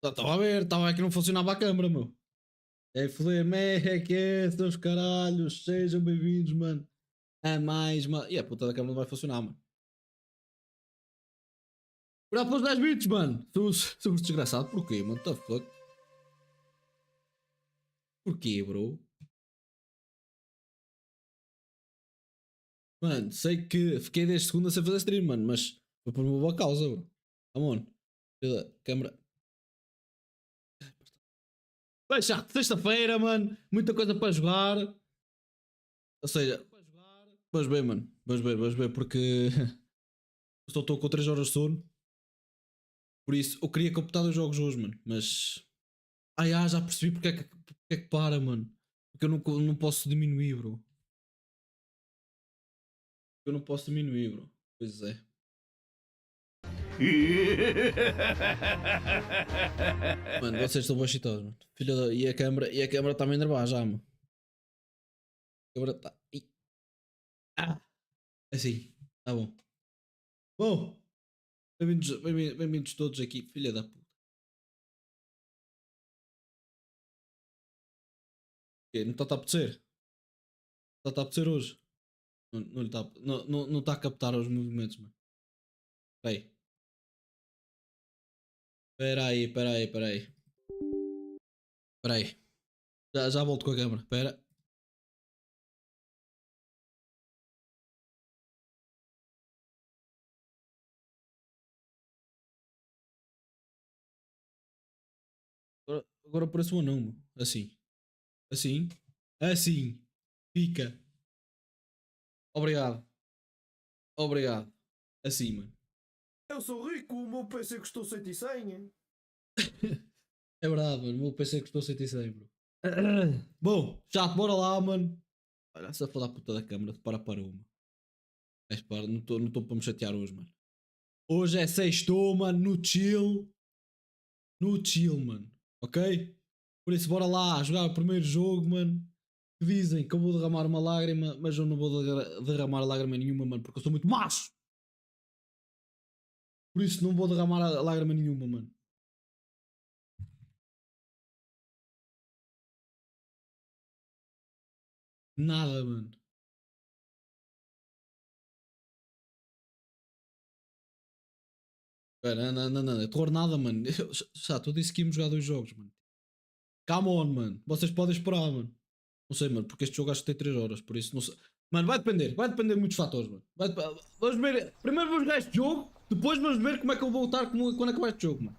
Estava a ver, estava que não funcionava a câmera, meu. É foder-me, é que é, seus caralhos, sejam bem-vindos, mano. A mais, mano. E a puta da câmera não vai funcionar, mano. Cuidado pelos 10 bits, mano. Sou um desgraçado. Porquê, mano? What the fuck? Porquê, bro? Mano, sei que fiquei 10 segundos sem fazer stream, mano, mas foi por uma boa causa, bro. Come on. Câmera. Bem chato, sexta-feira, mano. Muita coisa para jogar. Ou seja, vamos ver, mano. Vamos ver, porque estou com 3 horas de sono. Por isso, eu queria completar os jogos hoje, mano. Mas. Já percebi porque é que para, mano. Porque eu não posso diminuir, bro. Eu não posso diminuir, bro. Pois é. Mano, vocês estão baixitosos, mano. Filha da... E a câmera está a me enervar já, mano. A câmera está. Assim. Tá bom. Bom. Bem-vindos todos aqui, filha da puta. Não está a apetecer? Está a apetecer hoje? Não está não tá a captar os movimentos, mano. Espera aí. Já volto com a câmera. Espera. Agora parece um anão, meu. Assim. Assim. Assim. Fica. Obrigado. Obrigado. Assim, mano. Eu sou rico, o meu PC custou 100 e 100. É verdade, mano. O meu PC custou 106, bro. Bom, chato, bora lá, mano. Olha, essa foda da puta da câmera. Para uma. Mas para, não estou para me chatear hoje, mano. Hoje é sextou, mano. No chill. No chill, mano. Ok? Por isso, bora lá jogar o primeiro jogo, mano. Dizem que eu vou derramar uma lágrima, mas eu não vou derramar lágrima nenhuma, mano, porque eu sou muito macho. Por isso não vou derramar lágrima nenhuma, mano. Nada, mano. Espera, não. Terror nada, mano. Já, tu disse que íamos jogar 2 jogos, mano. Come on, mano. Vocês podem esperar, mano. Não sei, mano, porque este jogo acho que tem 3 horas, por isso não sei. Mano, vai depender de muitos fatores, mano. Vamos ver. Primeiro vamos jogar este jogo, depois vamos ver como é que eu vou voltar quando acabar este jogo, mano.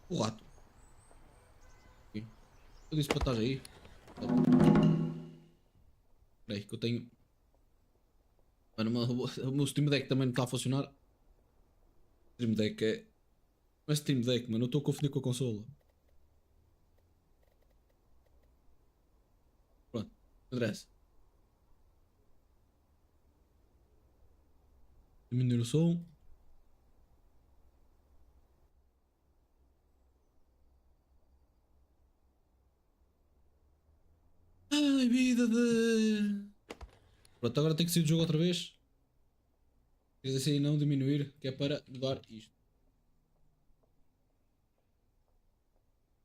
O rato. Eu disse para estar aí. Espera aí, que eu tenho. Mano, o meu Steam Deck também não está a funcionar. Stream Deck é. Não é Steam Deck, mano. Eu estou a confundir com a consola. Pronto, não interessa. Diminuir o som. Ai, vida de. Pronto, agora tem que sair do jogo outra vez. Quer dizer assim, não diminuir, que é para mudar isto.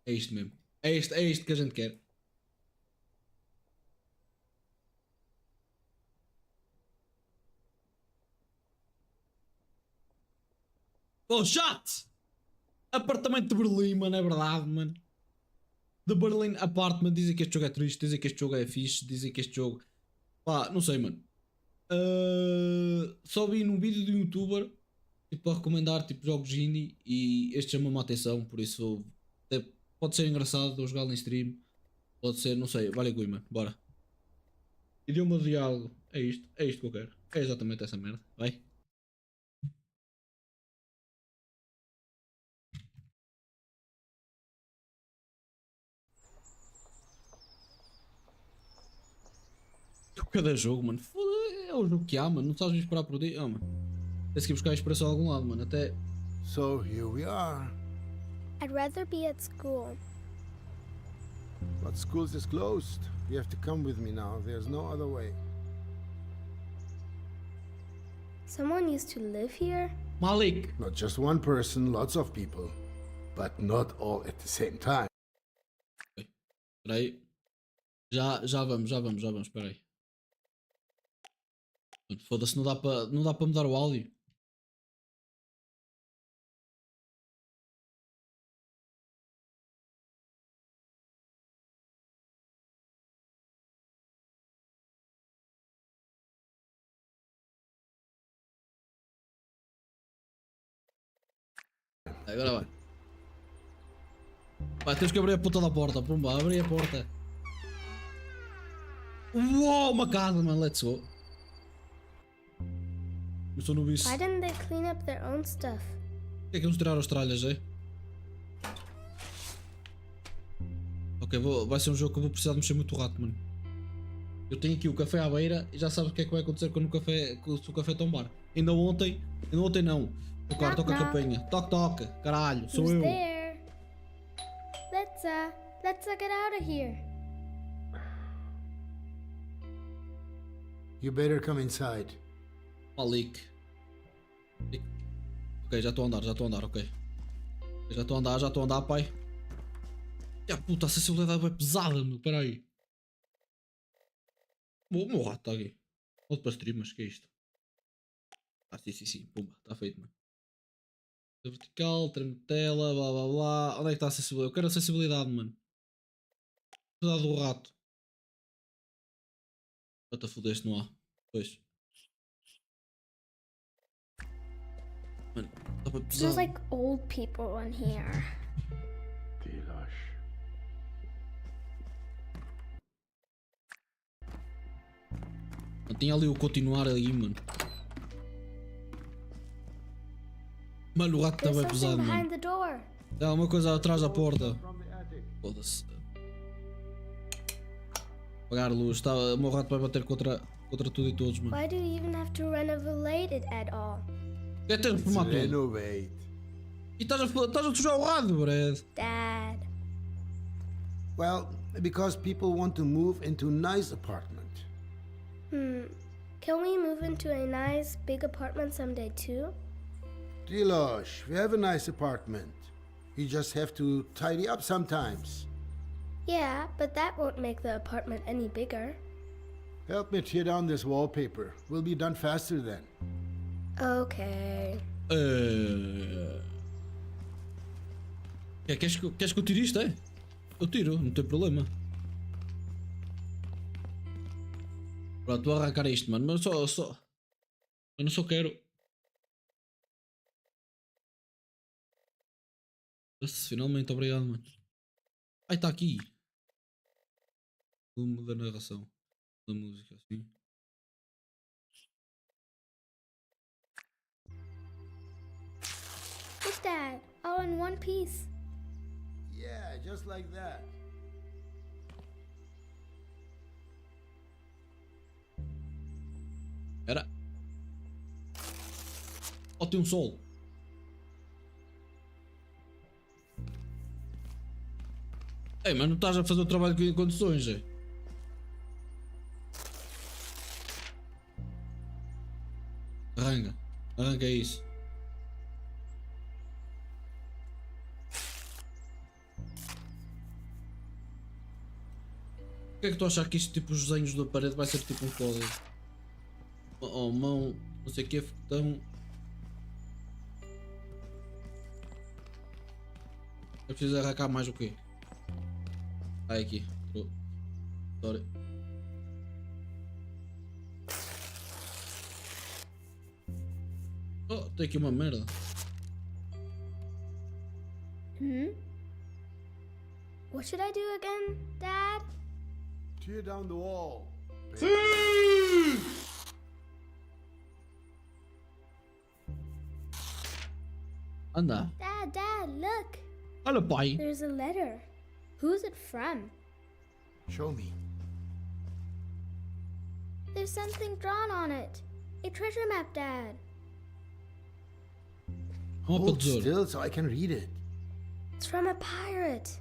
É isto mesmo. É isto que a gente quer. Oh, chat! Apartamento de Berlim, mano, é verdade, mano. The Berlin Apartment. Dizem que este jogo é triste, dizem que este jogo é fixe, dizem que este jogo. Pá, não sei, mano. Só vi num vídeo de um youtuber tipo, a recomendar tipo, jogos indie e este chamou-me a atenção, por isso pode ser engraçado eu jogá-lo em stream. Pode ser, não sei, vale a gui, mano. Bora. Idioma de diálogo. É isto que eu quero. É exatamente essa merda. Vai. Cada jogo, mano. Foda, é o jogo que há, mano. Não sabes esperar por dia. Mano. Tens que ir buscar a inspiração a algum lado, mano. Até. So here we are. I'd rather be at school. But school's is closed. You have to come with me now. There's no other way. Someone used to live here? Malik. Not just one person, lots of people. But not all at the same time. Espera aí. Já vamos, espera aí. Foda-se, não dá para mudar o áudio. Agora vai. Vai, temos que abrir a puta da porta. Pumba, abri a porta. Uou, uma casa, mano. Let's go. Eu estou no bicho. Why didn't they clean up their own stuff? Porquê é que vamos tirar as tralhas, é? Ok, vai ser um jogo que eu vou precisar de mexer muito rato, mano. Eu tenho aqui o café à beira e já sabes o que é que vai acontecer quando se o café tombar. Ainda ontem não. Toca a campainha. Toque, caralho, sou Who's eu. there? Let's get out of here. You better come inside. Malik. Ok, já estou a andar, ok. Já estou a andar, pai. E a puta, a sensibilidade é pesada, meu, peraí. O meu rato está aqui. Volto para stream, mas que é isto? Ah, sim, pumba, está feito, mano. Vertical, tremo de tela, blá blá blá. Onde é que está a sensibilidade? Eu quero a sensibilidade, mano. Sensibilidade do rato. Bota fodeste, não há. Pois. Mano, está para pesado. Smells like old people in here. Tinha ali o continuar ali, mano. Mano, o rato está There's bem pesado, something mano. behind the door. Há uma coisa atrás da porta. Foda-se. Apagar a luz. O meu rato vai bater contra tudo e todos, mano. Why do you even have to renovate it at all? Quer ter reformado tudo? Renovate. E estás a sujar o rádio, Brad. Dad. Well, because people want to move into a nice apartment. Can we move into a nice big apartment someday too? Dilosh, we have a nice apartment. You just have to tidy up sometimes. Yeah, but that won't make the apartment any bigger. Help me tear down this wallpaper. We'll be done faster then. Okay. Queres que eu tire isto, é? Eu tiro, não tem problema. Pronto, vou arrancar isto, mano. Mas eu não só quero. Finalmente, obrigado, mano. Ai, está aqui. Volume da narração. Da música, assim. Look, Dad. All in one piece. Yeah, just like that. Era. Oh, tem um sol. Ei, mas não estás a fazer o trabalho em condições, é? Arranca isso. O que é que tu achas que isto, tipo, os desenhos da parede vai ser tipo um código? Oh, mão, não sei o que, foguetão. Eu preciso arrancar mais o quê? Ai, aqui. Sorry. Oh, tem aqui uma merda. What should I do again, Dad? Tear down the wall. Anda. Dad, look. Olha, pai. There's a letter. Who's it from? Show me. There's something drawn on it. A treasure map, Dad. Hold still so I can read it. It's from a pirate.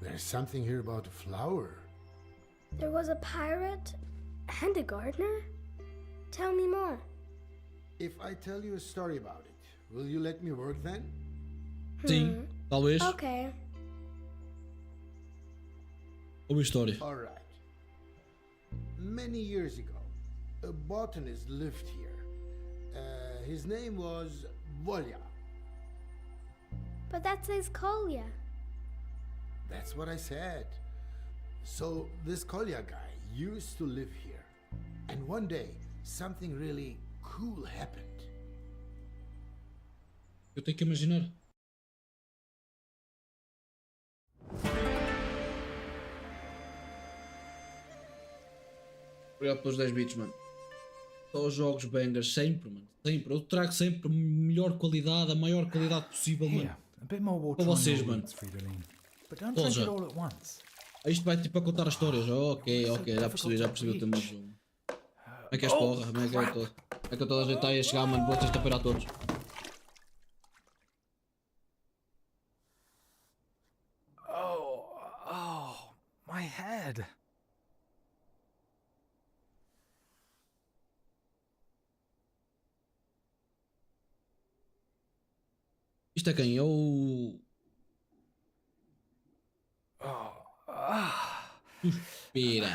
There's something here about a flower. There was a pirate and a gardener? Tell me more. If I tell you a story about it, will you let me work then? Sim, talvez. Okay. Ou história. Alright. Many years ago, a botanist lived here. His name was Volya. But that says Kolya. That's what I said. So this Kolya guy used to live here. And one day, something really cool happened. Eu tenho que imaginar. Obrigado pelos 10 bits, mano. Só os jogos bangers, sempre, mano. Sempre. Eu trago sempre a melhor qualidade, a maior qualidade possível, mano. A bit more water Para on vocês, your mano. roots, Fridolin. But don't Olha drink já. it all at once. Isto vai tipo a contar as histórias. Ok, já percebi o tema do jogo. Como é que és porra? Como é que é todo? Como é que eu toda a gente está aí a chegar, mano? Boa sexta-feira a todos. Oh, my head. Isto é quem? É o... Suspira.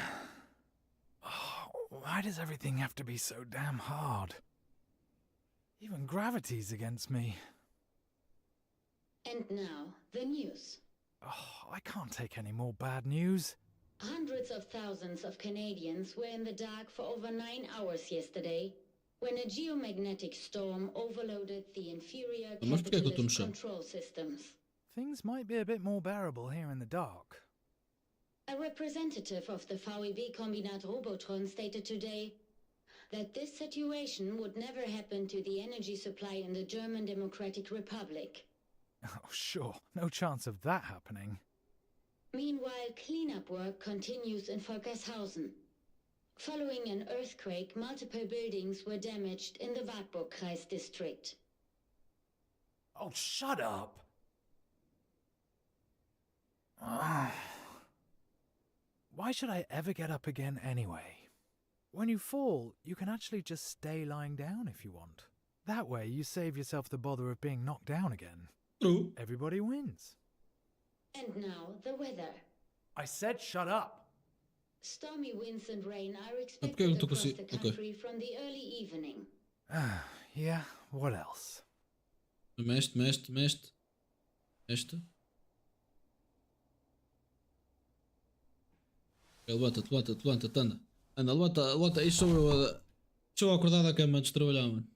Why does everything have to be so damn hard? Even gravity's against me. And now, the news. I can't take any more bad news. Hundreds of thousands of Canadians were in the dark for over 9 hours yesterday when a geomagnetic storm overloaded the inferior Mas porquê é que eu estou no capitalist chão? control systems. Things might be a bit more bearable here in the dark. A representative of the VEB Kombinat Robotron stated today that this situation would never happen to the energy supply in the German Democratic Republic. Oh, sure. No chance of that happening. Meanwhile, cleanup work continues in Volkershausen. Following an earthquake, multiple buildings were damaged in the Wartburgkreis district. Oh, shut up! Why should I ever get up again anyway? When you fall, you can actually just stay lying down if you want. That way, you save yourself the bother of being knocked down again. True. Everybody wins. And now, the weather. I said shut up! Stormy winds and rain are porque eu expected tô across consi- the ok. country from the early evening. Yeah, what else? Meste. Levanta-te, anda. Anda, levanta. Isto sou eu acordado da cama antes de trabalhar, mano.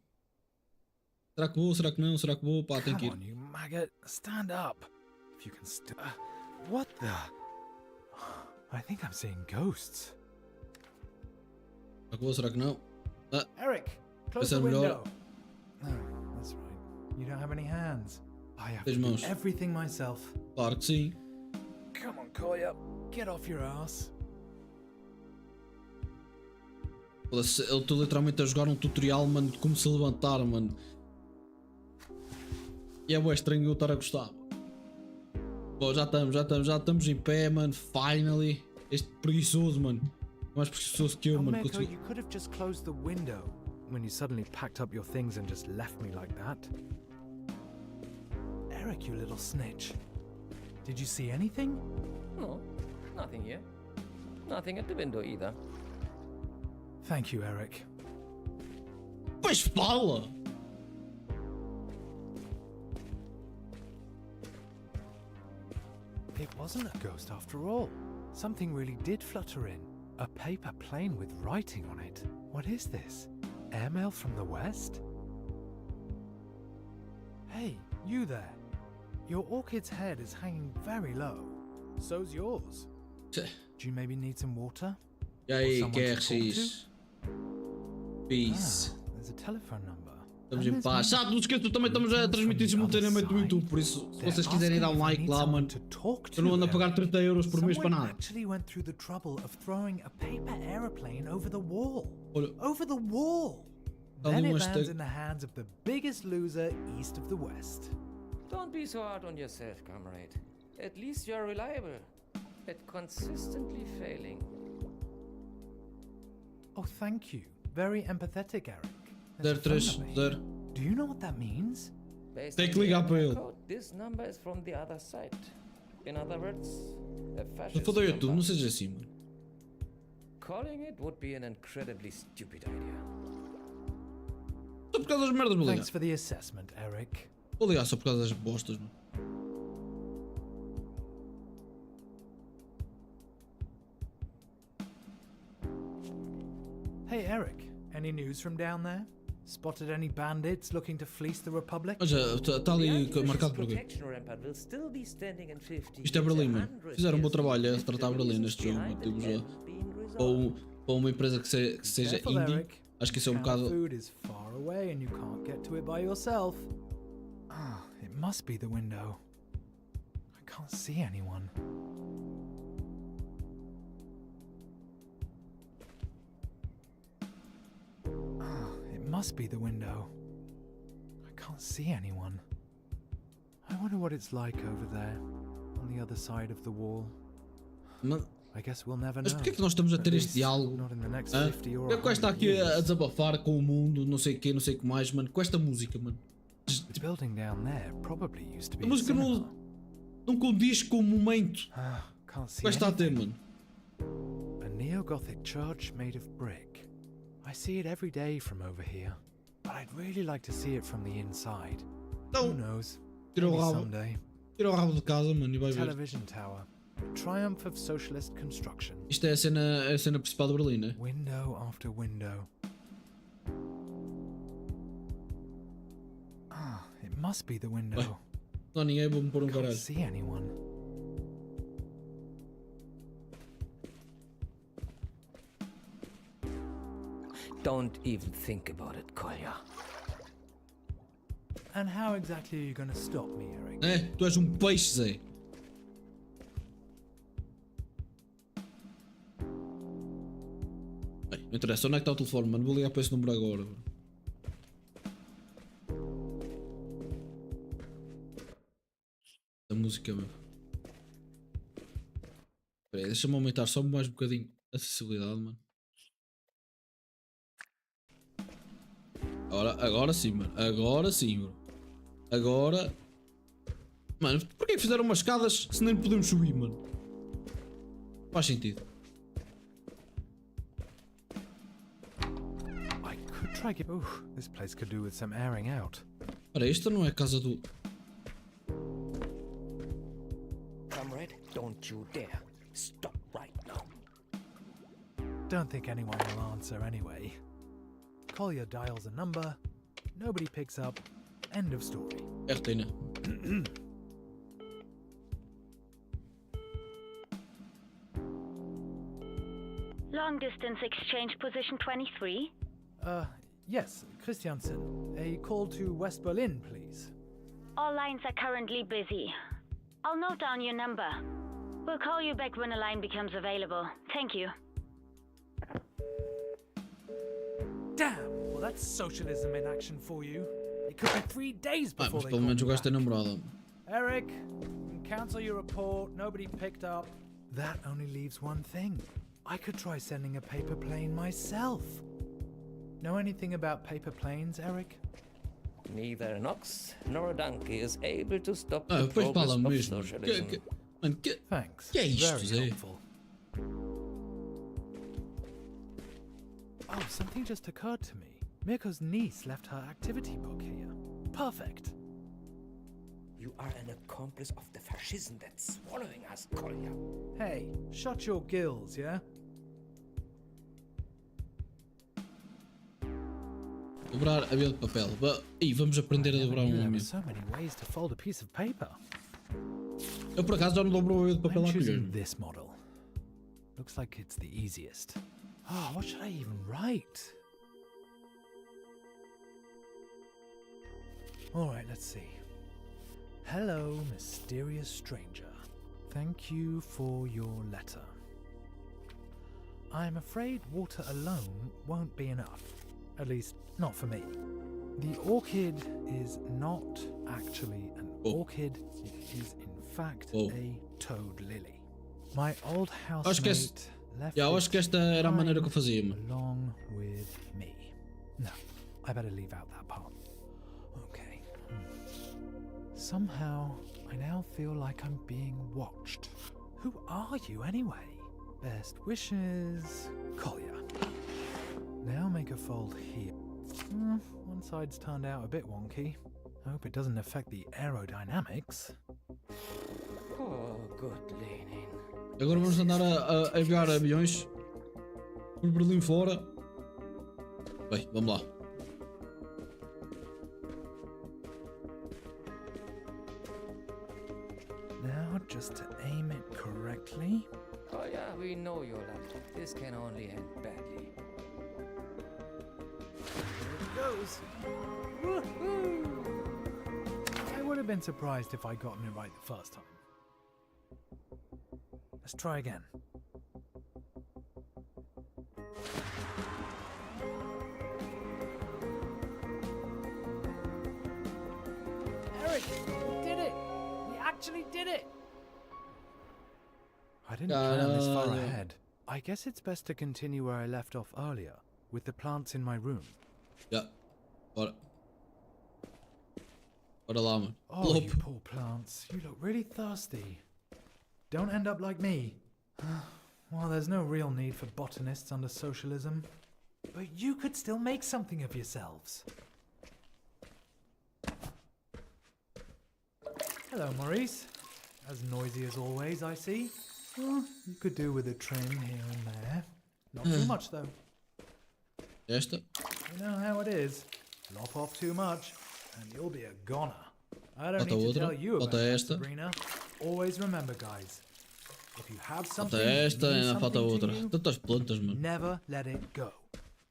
Será que vou? Será que não? Será que vou? Pá, tenho que Come ir. on, you maggot. Stand up. If you can what the? I think I'm seeing ghosts. Será que vou? Será que não? Eric, close Esse é the melhor. window. Oh, that's right. You don't have any hands. I have Tens to do mãos. everything myself. Claro que sim. Come on, Koya. Get off your ass. Eu estou literalmente a jogar um tutorial, mano, de como se levantar, mano. E é bué estranho eu estar a gostar. Bom, já estamos em pé, mano. Finally. Este preguiçoso, mano. Mais preguiçoso que eu, Oh, mano. Meko, you could have just closed the window when you suddenly packed up your things and just left me like that. Eric, you little snitch. Did you see anything? No, nothing here. Nothing at the window either. Thank you, Eric. Pois fala! It wasn't a ghost after all. Something really did flutter in. A paper plane with writing on it. What is this? Airmail from the west? Hey, you there. Your orchid's head is hanging very low. So's yours. Do you maybe need some water? E aí, someone to QRX? Peace. There's a telephone number. Estamos And em there's paz. me. Sabe, não esqueça, também estamos a transmitir simultaneamente no YouTube, por isso, se vocês quiserem dar um like lá, mano, eu não ando a pagar 30 euros por mês para Someone nada. actually went through the trouble of throwing a paper aeroplane over the wall. Olha, Over the wall! Tá Then ali it um lands hashtag. in the hands of the biggest loser east of the west. Don't be so hard on yourself, comrade. At least you're reliable. At consistently failing. Oh, thank you. Very empathetic, Eric. There's a phone 030. number. Do you know what that means? Based Tem on que the ligar para area ele. code, this number is from the other side. In other words, a Se fascist for do YouTube, number. não seja assim, mano. Calling it would be an incredibly stupid idea. Só por causa das merdas, vou ligar. Thanks for the assessment, Eric. Vou ligar só por causa das bostas, mano. Hey, Eric. Any news from down there? Spotted any bandits looking to fleece the Republic? Mas está ali marcado por quê? Protection rampart will still be standing in 50 Isto é years, Berlim, mano. 100 Fizeram um bom years trabalho a if the retratar Berlim reasons neste jogo, mano. behind Tipo, it já. haven't been resolved. Para uma empresa que seja Careful, indie, Eric. acho que isso é um Town bocado. food is far away and you can't get to it by yourself. Ah, it must be the window. I can't see anyone. Ah, it must be the window. I can't see anyone. I wonder what it's like over there, on the other side of the wall. Mas I guess we'll never know. porquê é que nós estamos a At ter este least diálogo? not in the next Hã? 50 or Porquê é que o gajo está 100 aqui a years. desabafar com o mundo, não sei o quê, não sei o que mais, mano, com esta música, mano. The building down there probably used to be A a música cinema. não condiz com o momento Ah, can't que see o gajo está a ter, anything. mano. A neo-Gothic church made of brick. I see it every day from over here, but I'd really like to see it from the inside. Who Então, knows? tira o Maybe rabo, someday. tira o rabo de casa, mano, e vai ver. Television tower. Triumph of socialist construction. Isto é a cena principal de Berlim, né? Window after window. Ah, it must be the window. Não há ninguém, vou-me pôr um Can't caralho. see anyone. Don't even think about it, Kolya. And how exactly are you going to stop me, Eric? É, tu és um peixe, Zé. Bem, não interessa, onde é que está o telefone, mano? Vou ligar para esse número agora. Mano. A música, meu. Espera aí, deixa-me aumentar só mais um bocadinho a acessibilidade, mano. Agora sim, mano. Agora sim, bro. Agora. Mano, porquê que fizeram umas escadas se nem podemos subir, mano? Faz sentido. I could try get. Oh, this place could do with some airing out. Ora, esta não é a casa do. Comrade, don't you dare. Stop right now. Don't think anyone will answer anyway. Collier dials a number, nobody picks up, end of story. É retina. Long distance exchange position 23. Yes, Christiansen. A call to West Berlin, please. All lines are currently busy. I'll note down your number. We'll call you back when a line becomes available. Thank you. Damn! Well, that's socialism in action for you. It could be 3 days Ah, before mas they pelo call menos o me gajo tem back. namorada. Eric, cancel your report. Nobody picked up. That only leaves one thing. I could try sending a paper plane myself. Know anything about paper planes, Eric? Neither an ox nor a donkey is able to stop Ah, the depois progress fala of mesmo. socialism. Mano, que. Thanks. Que é isto, Very Zé? helpful. Oh, something just occurred to me. Mirko's niece left her activity book here. Perfect. You are an accomplice of the fascism that's swallowing us, Kolya. Hey, shut your gills, yeah? Dobrar avião de papel. Ih, vamos aprender a I never dobrar knew um there were avião. so many ways to fold a piece of paper. Eu por acaso já não dobro um avião de papel I'm há choosing colher. this model. Looks like it's the easiest. Oh, what should I even write? Alright, let's see. Hello, mysterious stranger. Thank you for your letter. I'm afraid water alone won't be enough. At least, not for me. The orchid is not actually an orchid. It is, in fact, a toad lily. My old Acho que esse- housemate left Já, eu acho que esta era a maneira que eu fazia, mano. along with me. Now, I better leave out that part. Okay. Somehow, I now feel like I'm being watched. Who are you anyway? Best wishes, Collier. Now make a fold here. One side's turned out a bit wonky. I hope it doesn't affect the aerodynamics. Oh, good leaning. Agora vamos andar a enviar aviões por Berlim fora. Bem, vamos lá. Now, just to aim it correctly. Oh yeah, we know your luck. This can only end badly. Here it goes. Woohoo! I would have been surprised if I'd gotten it right the first time. Let's try again. Eric, we did it! We actually did it! I didn't plan this far ahead. I guess it's best to continue where I left off earlier, with the plants in my room. Ja, bora. Bora lá, mano. Oh, you poor plants. You look really thirsty. Don't end up like me. Well, there's no real need for botanists under socialism. But you could still make something of yourselves. Hello, Maurice. As noisy as always, I see. Well, you could do with a trim here and there. Not too much, though. Esta. You know how it is. Lop off too much, and you'll be a goner. I don't Falta need to outra. tell you about Falta that, esta. Sabrina. Always remember, guys. If you have something, Falta esta e means ainda falta something to outra. you, Tantas plantas, mano. never let it go.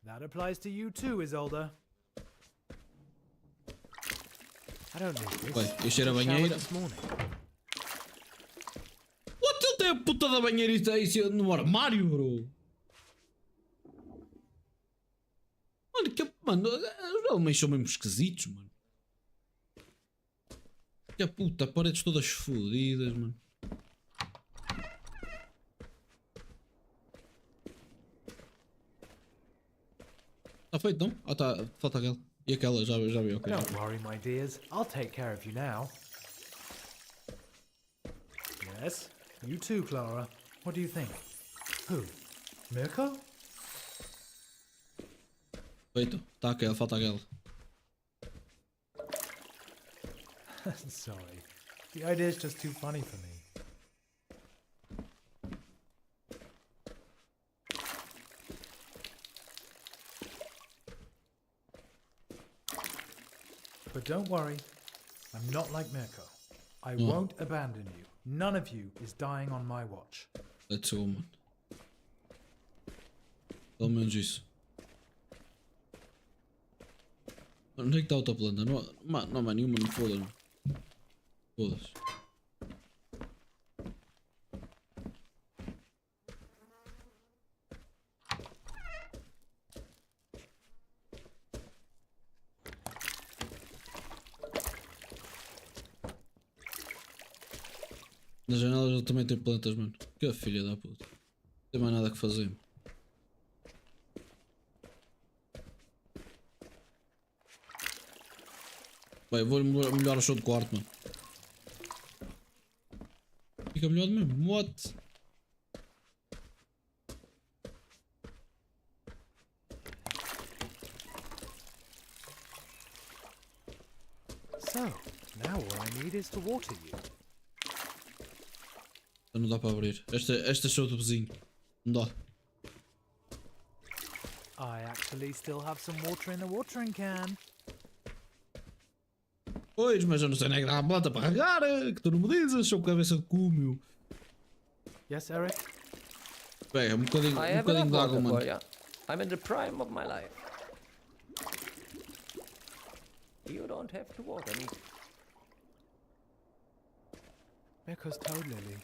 That applies to you too, Isolde. I don't need this. Bem, encher a I showered banheira. this morning. What? Ele tem a puta da banheira aí no armário, bro. Mano, mano, os homens são mesmo esquisitos, mano. Que a puta, paredes todas fodidas, mano. Está feito, não? Ah, tá, falta aquela. E aquela, já vi, ok. Don't worry, my dears. I'll take care of you now. Yes, you too, Clara. What do you think? Who? Mirko? Feito, tá aquela, falta aquela. Sorry. The idea's just too funny for me. But don't worry, I'm not like Mirko. I won't abandon you. None of you is dying on my watch. Let's go, mano. Pelo menos isso. Onde é que está a outra planta? Não há mais nenhuma, não foda-se. Foda-se. Nas janelas ele também tem plantas, mano. Que filha da puta. Não tem mais nada que fazer. Bem, vou melhorar o show de quarto, mano. Fica melhor mesmo. What? So, now all I need is to water you. Não dá para abrir. Esta é show do vizinho. Não dá. I actually still have some water in the watering can. Pois, mas eu não sei nem que dá a planta para regar. Que tu não me dizes. Sou cabeça de cu, meu. Yes, Eric? Pega, um bocadinho I have de enough água, water mano. for you. I'm in the prime of my life. You don't have to water me. Mirko's toad lily.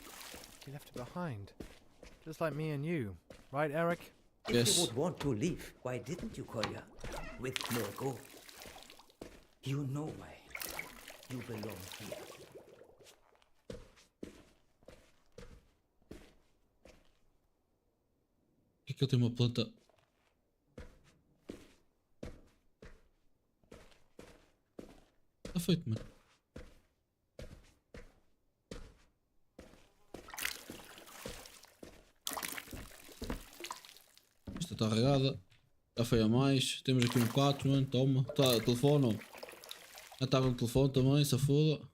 He left it behind. Just like me and you. Right, Eric? If Yes. you would want to leave, why didn't you, Kolya? With Mirko. You know why. You belong here. Por que eu tenho uma planta? feito, mano. Esta está regada. Já foi a mais. Temos aqui um 4, mano. Toma. Tá, telefone, ó. Já estava no telefone também, se foda.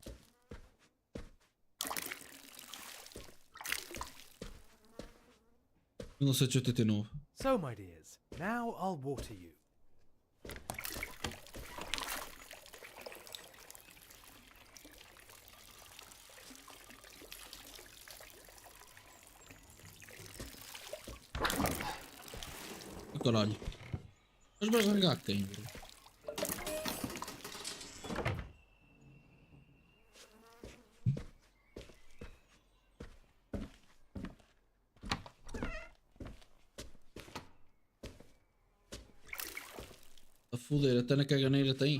$1989. So, my dears, now I'll water you. Caralho. Mas vais largar quem, bro? A foder, até na caganeira tem.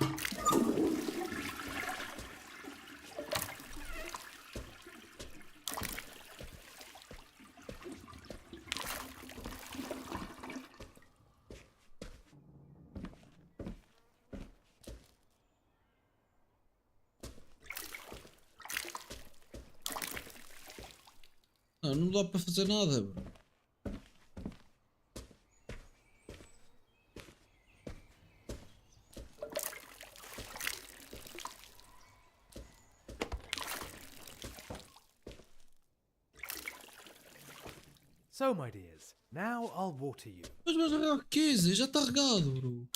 Não dá para fazer nada, bro. So, my dears, now I'll water you. Mas vais regar o quê, Zé? Já está regado, bro.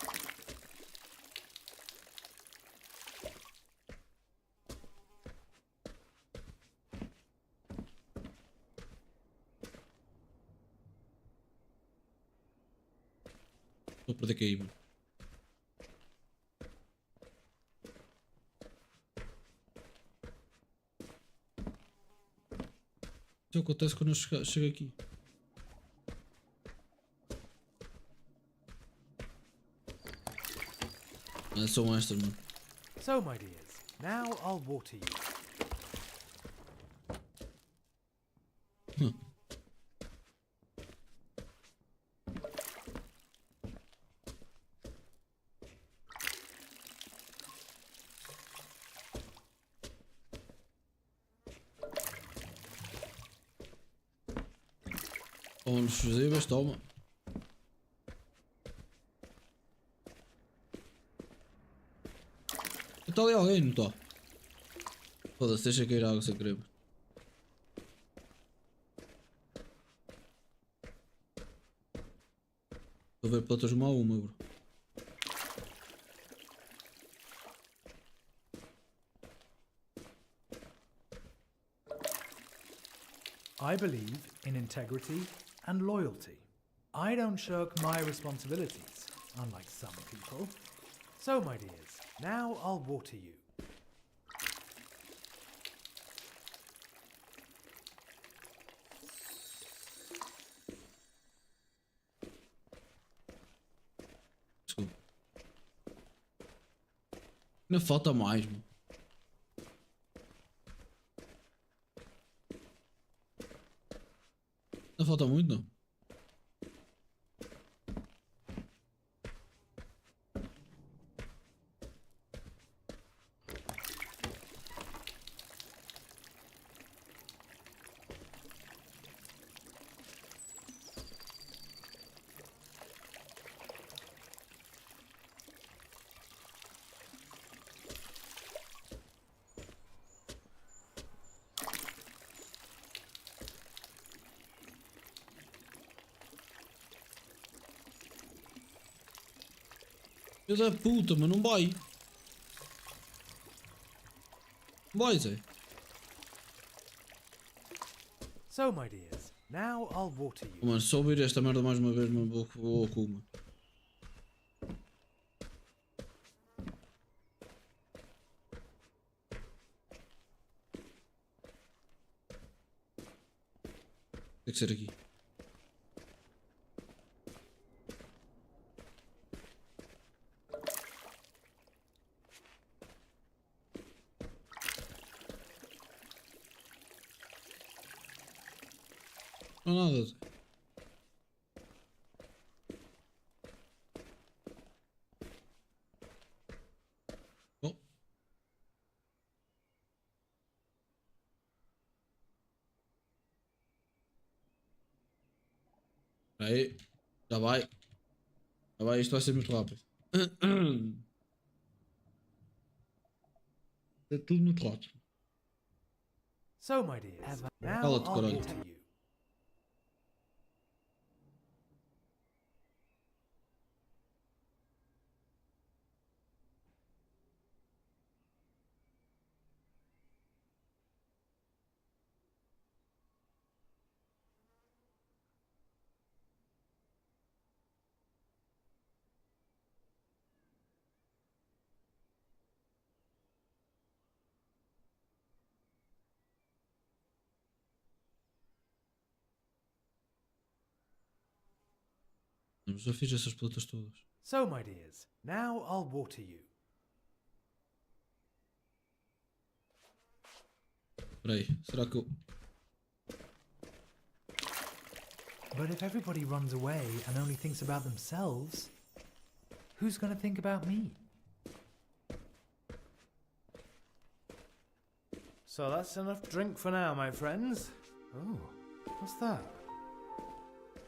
Vou perder aqui, mano. Isso acontece quando eu chego aqui. São estas, mano. So, my dears, now I'll water you. Vamos fusíveis, toma. Está ali alguém, não está? Foda-se, deixa cair água sem querer. Estou a ver plantas uma a uma, bro. I believe in integrity and loyalty. I don't shirk my responsibilities, unlike some people. So, my dears, now I'll water you. Desculpa. Ainda falta mais, mano. Não falta muito, não. Filho da puta, mas não vai. Não vai, Zé. So, my dears, now I'll water you. Mano, se ouvir esta merda mais uma vez, mano, vou ao cu, mano. Tem que ser aqui. Não há nada. Bom. Aí. Já vai. Já vai. Isto vai ser muito rápido. É tudo muito rápido. So, my dears, now Cala-te, I'll caralho. water you. Mas já fiz essas plantas todas. So, my dears, now I'll water you. Espera aí. Será que eu... But if everybody runs away and only thinks about themselves, who's going to think about me? So that's enough drink for now, my friends. Oh, what's that?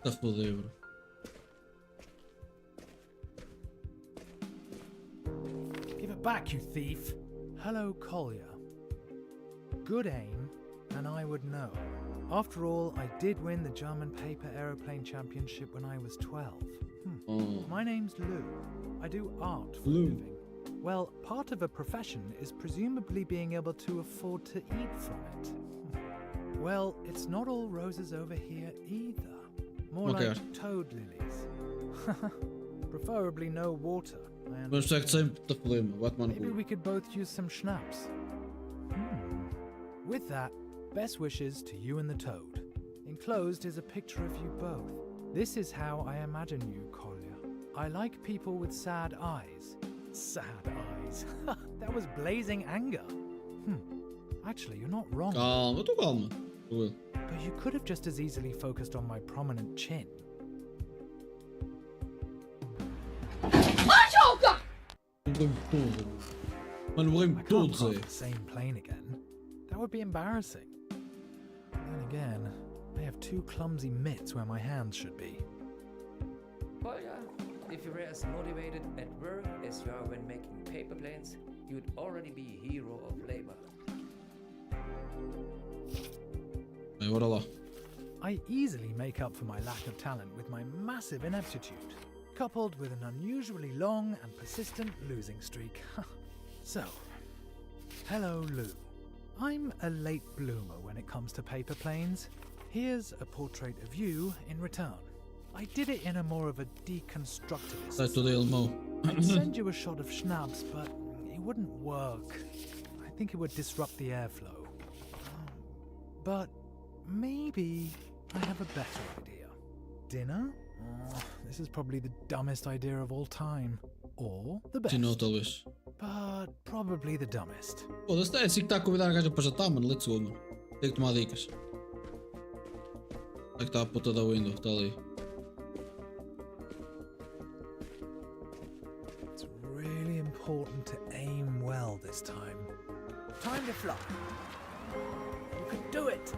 Está a foder, bro. Give it back, you thief. Hello, Collier. Good aim, and I would know. After all, I did win the German paper aeroplane championship when I was 12. Oh. My name's Lou. I do art for a Lou. living. Well, part of a profession is presumably being able to afford to eat from it. Well, it's not all roses over here either. More Okay. like toad lilies. Preferably no water. I Mas segue understand. sempre está a foder, meu. Bate-me no Maybe cu. we could both use some schnapps. With that, best wishes to you and the toad. Enclosed is a picture of you both. This is how I imagine you, Collier. I like people with sad eyes. Sad eyes. That was blazing anger. Actually, you're not wrong. Calma, estou calma. Estou eu. But you could have just as easily focused on my prominent chin. Borrei-me tudo. Mano, I borrei-me can't tudo, park Zé. the same plane again. That would be embarrassing. Then again, I have two clumsy mitts where my hands should be. Kolja, if you were as motivated at work as you are when making paper planes, you'd already be a hero of labor. Bem, bora lá. I easily make up for my lack of talent with my massive ineptitude, coupled with an unusually long and persistent losing streak. So, hello Lou. I'm a late bloomer when it comes to paper planes. Here's a portrait of you in return. I did it in a more of a deconstructivist Sai tudo em alemão. I'd send you a shot of schnapps, but it wouldn't work. I think it would disrupt the airflow. But maybe I have a better idea. Dinner? Oh, this is probably the dumbest idea of all time. Or the best. Sim, não, talvez. But probably the dumbest. Foda-se, é assim que está a convidar a gaja para jantar, mano. Let's go, mano. Tem que tomar dicas. Onde é que está a puta da window? Está ali. It's really important to aim well this time. Time to fly. You can do it!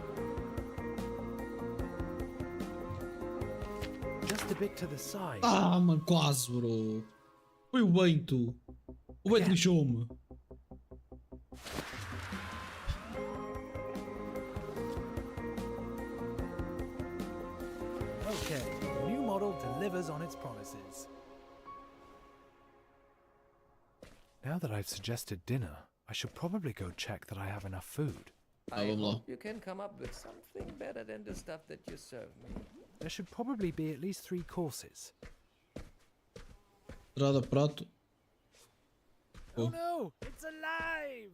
Just a bit to the side. Ah, mano, quase, bro. Foi o Bento. O Bento lixou-me. Okay, the new model delivers on its promises. Now that I've suggested dinner, I should probably go check that I have enough food. Ah, I vamos lá. hope you can come up with something better than the stuff that you serve me. There should probably be at least 3 courses. Entrada, prato. Oh no! It's alive!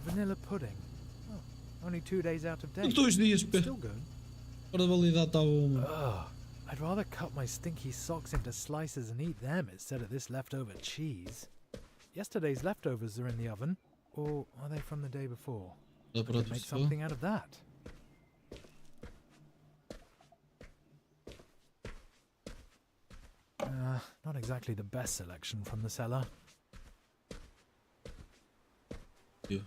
Vanilla pudding. Oh, only 2 days out of date. 2 dias, pé. Still good. Para validade está bom, mano. Ugh. I'd rather cut my stinky socks into slices and eat them instead of this leftover cheese. Yesterday's leftovers are in the oven. Or are they from the day before? Dá I para could make something out of that. Not exactly the best selection from the cellar. Ew.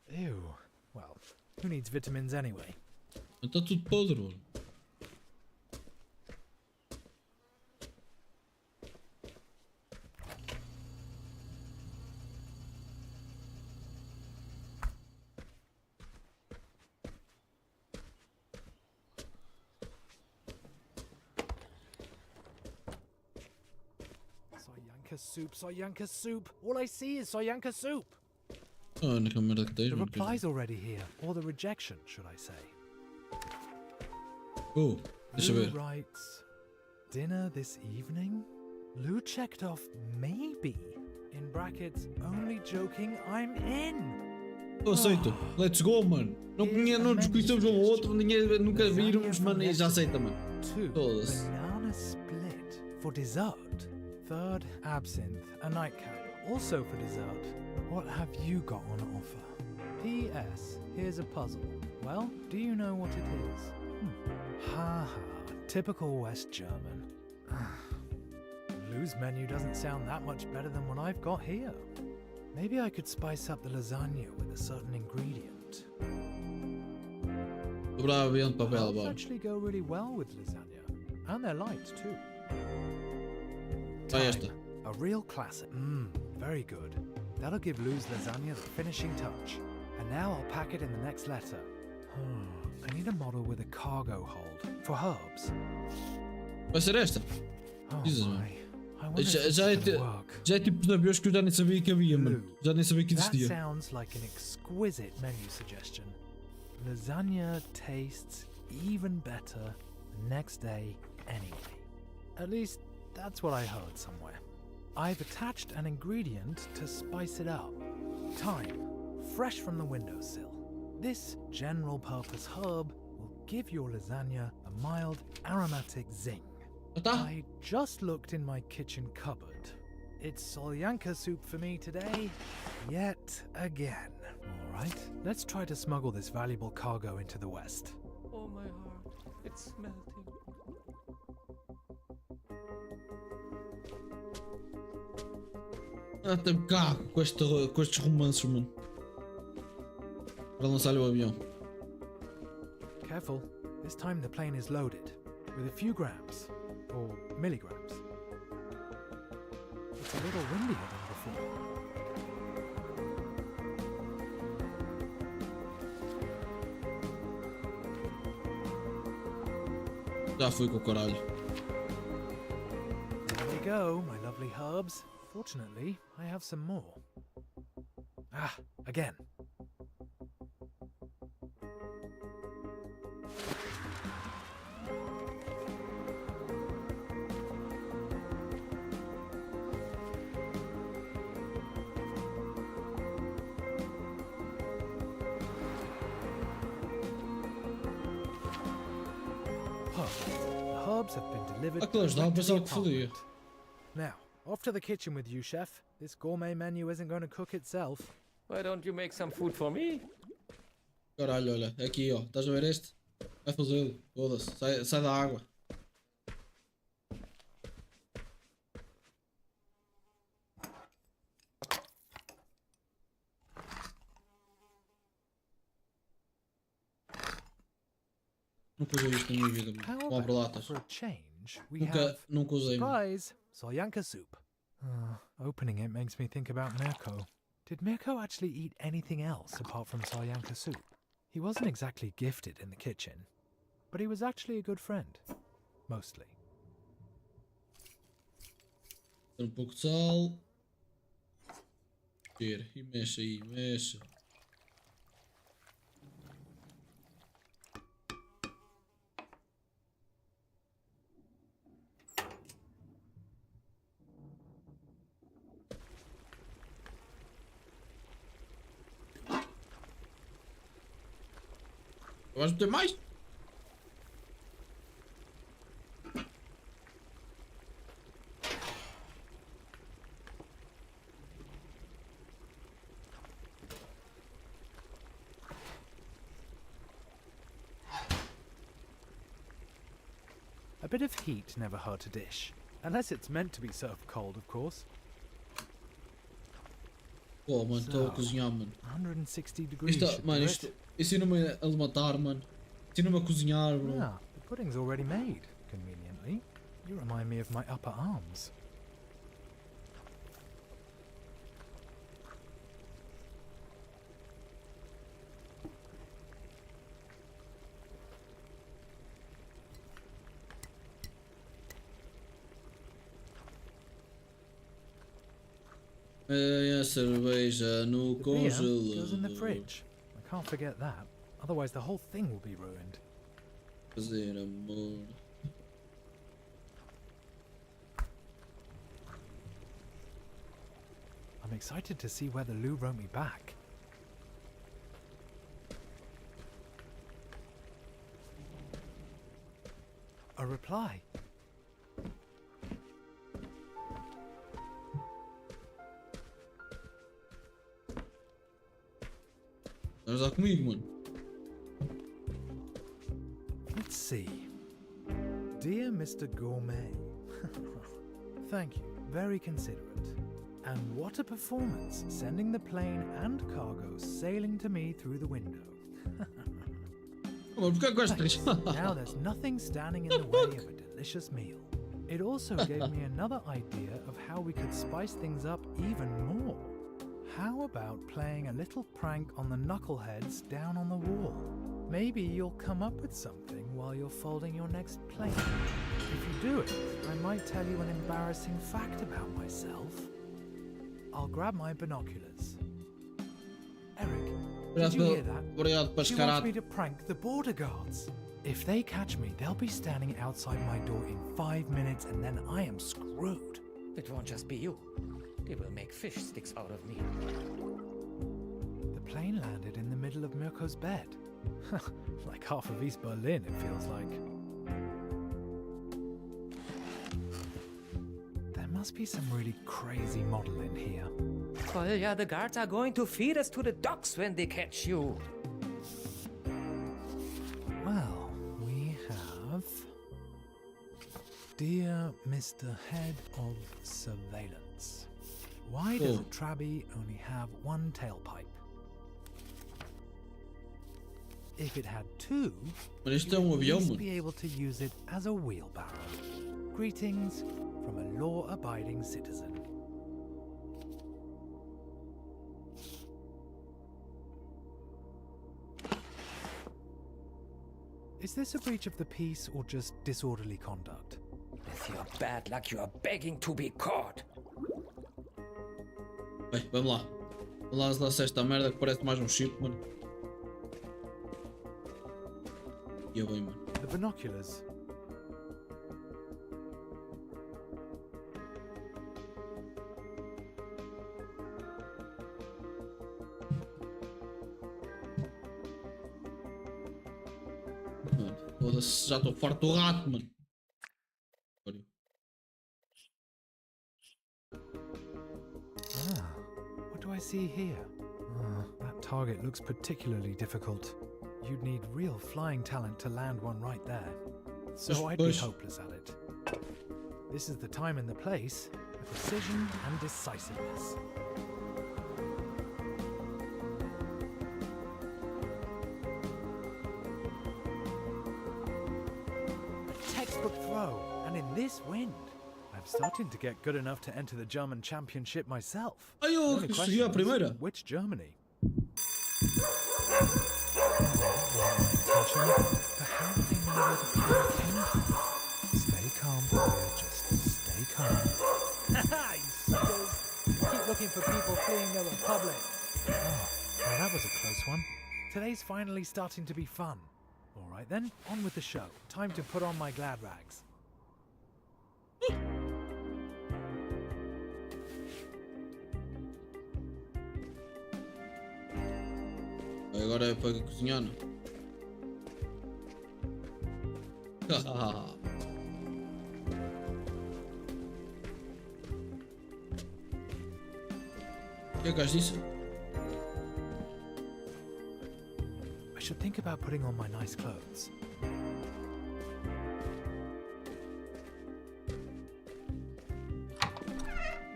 Ew. Well, who needs vitamins anyway? Está tudo podre, mano. Soyanka soup, Soyanka soup. All I see is Soyanka soup. Ah, a única merda que tens, The mano. reply's already here, or the rejection, should I say. Oh, deixa Lou ver. writes, dinner this evening? Lou checked off maybe. In brackets, only joking, I'm in. Eu aceito. Let's go, mano. Não nos conhecemos um ao outro, nunca viram-nos, mano, e já aceita, mano. 2. Todos. Banana split for dessert. 3rd, absinthe, a nightcap, also for dessert. What have you got on offer? P.S. Here's a puzzle. Well, do you know what it is? Ha ha, typical West German. Lou's menu doesn't sound that much better than what I've got here. Maybe I could spice up the lasagna with a certain ingredient. Dobrava bem de papel, Herbs mano. actually go really well with lasagna, and they're light too. Vai esta. A real classic. Very good. That'll give Lou's lasagna the finishing touch. And now I'll pack it in the next letter. I need a model with a cargo hold for herbs. Vai ser esta. Oh Jesus, my. man. I wonder Já, if já, é this ti- can work. já é tipo de navios que eu já nem sabia que havia, mano. Já nem sabia que That existia. sounds like an exquisite menu suggestion. Lasagna tastes even better the next day anyway. At least, that's what I heard somewhere. I've attached an ingredient to spice it up. Thyme, fresh from the windowsill. This general-purpose herb will give your lasagna a mild, aromatic zing. Tá? I just looked in my kitchen cupboard. It's Solyanka soup for me today, yet again. All right, let's try to smuggle this valuable cargo into the West. Oh, my heart. It's melting. Ah, tem carro com estes romances, mano. Para lançar-lhe o avião. Careful, this time the plane is loaded with a few grams, or milligrams. It's a little windier than before. Já fui com o caralho. There we go, my lovely herbs. Fortunately, I have some more. Ah, again. Perfect. The herbs have been delivered. Aquelas dá, direct to the pensava que fodia. apartment. Now, off to the kitchen with you, chef. This gourmet menu isn't going to cook itself. Why don't you make some food for me? Caralho, olha. Aqui, ó. Estás a ver este? Vai fazê-lo. Foda-se. Sai da água. Nunca usei isto na minha vida, mano. How Com about, latas. for a change, we Nunca, have nunca usei, mano. surprise Solyanka soup. Opening it makes me think about Mirko. Did Mirko actually eat anything else apart from Solyanka soup? He wasn't exactly gifted in the kitchen, but he was actually a good friend. Mostly. Pouco de sal. Tira. E mexe aí, mexe. Vais meter mais? A bit of heat never hurt a dish. Unless it's meant to be served cold, of course. Pô, mano, estou a cozinhar, mano. 160 degrees. Isto, should mano, do isto it. ensina-me a levantar, mano. Ensina-me a cozinhar, bro. Ah, the pudding's already made, conveniently. You remind me of my upper arms. A cerveja no The beer goes in the congelador. fridge. I can't forget that. Otherwise, the whole thing will be ruined. Fazer amor. I'm excited to see whether Lou wrote me back. A reply. Estás lá comigo, mano. Let's see. Dear Mr. Gourmet, thank you, very considerate. And what a performance, sending the plane and cargo sailing to me through the window. Oh, porque gostas? Now there's nothing standing in the way of a delicious meal. It also gave me another idea of how we could spice things up even more. How about playing a little prank on the knuckleheads down on the wall? Maybe you'll come up with something while you're folding your next plate. If you do it, I might tell you an embarrassing fact about myself. I'll grab my binoculars. Eric, did you hear that? Obrigado, She wants me to prank the border guards. If they catch me, they'll be standing outside my door in 5 minutes and then I am screwed. It won't just be you. They will make fish sticks out of me. The plane landed in the middle of Mirko's bed. Like half of East Berlin, it feels like. There must be some really crazy model in here. Well, yeah, the guards are going to feed us to the dogs when they catch you. Well, we have... Dear Mr. Head of Surveillance, why does a Trabi only have one tailpipe? If it had two, Mas isto é you would avião, at least mano. be able to use it as a wheelbarrow. Greetings from a law-abiding citizen. Is this a breach of the peace or just disorderly conduct? With your bad luck, you are begging to be caught. Bem, vamos lá. Vamos lá lançar esta merda que parece mais um chip, mano. E eu bem, mano. The binoculars. Mano, foda-se, já estou farto do rato, mano. Ah, what do I see here? That target looks particularly difficult. You'd need real flying talent to land one right there. So I'd be hopeless at it. This is the time and the place for precision and decisiveness. A textbook throw, and in this wind. I'm starting to get good enough to enter the German Championship myself. Ai, eu The only consegui a question is, primeira. which Germany? Stay calm, boy. Just stay calm. Haha, you suckers! Keep looking for people fleeing the Republic. Oh, well, that was a close one. Today's finally starting to be fun. All right then, on with the show. Time to put on my glad rags. Agora é para cozinhar, não? O que é que gajo disse? I should think about putting on my nice clothes.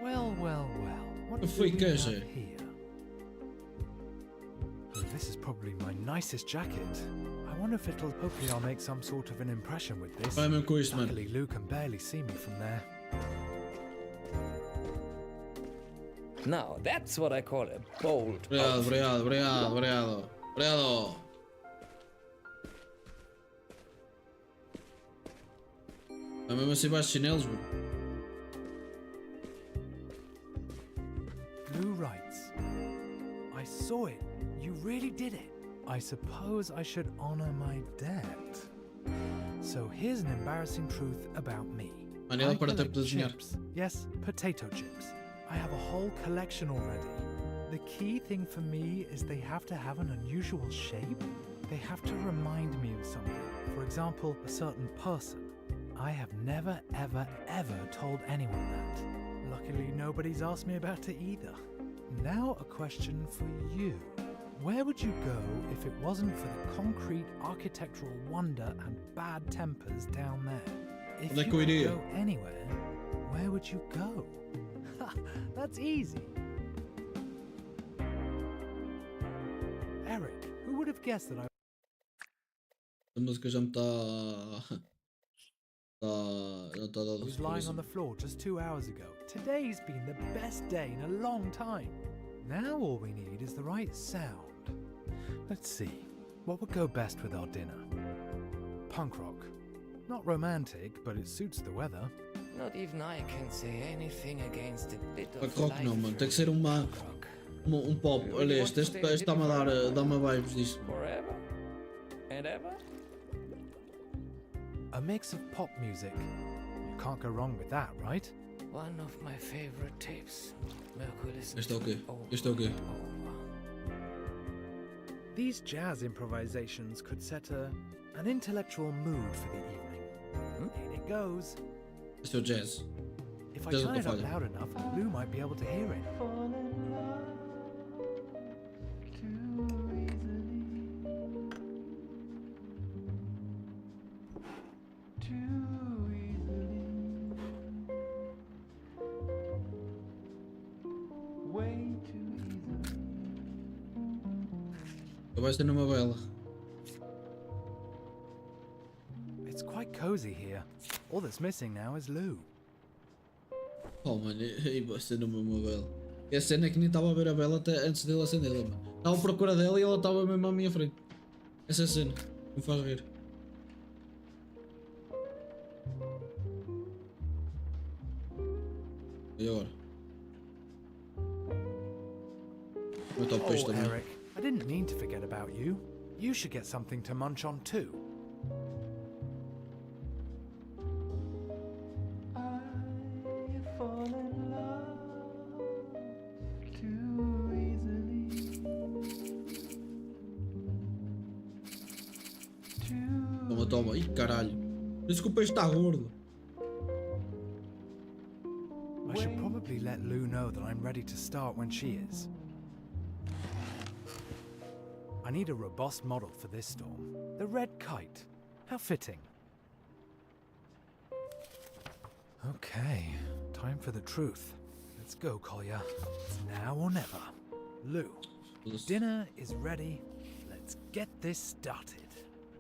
Well, well, well. What do Foi we que have é? here? Oh, this is probably my nicest jacket. I wonder if it'll... Hopefully I'll make some sort of an impression with this. Vai mesmo com isto, mano. Luckily, Lou can barely see me from there. Now, that's what I call a bold Obrigado, obrigado, obrigado, obrigado. Obrigado. Mas mesmo assim vais de chinelos, bro. Lou writes, I saw it. You really did it. I suppose I should honor my debt. So here's an embarrassing truth about me. Mano, ela I para tempo de collect desenhar. chips. Yes, potato chips. I have a whole collection already. The key thing for me is they have to have an unusual shape. They have to remind me of something. For example, a certain person. I have never, ever, ever told anyone that. Luckily, nobody's asked me about it either. Now a question for you. Where would you go if it wasn't for the concrete architectural wonder and bad tempers down there? If you could go anywhere, where would you go? That's easy. Eric, who would have guessed that I... A música já me está... Já está a dar was lying on the floor just 2 hours ago. Today's been the best day in a long time. Now all we need is the right sound. Let's see, what would go best with our dinner? Punk rock. Not romantic, but it suits the weather. Not even I can say anything against a bit of Punk rock não, mano. Tem que ser punk uma... rock. Pop. Olha este está-me a dar-me vibes disso. Forever and ever. A mix of pop music. You can't go wrong with that, right? One of my favorite tapes. Este é o quê? Este é o quê? These jazz improvisations could set an intellectual mood for the evening. In it goes. Este é o jazz. If I turn it up loud enough, Lou might be able to hear it. Vai ser numa bela. It's quite cozy here. All that's missing now is Lou. Oh, mano, aí vai ser numa bela. E a cena é que nem estava a ver a bela até antes dele acendê-la, mano. Estava à procura dela e ela estava mesmo à minha frente. Essa é a cena me faz rir. E agora? Vou botar o peixe também. Eric, I didn't mean to forget about you. You should get something to munch on too. Toma, toma. Ih, caralho. Diz que o peixe está gordo. I should probably let Lou know that I'm ready to start when she is. I need a robust model for this storm. The red kite. How fitting. Okay, time for the truth. Let's go, Collier. It's now or never. Lou, dinner is ready. Let's get this started.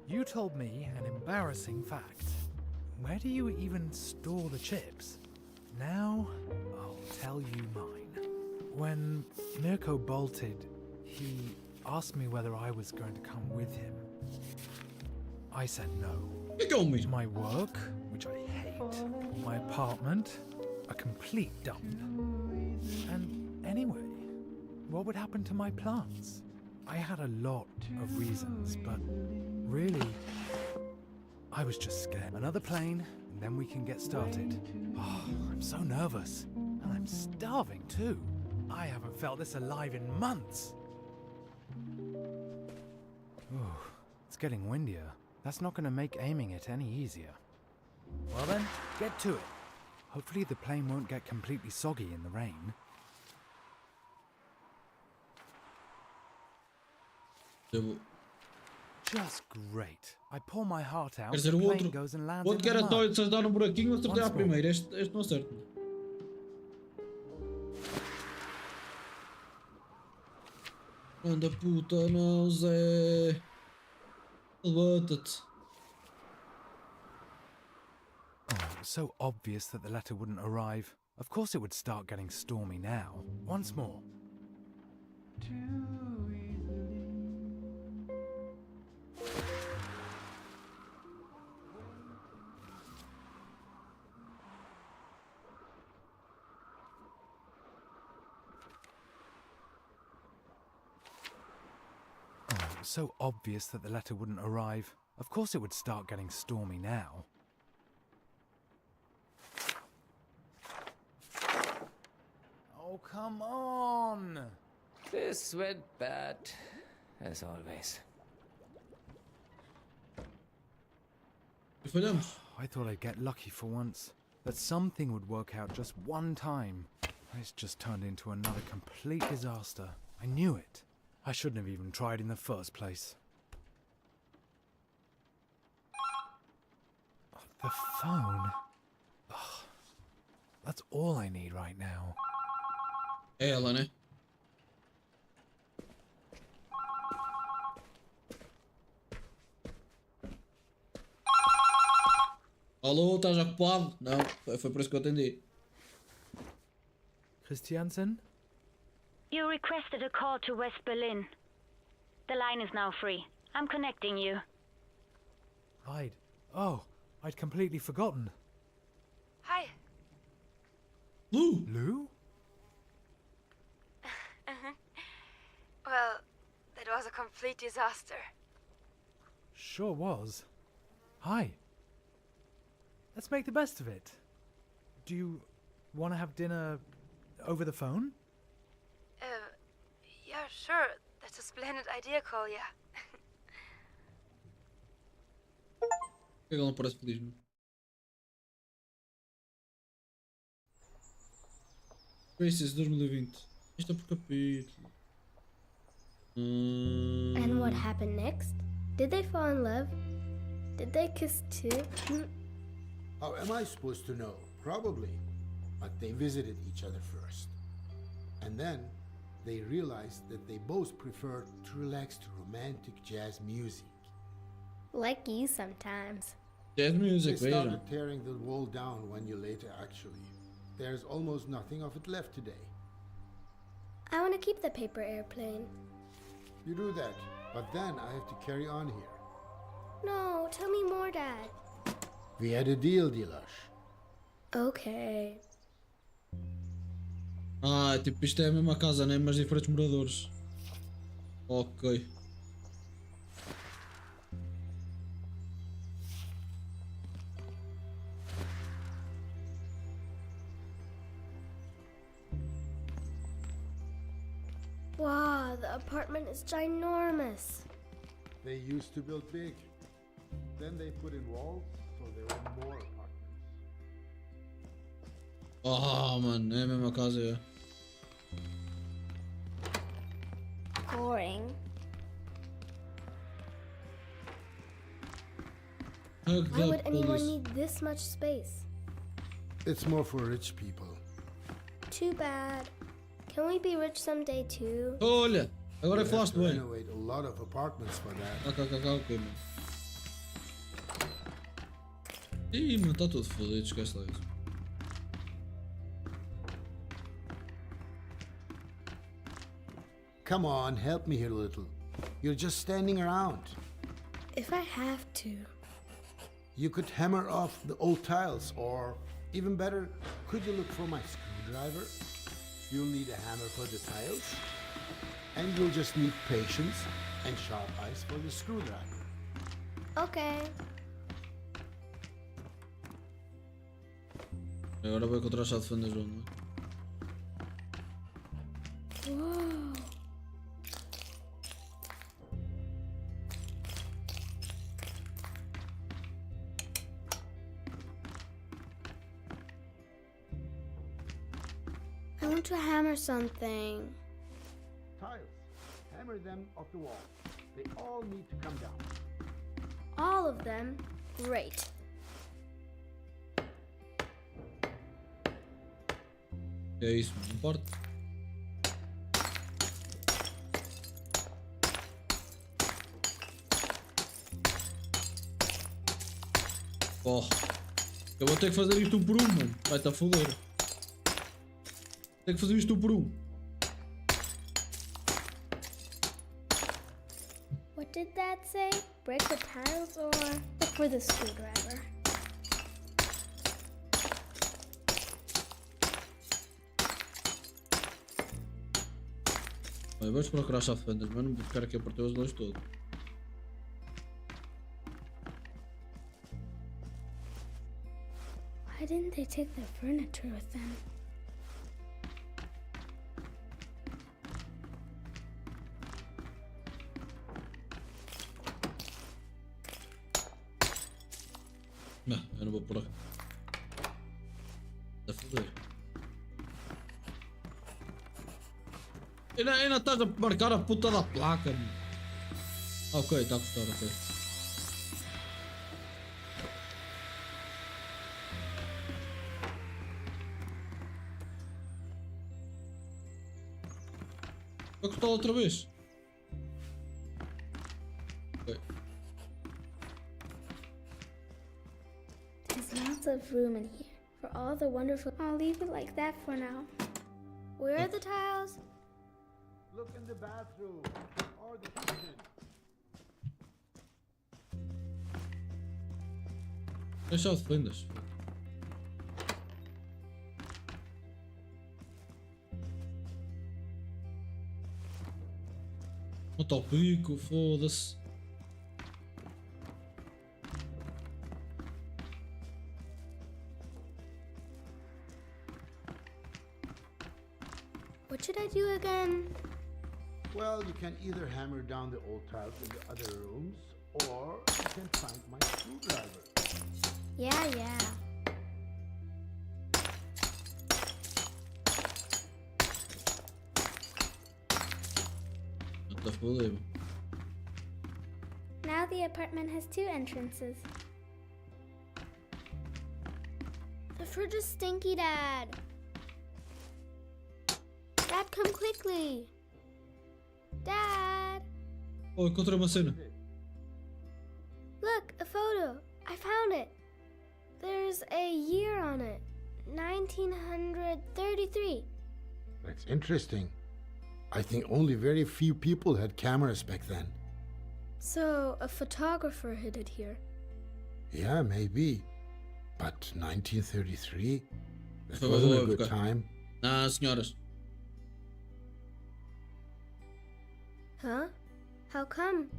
You told me an embarrassing fact. Where do you even store the chips? Now, I'll tell you mine. When Mirko bolted, he asked me whether I was going to come with him. I said no. My work, which I hate. My apartment, a complete dump. And anyway, what would happen to my plants? I had a lot of reasons, but really, I was just scared. Another plane, and then we can get started. Oh, I'm so nervous. And I'm starving too. I haven't felt this alive in months. Ooh, it's getting windier. That's not going to make aiming it any easier. Well then, get to it. Hopefully the plane won't get completely soggy in the rain. Just great. I pour my heart out, Quer dizer, the o plane outro, goes and lands o in outro que the era mud. só se dar um buraquinho, eu acertei à Once more. primeira. Este não acerto. Anda puta, não Zé. Levanta-te. Oh, it was so obvious that the letter wouldn't arrive. Of course it would start getting stormy now. Once more. Oh, it was so obvious that the letter wouldn't arrive. Of course it would start getting stormy now. Oh, come on! This went bad, as always. E falhamos. I thought I'd get lucky for once. That something would work out just one time. It's just turned into another complete disaster. I knew it. I shouldn't have even tried in the first place. The phone? Ugh. That's all I need right now. É ela, né? Alô, estás ocupado? Não, foi por isso que eu atendi. Christiansen? You requested a call to West Berlin. The line is now free. I'm connecting you. I'd completely forgotten. Hi. Lu! Lou? Well, that was a complete disaster. Sure was. Hi. Let's make the best of it. Do you want to have dinner over the phone? Yeah, sure. That's a splendid idea, Kolya. Por que ele não parece feliz, meu? Crisis 2020. Isto é por capítulo. And what happened next? Did they fall in love? Did they kiss too? How am I supposed to know? Probably. But they visited each other first. And then they realized that they both preferred to relax to romantic jazz music. Like you sometimes. Jazz They music, vejam. started tearing the wall down 1 year later, actually. There's almost nothing of it left today. I want to keep the paper airplane. You do that, but then I have to carry on here. No, tell me more, Dad. We had a deal, Dilash. Okay. Ah, tipo, isto é a mesma casa, né? Mas diferentes moradores. Ok. Wow, the apartment is ginormous. They used to build big. Then they put in walls, so there were more apartments. Ah, mano, é a mesma casa, é. Boring. Hug Why the would anyone police. need this much space? It's more for rich people. Too bad. Can we be rich someday too? Olha, agora You have falaste to bem. renovate a lot of apartments for that. Ok, mano. Ih, mano, está tudo fodido, esquece lá isso. Come on, help me here a little. You're just standing around. If I have to. You could hammer off the old tiles, or even better, could you look for my screwdriver? You'll need a hammer for the tiles, and you'll just need patience and sharp eyes for the screwdriver. Okay. Agora vou encontrar a chave de fenda João, não é? Whoa. I want to hammer something. Tiles, hammer them off the wall. They all need to come down. All of them? Great. É isso, não importa. Porra. Eu vou ter que fazer isto um por um, mano. Vai-te a foder. Tenho que fazer isto um por um. What did that say? Break the tiles or look for the screwdriver? Olha, vamos procurar a chave de fendas, mas não vou ficar aqui a partir os dois todos. Why didn't they take their furniture with them? Não, eu não vou por aqui. Está a foder. Ainda estás a marcar a puta da placa, mano. Ok, está a custar, ok. Vai custar outra vez. Ok. There's lots of room in here for all the wonderful. I'll leave it like that for now. Where are the tiles? Look in the bathroom or the kitchen. É chave de fendas. Mata o pico, foda-se. What should I do again? Well, you can either hammer down the old tiles in the other rooms, or you can find my screwdriver. Yeah. Está a foder. Now the apartment has 2 entrances. The fridge is stinky, Dad. Dad, come quickly. Dad! Oh, encontrei uma cena. Look, a photo. I found it. There's a year on it. 1933. That's interesting. I think only very few people had cameras back then. So, a photographer hid it here. Yeah, maybe. But 1933? That Por wasn't a favor, good time. Não, senhoras. Huh? How come?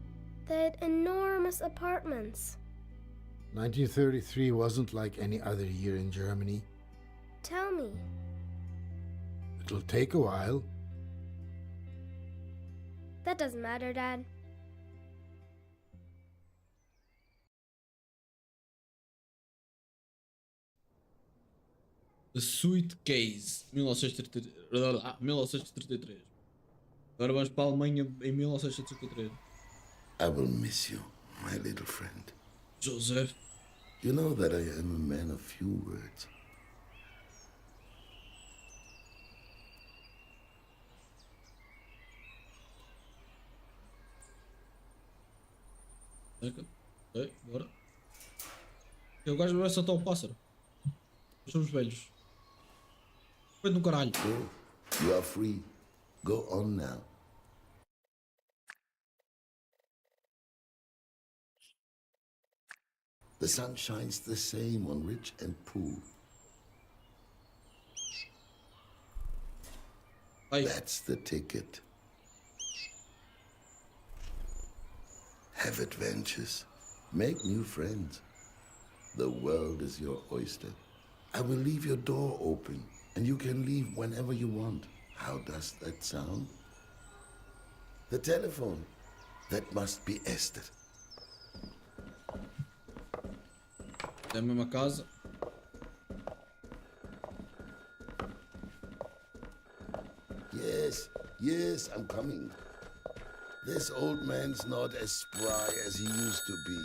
They had enormous apartments. 1933 wasn't like any other year in Germany. Tell me. It'll take a while. That doesn't matter, Dad. The Suitcase, 1933. Agora vamos para a Alemanha em 1953. I will miss you, my little friend. Joseph. You know that I am a man of few words. Ok, bora. O gajo vai soltar o pássaro. Nós somos velhos. Foi no caralho. Go. You are free. Go on now. The sun shines the same on rich and poor. Ai. That's the ticket. Have adventures. Make new friends. The world is your oyster. I will leave your door open, and you can leave whenever you want. How does that sound? The telephone. That must be Esther. É a mesma casa. Yes, I'm coming. This old man's not as spry as he used to be.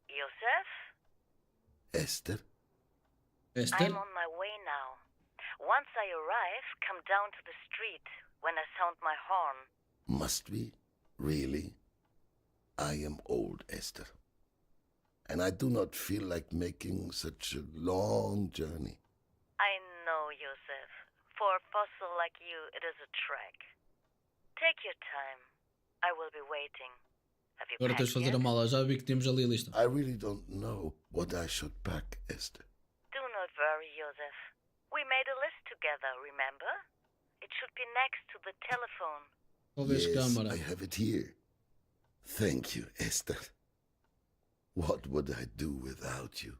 Joseph? Esther? Esther? I'm on my way now. Once I arrive, come down to the street when I sound my horn. Must we? Really? I am old, Esther. And I do not feel like making such a long journey. I know, Joseph. For a fossil like you, it is a trek. Take your time. I will be waiting. Have you Agora tens de fazer a mala. Já vi que temos ali a lista. I really don't know what I should pack, Esther. Do not worry, Joseph. We made a list together, remember? It should be next to the telephone. Talvez Yes, câmara. I have it here. Thank you, Esther. What would I do without you?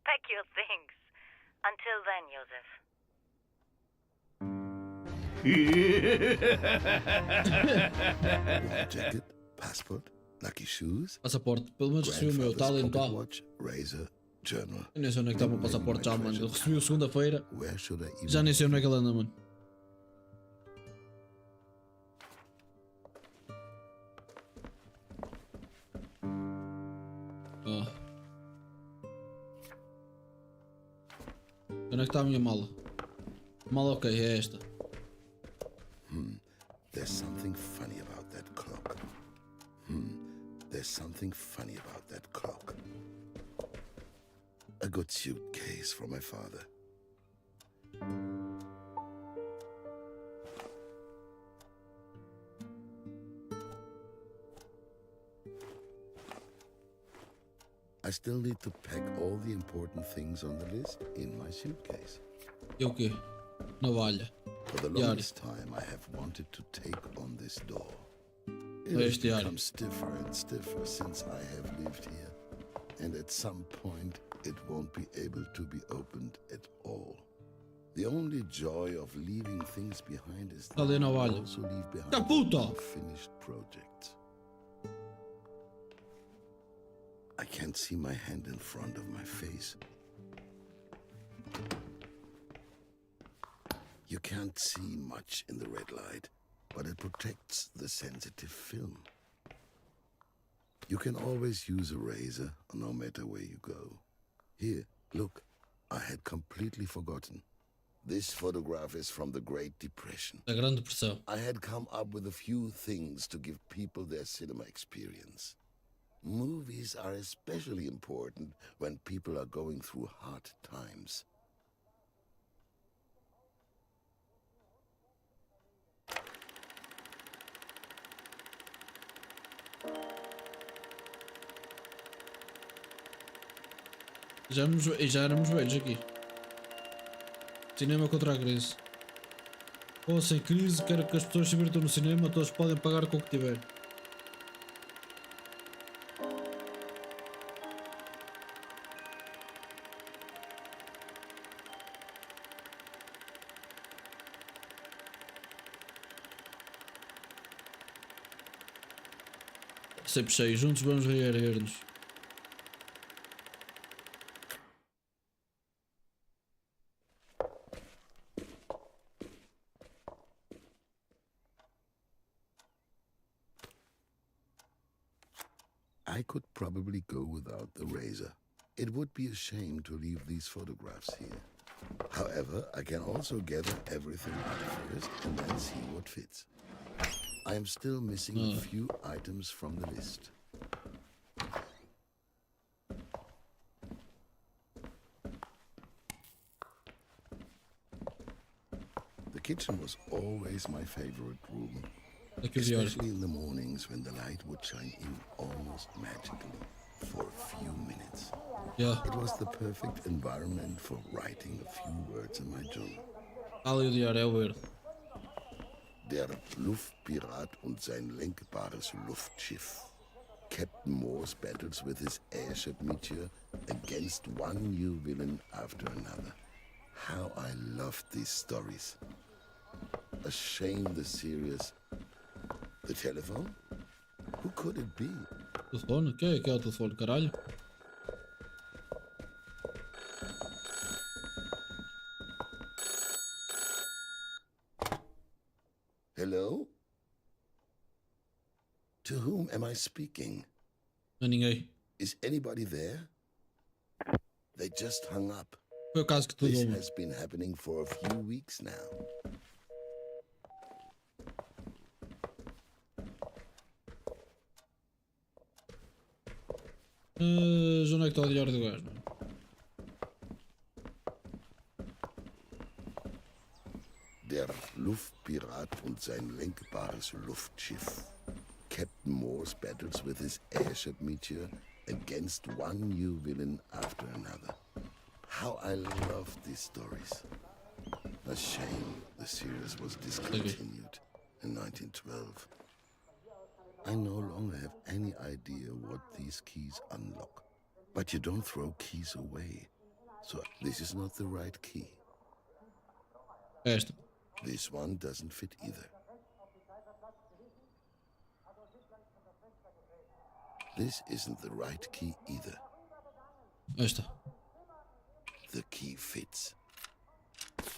Pack your things. Until then, Joseph. One jacket, passport, lucky shoes, Passaporte. Pelo menos recebi o meu. Está ali no pocket carro. watch, razor, journal. Eu nem sei onde é que está o meu passaporte já, mano. Eu recebi-o segunda-feira. Where should I even Já nem sei onde é que ele anda, mano. Oh. Onde é que está a minha mala? Mala ok, é esta. There's something funny about that clock. There's something funny about that clock. A good suitcase for my father. I still need to pack all the important things on the list in my suitcase. E o quê? Navalha. For the Diário. longest time, I have wanted to take on this door. It Este has diário. become stiffer and stiffer since I have lived here. And at some point, it won't be able to be opened at all. The only joy of leaving things behind is that Cadê a you navalha? also leave behind Da puta! unfinished projects. I can't see my hand in front of my face. You can't see much in the red light, but it protects the sensitive film. You can always use a razor, no matter where you go. Here, look, I had completely forgotten. This photograph is from the Great Depression. A Grande Depressão. I had come up with a few things to give people their cinema experience. Movies are especially important when people are going through hard times. Já éramos velhos aqui. Cinema contra a crise. Ou sem crise, quero que as pessoas se divirtam no cinema, todos podem pagar com o que tiver. Sempre cheio, juntos vamos reerguer-nos. I could probably go without the razor. It would be a shame to leave these photographs here. However, I can also gather everything out first and then see what fits. I am still missing a few items from the list. The kitchen was always my favorite room. Especially in the mornings when the light would shine in almost magically for a few minutes. Yeah. It was the perfect environment for writing a few words in my journal. Ali o diário é o verde. Der Luftpirat und sein lenkbares Luftschiff. Captain Morse battles with his airship Meteor against one new villain after another. How I loved these stories. A shame the series. The telephone? Who could it be? Telefone? O que é o telefone, caralho? Hello? To whom am I speaking? Não é ninguém. Is anybody there? They just hung up. Foi o caso que tudo This uma. has been happening for a few weeks now. Onde é que está o diário do gajo, mano? Der Luftpirat und sein lenkbares Luftschiff. Captain Moore's battles with his airship meteor against one new villain after another. How I love these stories. A shame the series was discontinued in 1912. I no longer have any idea what these keys unlock. But you don't throw keys away. So this is not the right key. Esta. This one doesn't fit either. This isn't the right key either. Esta. The key fits.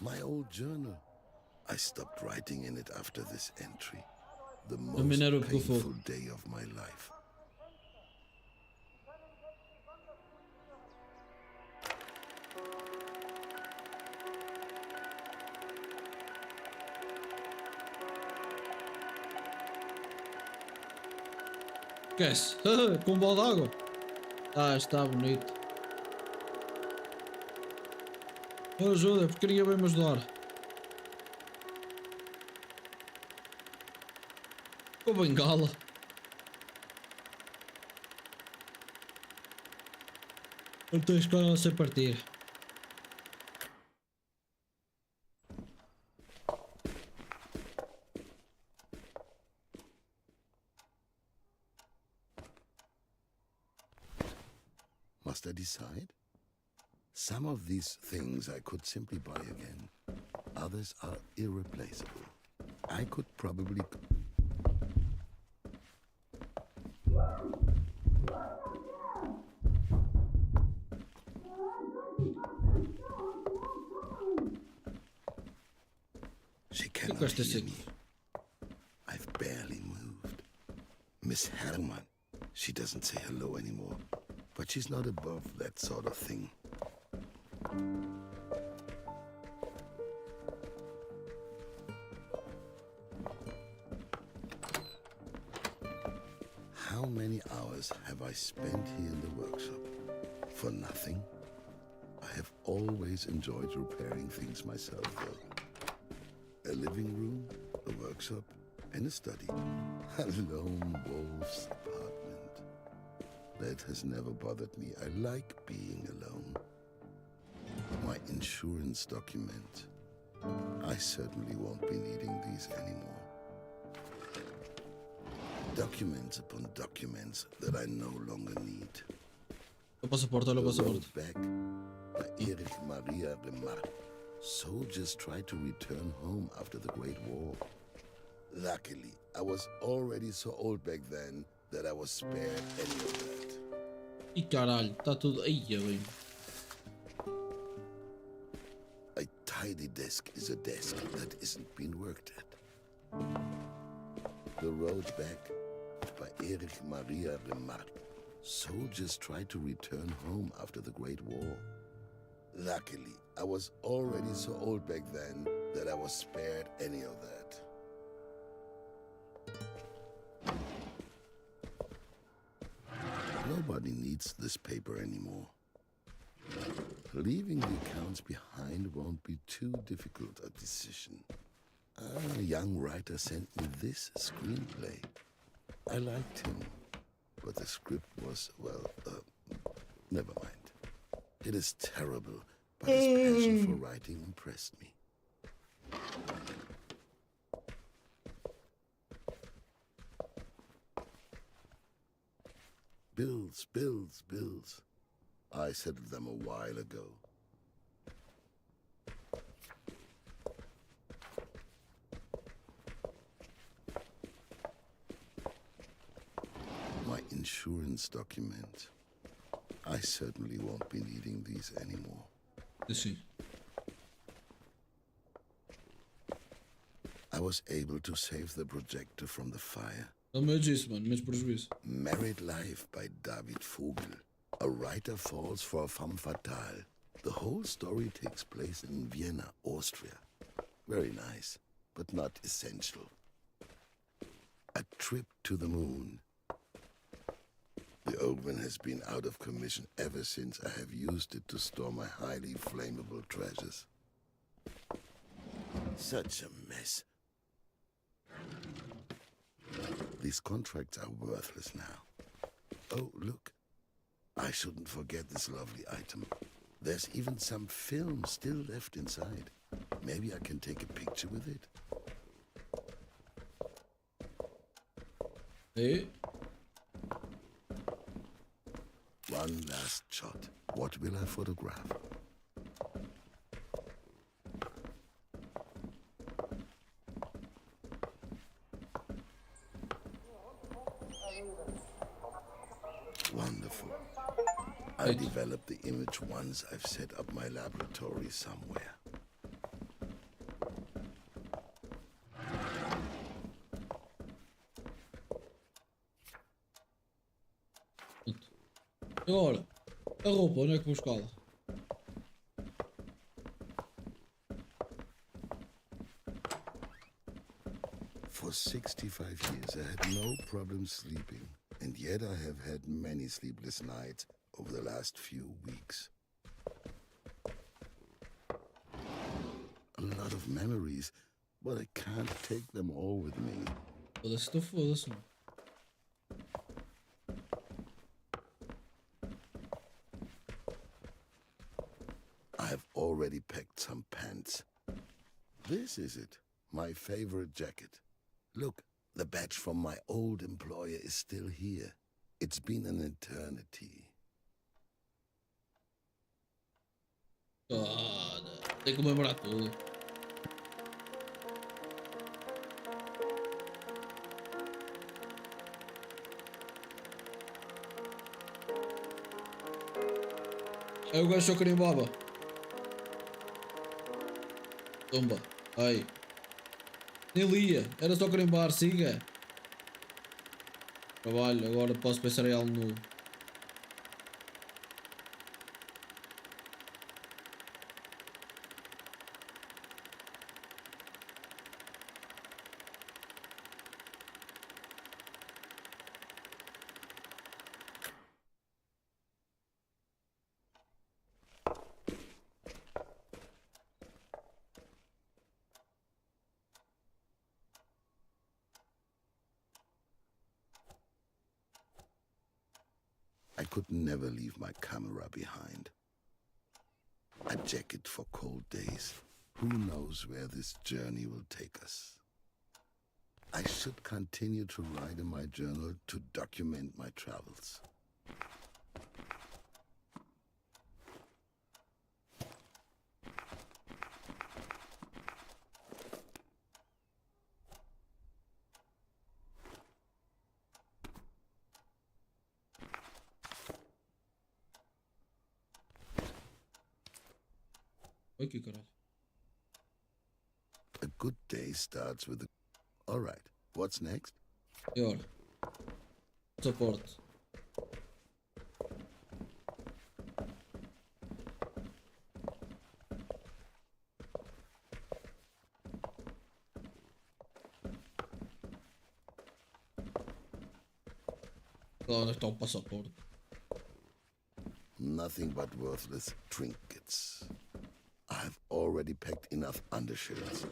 My old journal. I stopped writing in it after this entry. The most painful day of my life. Esquece. Com um balde de água. Ah, está bonito. Ajuda, porque ninguém vai me ajudar. Com bengala. Não tens cara a se partir. Must I decide? Some of these things I could simply buy again. Others are irreplaceable. I could probably... She cannot hear me. I've barely moved. Miss Herman, she doesn't say hello anymore. But she's not above that sort of thing. How many hours have I spent here in the workshop? For nothing? I have always enjoyed repairing things myself, though. A living room, a workshop, and a study. A lone wolf's apartment. That has never bothered me. I like being alone. My insurance document. I certainly won't be needing these anymore. Documents upon documents that I no longer need. Lo pasaporte, lo pasaporte. Back by Erich Maria Remarque. Soldiers tried to return home after the Great War. Luckily, I was already so old back then that I was spared any of that. E caralho, está tudo aí, bem. A tidy desk is a desk that isn't being worked at. The Road Back by Erich Maria Remarque. Soldiers tried to return home after the Great War. Luckily, I was already so old back then that I was spared any of that. Nobody needs this paper anymore. Leaving the accounts behind won't be too difficult a decision. A young writer sent me this screenplay. I liked him, but the script was, well, never mind. It is terrible, but his passion for writing impressed me. Bills, bills, bills. I settled them a while ago. My insurance document. I certainly won't be needing these anymore. I was able to save the projector from the fire. Married Life by David Vogel. A writer falls for a femme fatale. The whole story takes place in Vienna, Austria. Very nice, but not essential. A Trip to the Moon The oven has been out of commission ever since I have used it to store my highly flammable treasures. Such a mess. These contracts are worthless now. Oh, look. I shouldn't forget this lovely item. There's even some film still left inside. Maybe I can take a picture with it. Hey. One last shot. What will I photograph? Wonderful. I'll develop the image once I've set up my laboratory somewhere. Agora, a roupa, onde é que vou buscá-la? For 65 years, I had no problem sleeping, and yet I have had many sleepless nights over the last few weeks. A lot of memories, but I can't take them all with me. Foda-se, então foda-se. I've already packed some pants. This is it, my favorite jacket. Look, the badge from my old employer is still here. It's been an eternity. Foda, tem que comemorar tudo. Aí o gajo só carimbava. Tumba, ai. Nem lia, era só carimbar, siga. Trabalho, agora posso pensar em algo novo. I could never leave my camera behind. A jacket for cold days. Who knows where this journey will take us? I should continue to write in my journal to document my travels. Aqui, caralho. A good day starts with a... All right, what's next? E ora? Suporte. Onde está o passaporte? Nothing but worthless trinkets. I've already packed enough undershirts.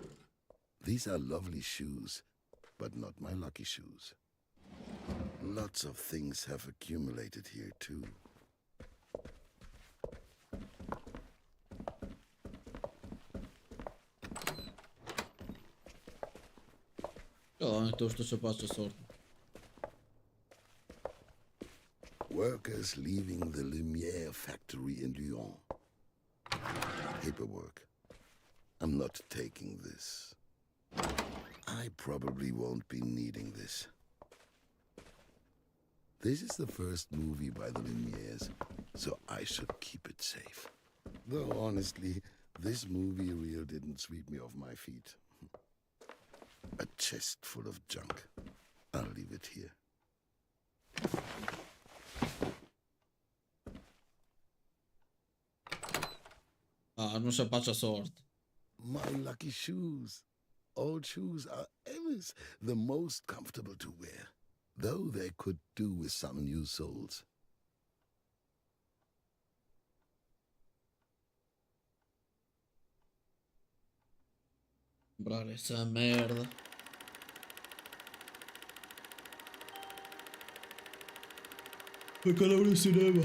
These are lovely shoes, but not my lucky shoes. Lots of things have accumulated here too. Onde estão os teus sapatos da sorte? Workers leaving the Lumiere factory in Lyon. Paperwork. I'm not taking this. I probably won't be needing this. This is the first movie by the Lumieres, so I should keep it safe. Though honestly, this movie reel didn't sweep me off my feet. A chest full of junk. I'll leave it here. Ah, nos sapatos da sorte. My lucky shoes. Old shoes are always the most comfortable to wear. though they could do with some new souls. Comprar essa merda. Eu quero abrir o cinema.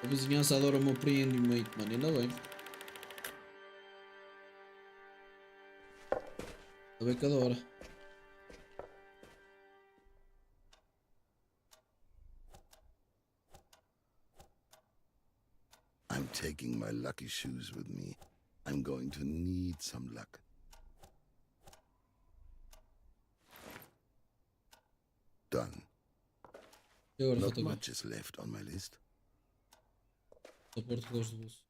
A vizinhança adora o meu empreendimento, mano. Ainda bem. Ainda bem que adora. I'm taking my lucky shoes with me. I'm going to need some luck. Done. E agora Not falta agora. much is left on my list. Só pôr relógio de bolso.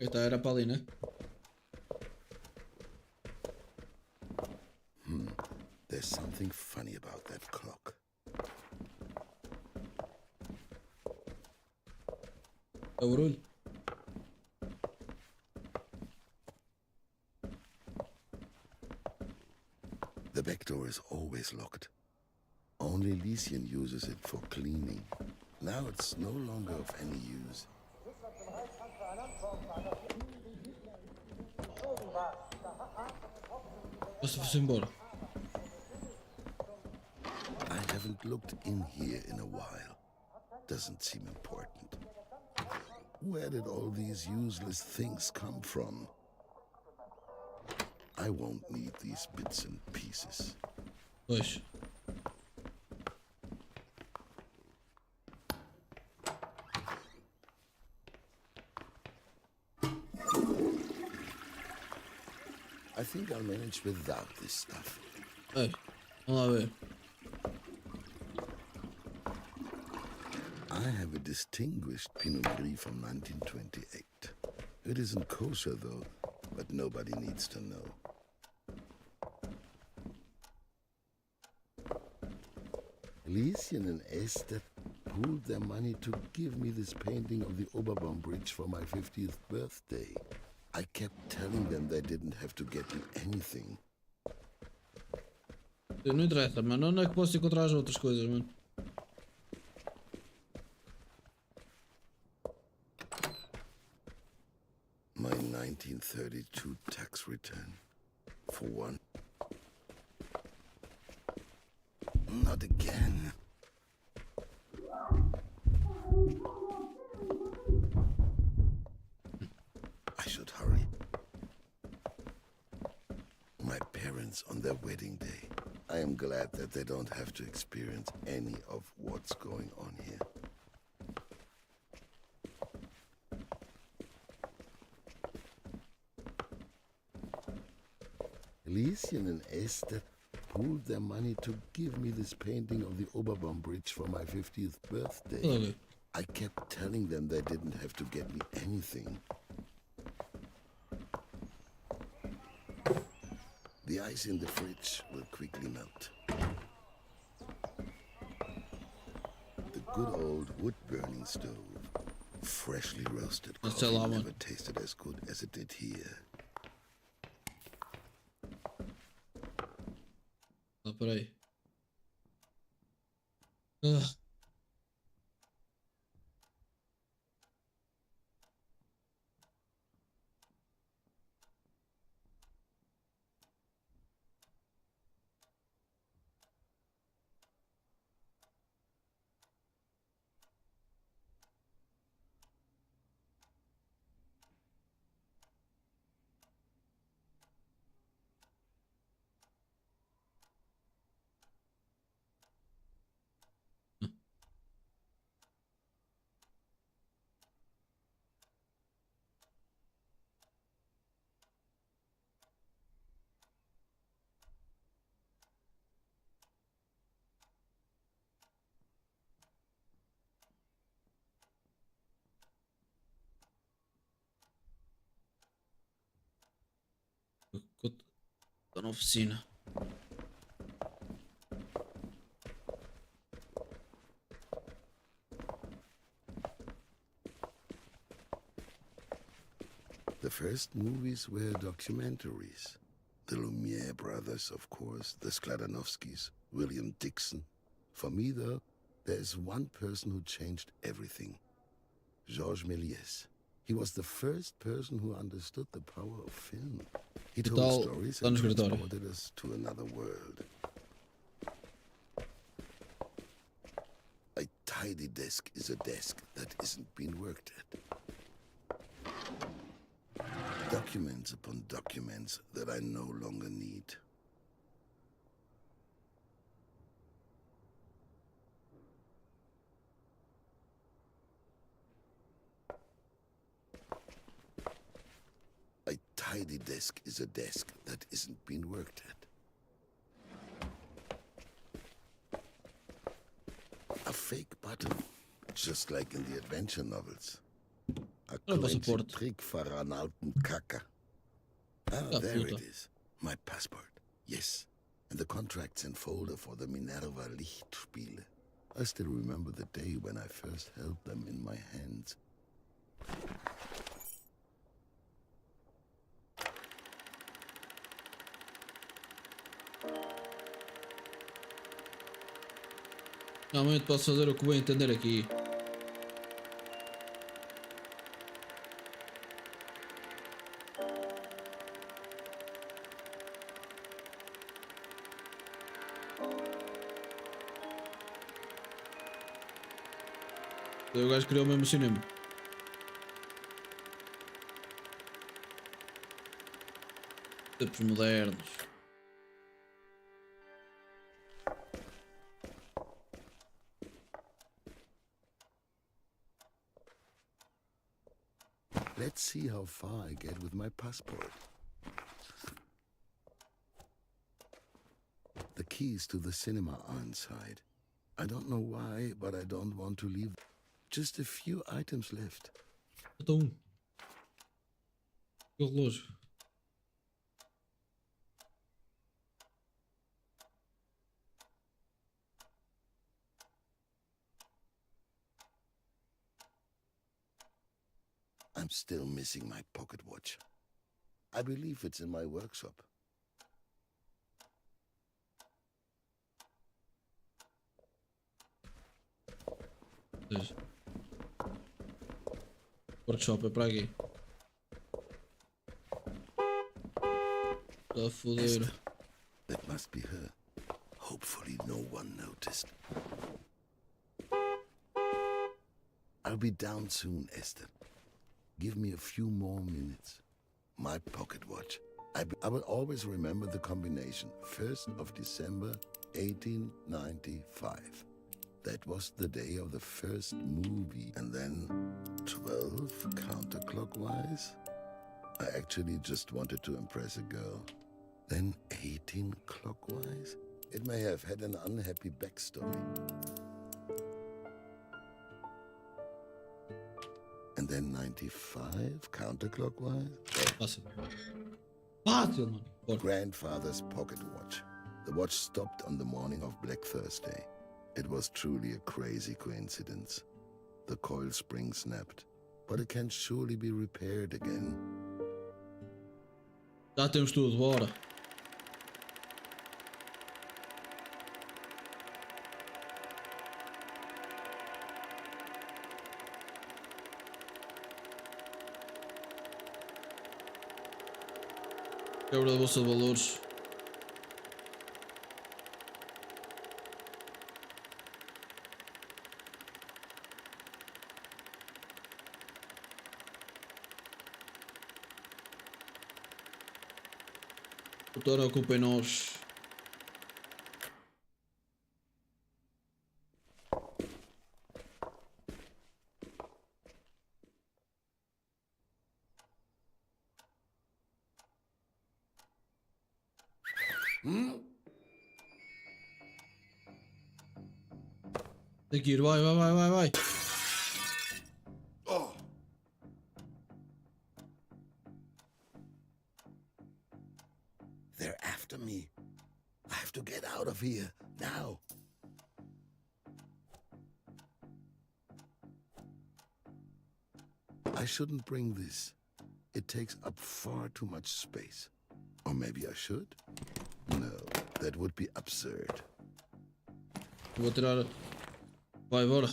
Eita, era para ali, né? There's something funny about that clock. É o barulho. The back door is always locked. Only Lysian uses it for cleaning. Now it's no longer of any use. Posso embora. I haven't looked in here in a while. Doesn't seem important. Where did all these useless things come from? I won't need these bits and pieces. Pois. I think I'll manage without this stuff. Ei, vamos lá ver. I have a distinguished Pinot Gris from 1928. It isn't kosher though, but nobody needs to know. Lysian and Esther pooled their money to give me this painting of the Oberbaum Bridge for my 50th birthday. I kept telling them they didn't have to get me anything. Não interessa, mano. Onde é que posso encontrar as outras coisas, mano? My 1932 tax return. For one. Not again. I should hurry. My parents on their wedding day. I am glad that they don't have to experience any of what's going on here. Lysian and Esther pooled their money to give me this painting of the Oberbaum Bridge for my 50th birthday. Olha. I kept telling them they didn't have to get me anything. The ice in the fridge will quickly melt. The good old wood-burning stove. Freshly roasted That's a coffee lot, man. never tasted as good as it did here. Ah, peraí. Ah. Estou na oficina. The first movies were documentaries. The Lumiere brothers, of course, the Skladanovskys, William Dixon. For me, though, there is one person who changed everything. Georges Méliès. He was the first person who understood the power of film. He told stories and transported us to another world. A tidy desk is a desk that isn't being worked at. Documents upon documents that I no longer need. A tidy desk is a desk that isn't being worked at. A fake button, just like in the adventure novels. A crazy trick for an alten Kacker. Ah, there it is. My passport. Yes. And the contracts and folder for the Minerva Lichtspiele. I still remember the day when I first held them in my hands. Realmente posso fazer o que vou entender aqui. O gajo criou o mesmo cinema. Tempos modernos. Let's see how far I get with my passport. The keys to the cinema are inside. I don't know why, but I don't want to leave. Just a few items left. Então, o relógio. I'm still missing my pocket watch. I believe it's in my workshop. Workshop é para aqui. Tá a foder. That must be her. Hopefully no one noticed. I'll be down soon, Esther. Give me a few more minutes. My pocket watch. I will always remember the combination. 1st of December, 1895. That was the day of the first movie. And then 12 counterclockwise. I actually just wanted to impress a girl. Then 18 clockwise. It may have had an unhappy backstory. And then 95 counterclockwise. Grandfather's pocket watch. The watch stopped on the morning of Black Thursday. It was truly a crazy coincidence. The coil spring snapped, but it can surely be repaired again. Já temos tudo, bora. Quebra da bolsa de valores. Doutor, ocupem nós. Tem que ir, vai. Oh. They're after I shouldn't bring this. It takes up far too much space. Or maybe I should? No, that would be absurd. Vou tirar. Vai, bora.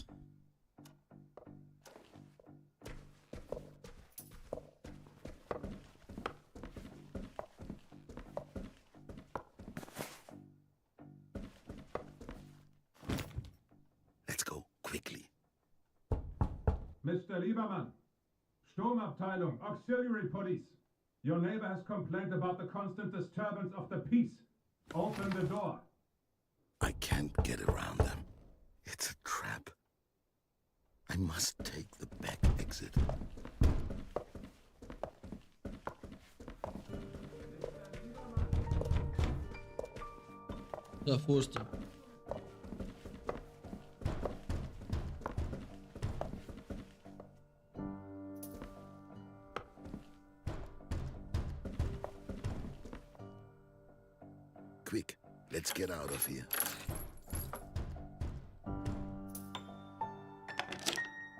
Let's go, quickly. Mr. Liebermann, Sturmabteilung, Auxiliary Police. Your neighbor has complained about the constant disturbance of the peace. Open the door. I can't get around them. It's a trap. I must take the back exit. Já foste. Quick, let's get out of here.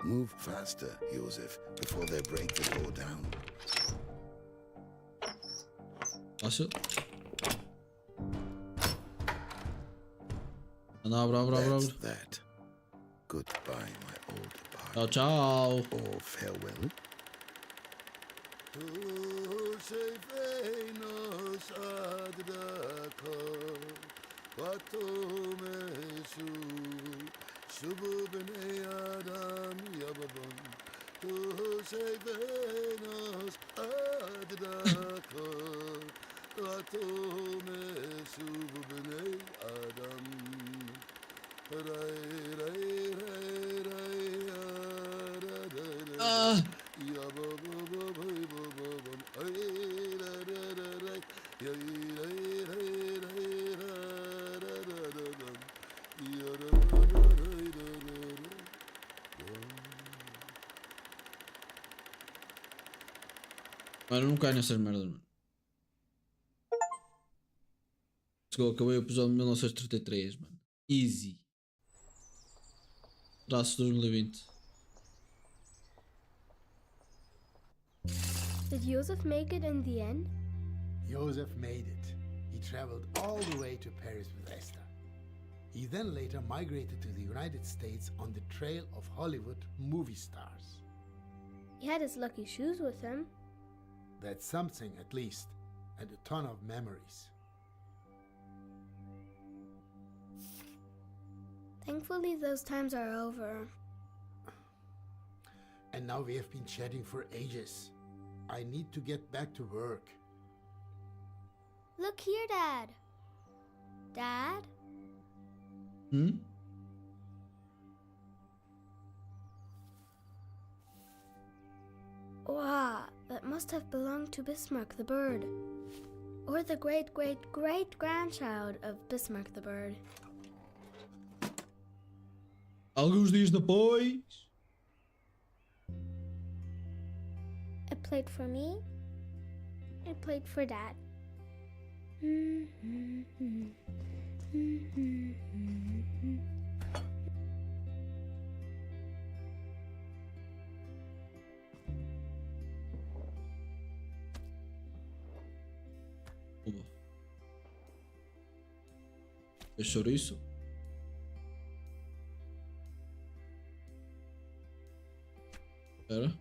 Move faster, Josef, before they break the door down. Fácil. Anda, abre. That's that. Goodbye, my old partner. Ciao. Or farewell. Mano, não cai nessas merdas, mano. Let's go, acabei o episódio de 1933, mano. Easy. Traço 2020. Did Joseph make it in the end? Joseph made it. He traveled all the way to Paris with Esther. He then later migrated to the United States on the trail of Hollywood movie stars. He had his lucky shoes with him. That's something, at least, and a ton of memories. Thankfully, those times are over. And now we have been chatting for ages. I need to get back to work. Look here, Dad. Dad? Hmm? Wow, that must have belonged to Bismarck the bird. Or the great-great-great-grandchild of Bismarck the bird. Alguns dias depois. It played for me. It played for Dad. Oba. É chouriço? Espera.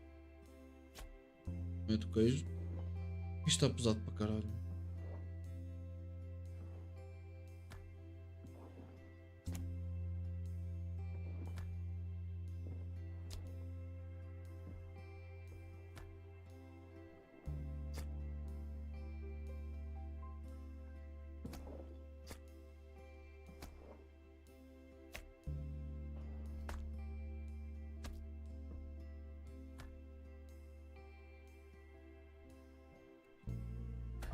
Mete o queijo. Isto está pesado para caralho.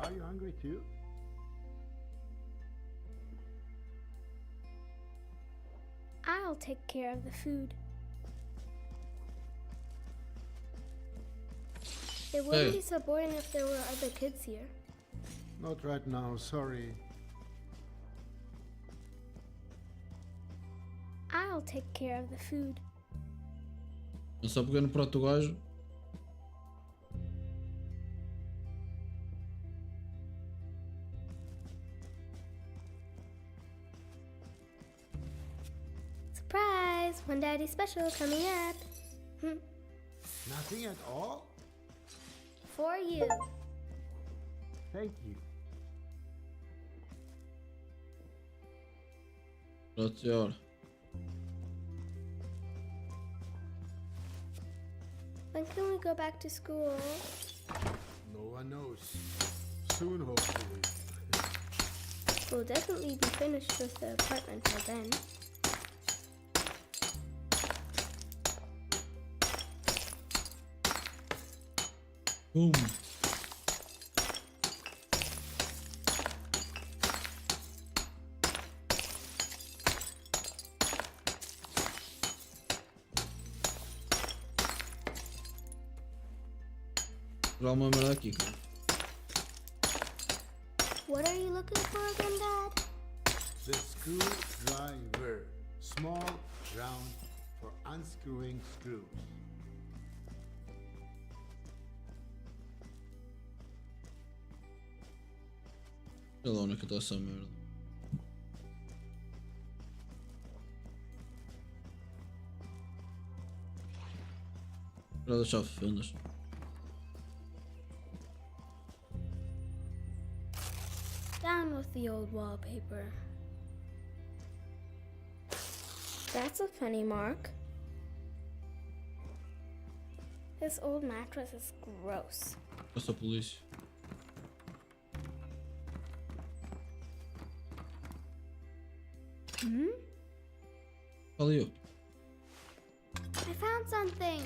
Are you hungry too? I'll take care of the food. It wouldn't be so boring if there were other kids here. Not right now, sorry. I'll take care of the food. É só pegar no prato do gajo. Surprise! One Daddy special coming up. Nothing at all? For you. Thank you. Atıyor. When can we go back to school? No one knows. Soon, hopefully. We'll definitely be finished with the apartment by then. Boom. Vamos a ver aqui. What are you looking for again, Dad? The screwdriver. Small, round, for unscrewing screws. Olha lá onde é que está essa merda. Para deixar fendas. Down with the old wallpaper. That's a funny mark. This old mattress is gross. Passa a polícia. Ali, I found something.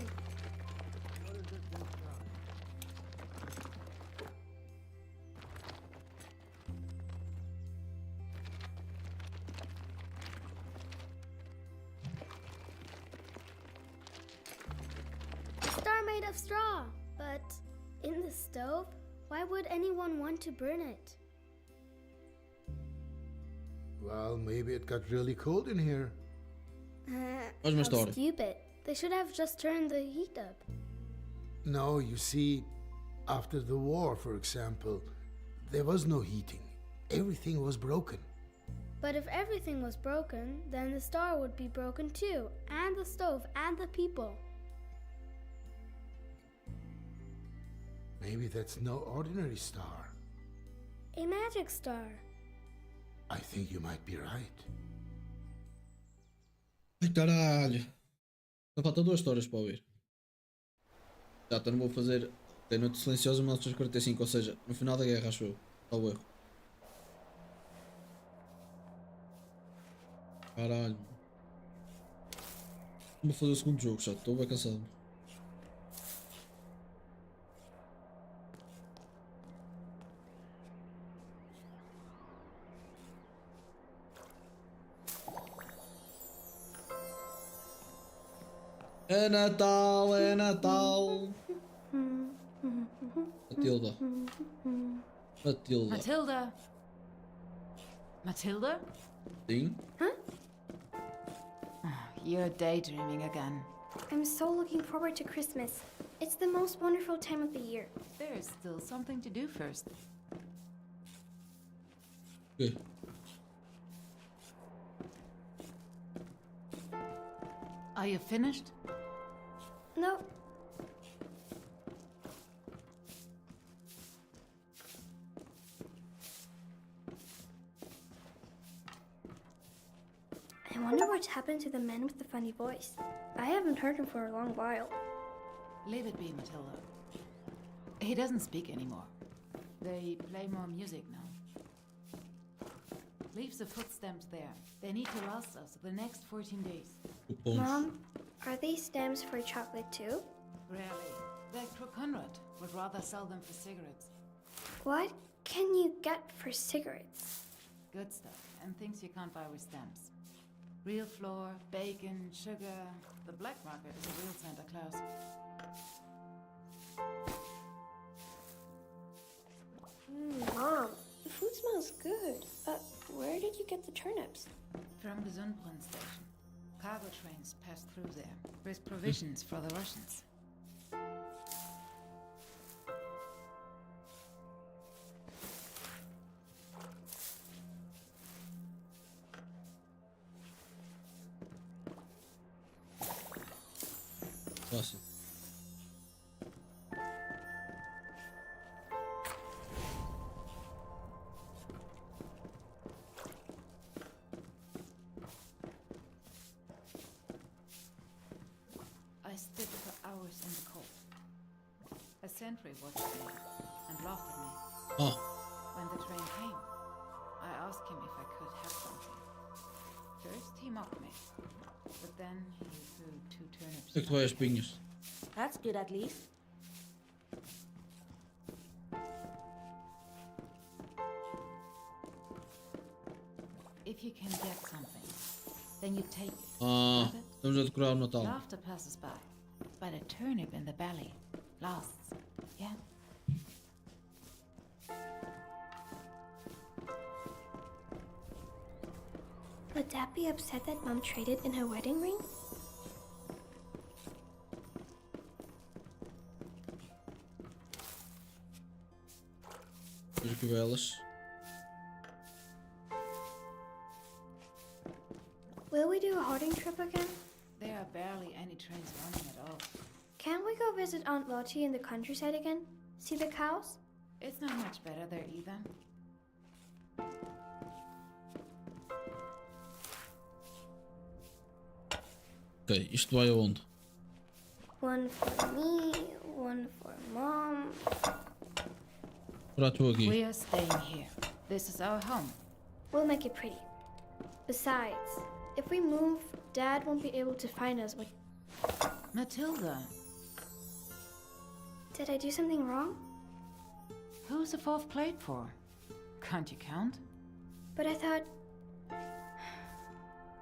A star made of straw, but in the stove? Why would anyone want to burn it? Well, maybe it got really cold in here. Faz uma How história. stupid. They should have just turned the heat up. No, you see, after the war, for example, there was no heating. Everything was broken. But if everything was broken, then the star would be broken too, and the stove, and the people. Maybe that's no ordinary star. A magic star. I think you might be right. Ai caralho. Só faltam 2 histórias para ouvir. Já então não vou fazer. Tem Noite Silenciosa 1945, ou seja, no final da guerra, acho eu. Está o erro. Caralho. Vou fazer o segundo jogo, já estou bem cansado. É Natal, é Natal. Matilda. Matilda. Matilda. Matilda? Sim? You're daydreaming again. I'm so looking forward to Christmas. It's the most wonderful time of the year. There's still something to do first. Okay. Are you finished? No. I wonder what happened to the man with the funny voice. I haven't heard him for a long while. Leave it be, Matilda. He doesn't speak anymore. They play more music now. Leave the foot stamps there. They need to last us the next 14 days. Mom, are these stamps for chocolate too? Rarely. That Crook Conrad would rather sell them for cigarettes. What can you get for cigarettes? Good stuff, and things you can't buy with stamps. Real flour, bacon, sugar. The black market is a real Santa Claus. Mom, the food smells good. Where did you get the turnips? From the Zundbrunn station. Cargo trains pass through there with provisions for the Russians. Fácil. I stood for hours in the cold. A sentry watched me and laughed at me. Oh. When the train came, I asked him if I could have something. First he mocked me, but then he threw 2 turnips. Sei que tu vai as pinhas. That's good at least. If you can get something, then you take it. Ah, estamos a decorar o Natal. Laughter passes by, but a turnip in the belly lasts. Yeah. Would Dad be upset that Mom traded in her wedding ring? Vejo que velas. Will we do a hoarding trip again? There are barely any trains running at all. Can't we go visit Aunt Lottie in the countryside again? See the cows? It's not much better there either. Ok, isto vai aonde? One for me, one for Mom. Para tu aqui. We are staying here. This is our home. We'll make it pretty. Besides, if we move, Dad won't be able to find us. Matilda. Did I do something wrong? Who's the 4th plate for? Can't you count? But I thought...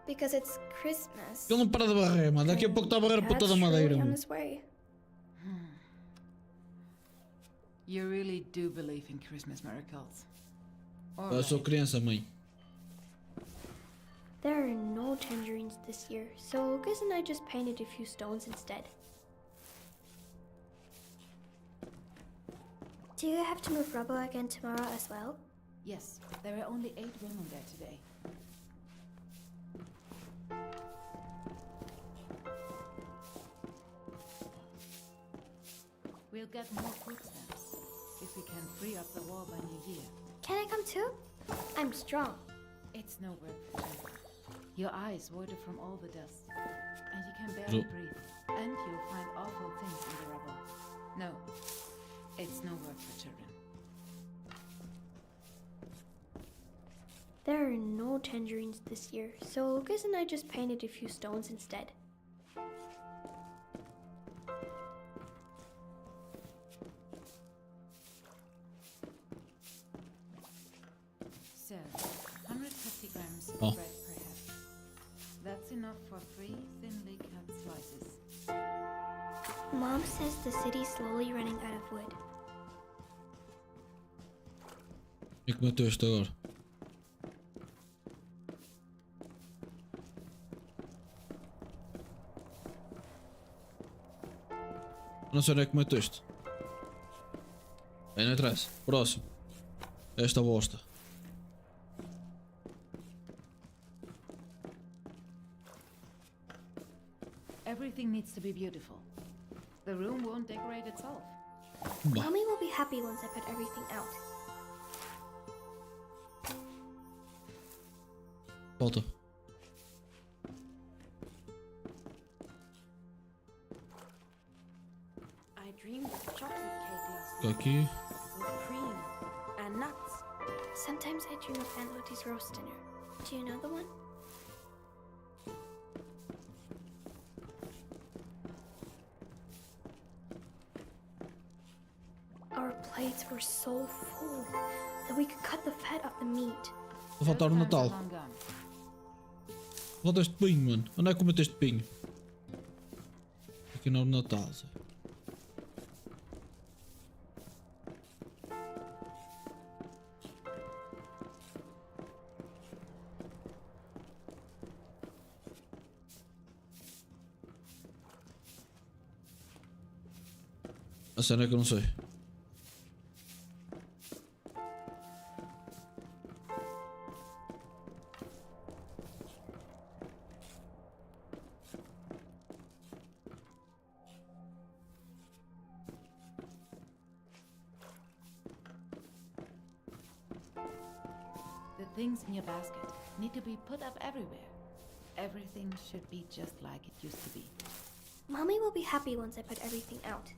Because it's Christmas. Ele não para de barrer, mano. Daqui a pouco está a barrer por toda a madeira, on mano. his way. You really do believe in Christmas miracles. Eu sou criança, mãe. There are no tangerines this year, so Lucas and I just painted a few stones instead. Do you have to move rubble again tomorrow as well? Yes, there are only 8 women there today. We'll get more footsteps if we can free up the wall by New Year. Can I come too? I'm strong. It's no work for children. Your eyes water from all the dust, and you can barely breathe, and you'll find awful things in the rubble. No, it's no work for children. There are no tangerines this year, so Lucas and I just painted a few stones instead. So, 150 grams of Oh. bread per head. That's enough for 3 thinly cut slices. Mom says the city's slowly running out of wood. E que meteu isto agora? Não sei onde é que meteu isto. Aí não interessa. Próximo. Esta bosta. Everything needs to be beautiful. The room won't decorate itself. Mommy will be happy once I put everything out. Volta. I dreamed of chocolate cake last Fica night aqui. with cream and nuts. Sometimes I dream of Aunt Lottie's roast dinner. Do you know the one? Our plates were so full that we could cut the fat off the meat. Vou faltar o Natal. Long gone. Falta este pinho, mano. Onde é que eu meto este pinho? Aqui no Natal, Zé. A cena é que eu não sei. things in your basket need to be put up everywhere. Everything should be just like it used to be. Mommy will be happy once I put everything out.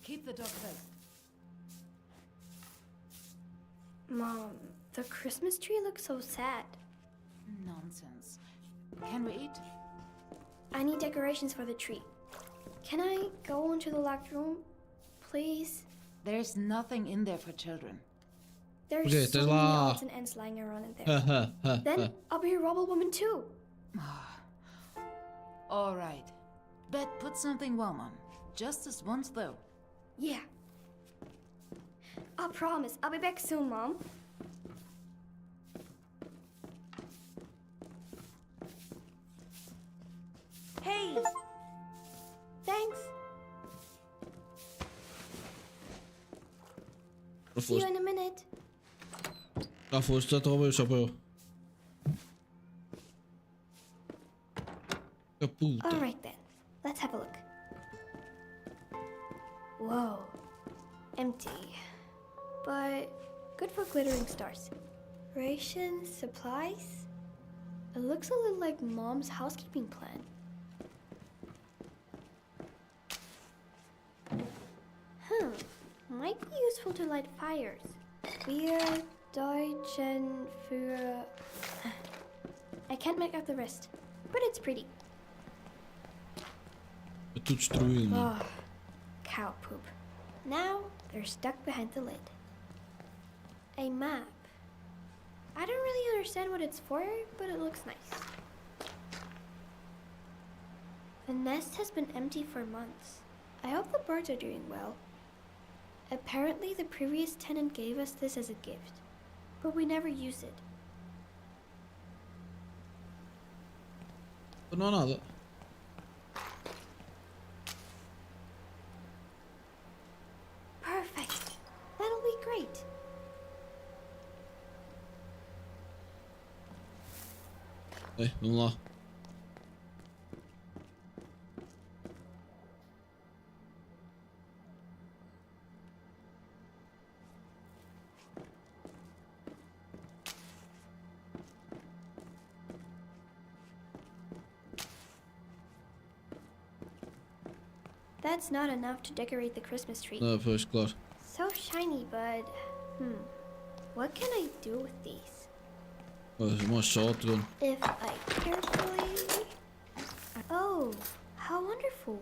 Keep the door closed. Mom, the Christmas tree looks so sad. Nonsense. Can we eat? I need decorations for the tree. Can I go into the locked room? Please? There's nothing in there for children. There's Okay, so there's many la- odds and ends lying around in there. Then I'll be a rubble woman too. All right. Bet put something warm on. Just this once, though. Yeah. I promise. I'll be back soon, Mom. Hey! Thanks. See you in a minute. Ja, fortsätt ha busa på. Kaputa. All right then. Let's have a look. Whoa. Empty. But good for glittering stars. Rations, supplies. It looks a little like Mom's housekeeping plan. Might be useful to light fires. Wir Deutschen für... I can't make out the rest, but it's pretty. É tudo destruído, mano. Oh, cow poop. Now they're stuck behind the lid. A map. I don't really understand what it's for, but it looks nice. The nest has been empty for months. I hope the birds are doing well. Apparently, the previous tenant gave us this as a gift, but we never used it. Não há nada. Perfect. That'll be great. Ei, vamos lá. That's not enough to decorate the Christmas tree. Não, pois, claro. So shiny, but... What can I do with these? Uma shotgun. If I carefully... Oh, how wonderful.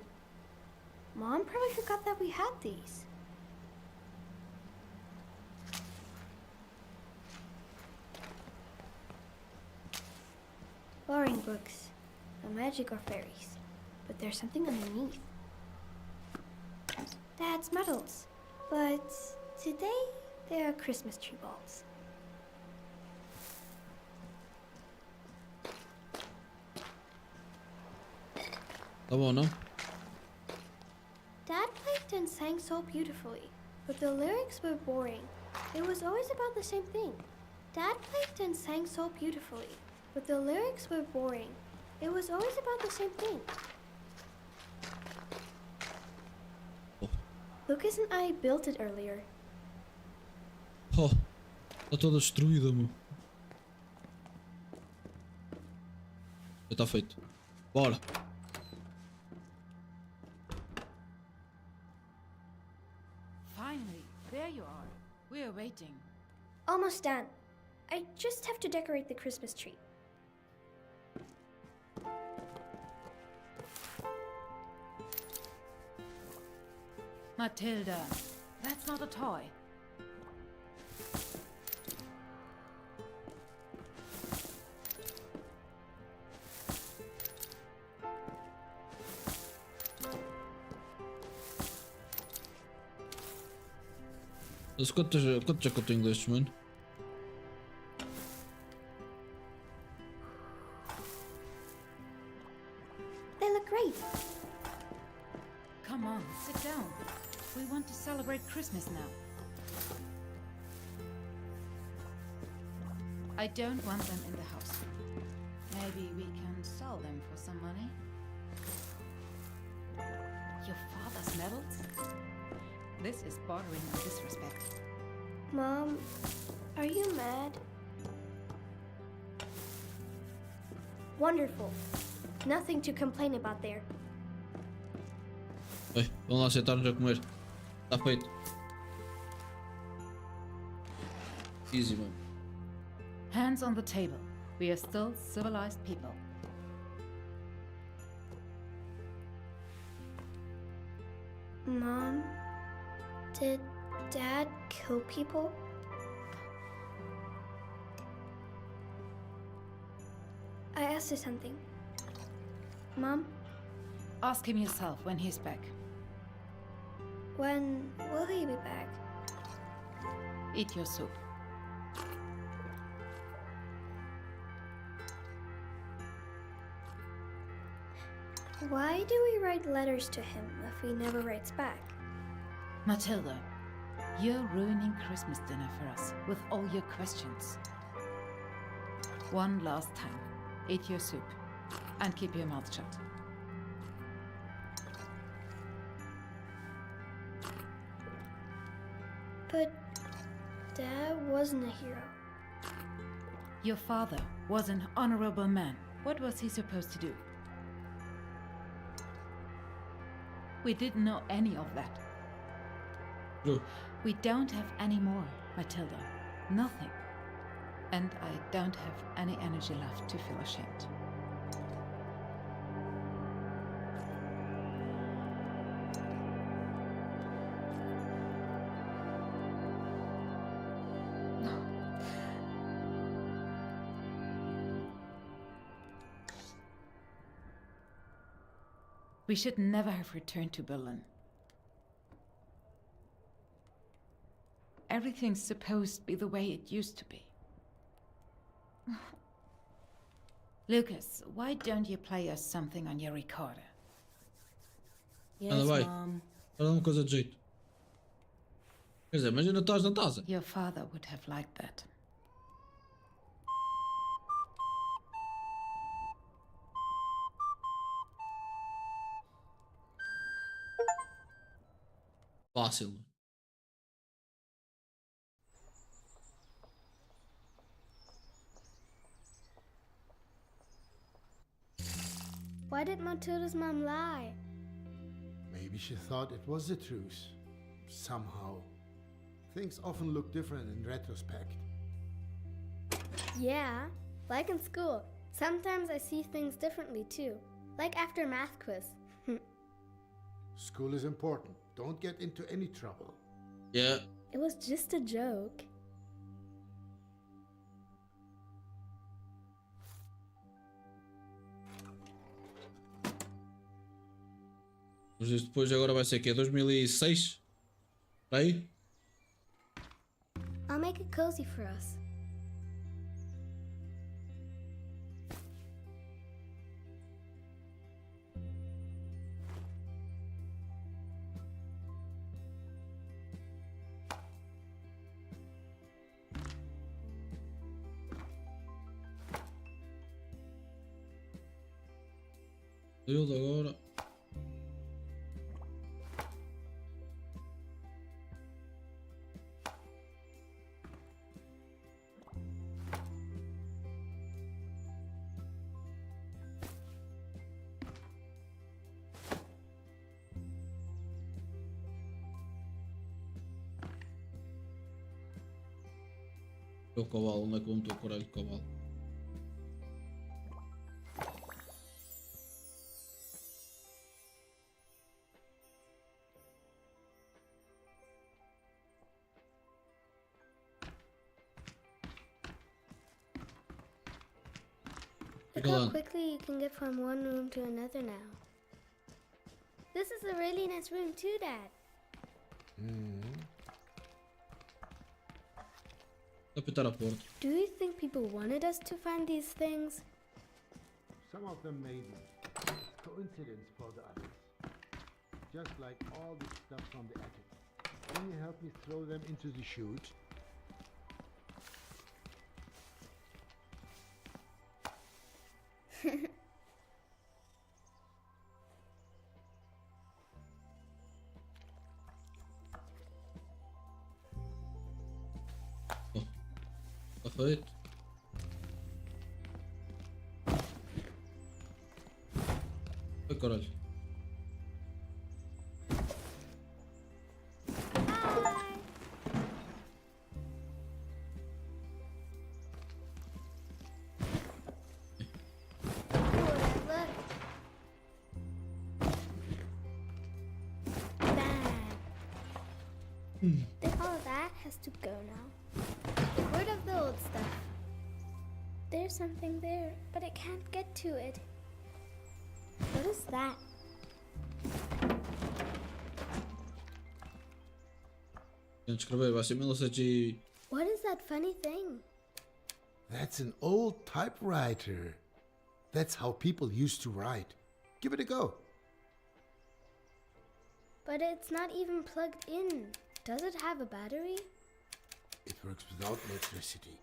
Mom probably forgot that we had these. Boring books. No magic or fairies. But there's something underneath. That's medals. But today, they are Christmas tree balls. Tá bom, não? Dad played and sang so beautifully, but the lyrics were boring. It was always about the same thing. Dad played and sang so beautifully, but the lyrics were boring. It was always about the same thing. Lucas and I built it earlier. Oh, está toda destruída, meu. Já está feito. Bora. Finally, there you are. We're waiting. Almost done. I just have to decorate the Christmas tree. Matilda, that's not a toy. Mas quantos é que eu tenho destes, mano? They look great. Come on, sit down. We want to celebrate Christmas now. I don't want them in the house. Maybe we can sell them for some money. Your father's medals? This is bordering on disrespect. Mom, are you mad? Wonderful. Nothing to complain about there. Oi, vamos lá sentar-nos a comer. Está feito. Easy, man. Hands on the table. We are still civilized people. Mom, did Dad kill people? I asked you something. Mom? Ask him yourself when he's back. When will he be back? Eat your soup. Why do we write letters to him if he never writes back? Matilda, you're ruining Christmas dinner for us with all your questions. One last time. Eat your soup. And keep your mouth shut. But Dad wasn't a hero. Your father was an honorable man. What was he supposed to do? We didn't know any of that. True. We don't have any more, Matilda. Nothing. And I don't have any energy left to feel ashamed. We should never have returned to Berlin. Everything's supposed to be the way it used to be. Lucas, why don't you play us something on your recorder? Yes, Anda, vai. Mom. Fala uma coisa de jeito. Quer dizer, mas ainda estás na taça. Your father would have liked that. Fácil. Why did Matilda's mom lie? Maybe she thought it was the truth. Somehow. Things often look different in retrospect. Yeah, like in school. Sometimes I see things differently too. Like after math quiz. School is important. Don't get into any trouble. Yeah. It was just a joke. Mas isto depois agora vai ser o quê? 2006? Por aí? I'll make it cozy for us. Build agora. O cavalo, onde é que eu meto o caralho do cavalo? Look how quickly you can get from one room to another now. This is a really nice room too, Dad. Apertar a porta. Do you think people wanted us to find these things? Some of them may be. Coincidence for the others. Just like all the stuff from the attic. Can you help me throw them into the chute? Feito. Ai, caralho. All of that has to go now. Get rid of the old stuff. There's something there, but I can't get to it. What is that? Tenho de escrever, vai ser 1900 What is that funny thing? That's an old typewriter. That's how people used to write. Give it a go. But it's not even plugged in. Does it have a battery? It works without electricity.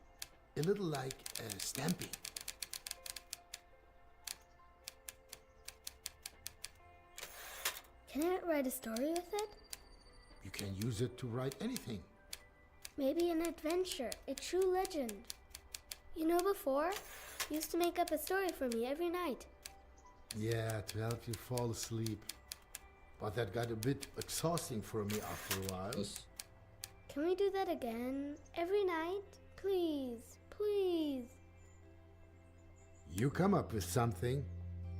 A little like stamping. Can I write a story with it? You can use it to write anything. Maybe an adventure, a true legend. You know, before, you used to make up a story for me every night. Yeah, to help you fall asleep. But that got a bit exhausting for me after a while. Yes. Can we do that again? Every night? Please, please. You come up with something.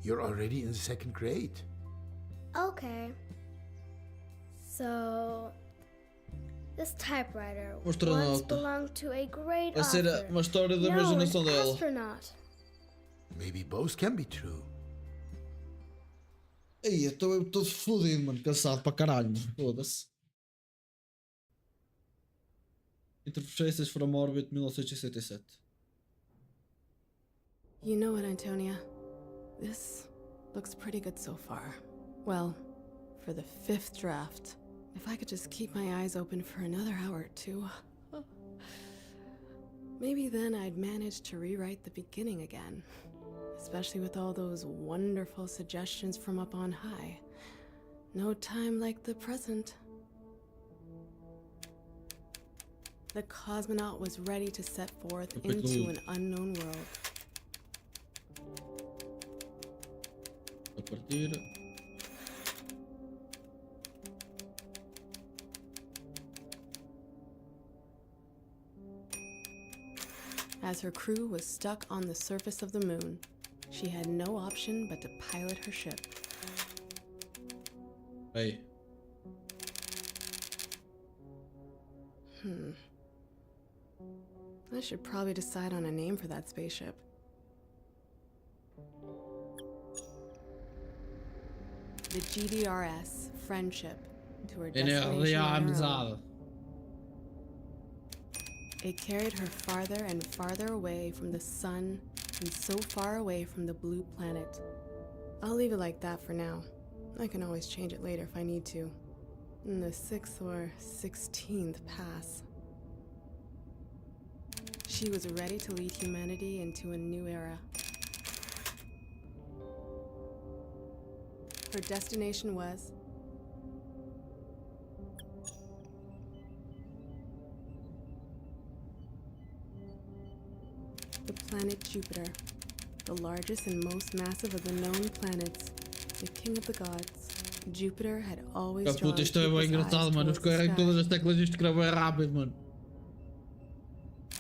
You're already in the 2nd grade. Okay. So, this typewriter once Astronauta. belonged to a great Vai ser author. uma história da No, imaginação an dela. astronaut. Maybe both can be true. Ei, eu estou todo fodido, mano. Cansado para caralho, mano. Foda-se. Interfaces from Orbit 1967. You know what, Antonia? This looks pretty good so far. Well, for the 5th draft, if I could just keep my eyes open for another hour or two, maybe then I'd manage to rewrite the beginning again. Especially with all those wonderful suggestions from up on high. No time like the present. The cosmonaut was ready to set forth into an unknown world. A partir. As her crew was stuck on the surface of the moon, she had no option but to pilot her ship. Hey. I should probably decide on a name for that spaceship. The GDRS Friendship to her destination on her own. It carried her farther and farther away from the sun and so far away from the blue planet. I'll leave it like that for now. I can always change it later if I need to. In the 6th or 16th pass. She was ready to lead humanity into a new era. Her destination was the planet Jupiter, the largest and most massive of the known planets, the king of the gods. Jupiter had always drawn Puta, isto é bem engraçado, mano. Os carregam todas as teclas e isto escreve bem rápido, mano.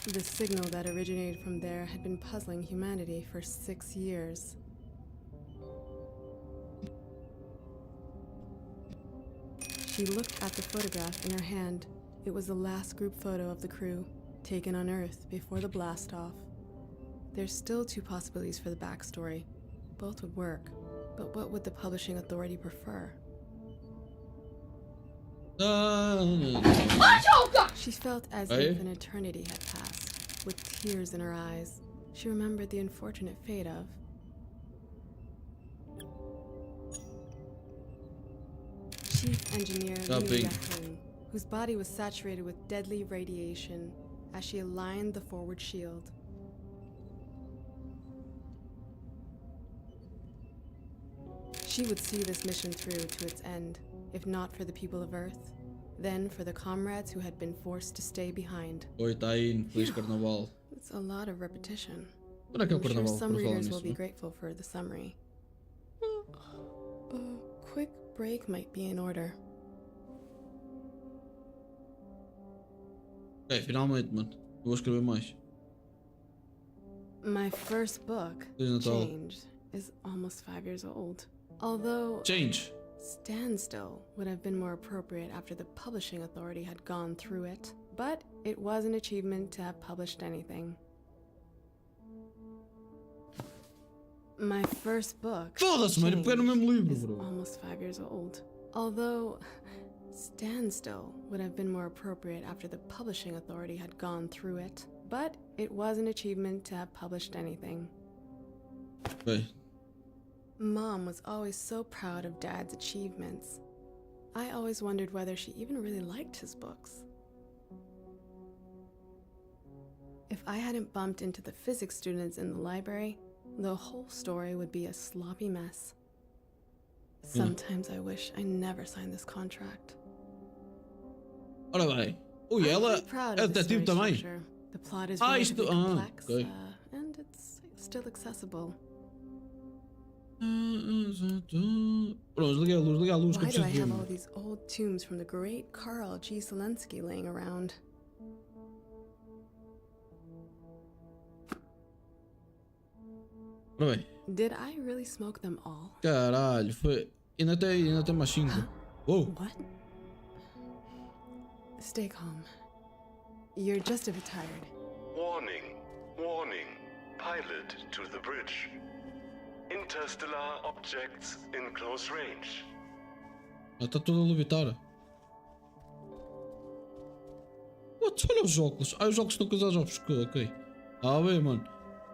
The signal that originated from there had been puzzling humanity for 6 years. She looked at the photograph in her hand. It was the last group photo of the crew, taken on Earth before the blast-off. There's still 2 possibilities for the backstory. Both would work, but what would the publishing authority prefer? She felt as if an eternity had passed, with tears in her eyes. She remembered the unfortunate fate of Chief Engineer Liu Yakun, whose body was saturated with deadly radiation as she aligned the forward shield. She would see this mission through to its end, if not for the people of Earth, then for the comrades who had been forced to stay behind. Oi, tá aí, feliz carnaval. It It's a lot of repetition. Quando é que é o I'm sure carnaval? some Por falar readers will nisso, be não? grateful for the summary. A quick break might be in order. Ok, finalmente, mano. Eu vou escrever mais. My first book, Feliz Natal. Change, is almost 5 years old. Although Change. Standstill would have been more appropriate after the publishing authority had gone through it, but it was an achievement to have published anything. My first book, Foda-se, mano, peguei no mesmo livro, is bro. almost 5 years old. Although Standstill would have been more appropriate after the publishing authority had gone through it, but it was an achievement to have published anything. Ok. Mom was always so proud of Dad's achievements. I always wondered whether she even really liked his books. If I hadn't bumped into the physics students in the library, the whole story would be a sloppy mess. Sometimes I wish I never signed this contract. Ora bem. Ui, I'm ela pretty proud é of the detetive story também. structure. The plot is Ah, relatively isto. complex, Ok. and it's still accessible. Pronto, liga a luz, que eu Why do I preciso de have uma. all these old tombs from the great Karl G. Zelensky laying around? Ora bem. Did I really smoke them all? Caralho, foi. Ainda tem mais 5. Uou. What? Stay calm. You're just a bit tired. Warning, warning. Pilot to the bridge. Interstellar objects in close range. Ela está toda a levitar. What? Olha os óculos. Ah, os óculos estão cruzados ao pescoço. Ok. Ah, bem, mano.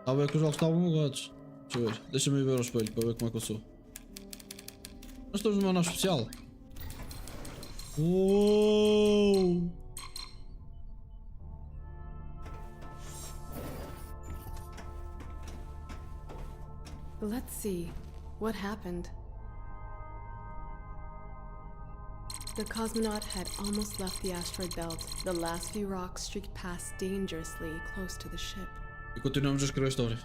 Ah, bem que os óculos estavam bugados. Deixa eu ver. Deixa-me ver ao espelho para ver como é que eu sou. Nós estamos numa nave especial. Uou! Let's see. What happened? The cosmonaut had almost left the asteroid belt. The last few rocks streaked past dangerously close to the ship. E continuamos a escrever a história.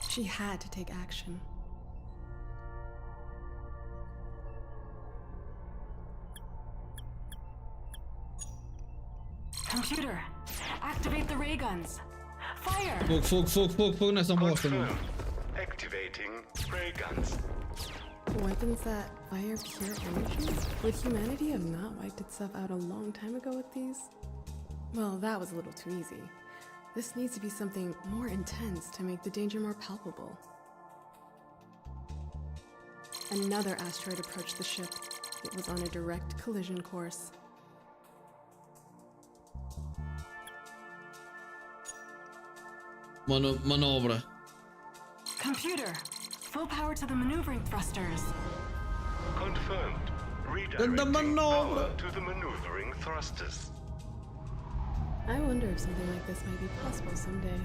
She had to take action. Computer, activate the ray guns. Fire! Fogo nessa bosta, mano. Activating ray guns. Weapons that fire pure energy? Would humanity have not wiped itself out a long time ago with these? Well, that was a little too easy. This needs to be something more intense to make the danger more palpable. Another asteroid approached the ship. It was on a direct collision course. Manobra. Computer, full power to the maneuvering thrusters. Confirmed. Redirecting power to the maneuvering thrusters. I wonder if something like this might be possible someday.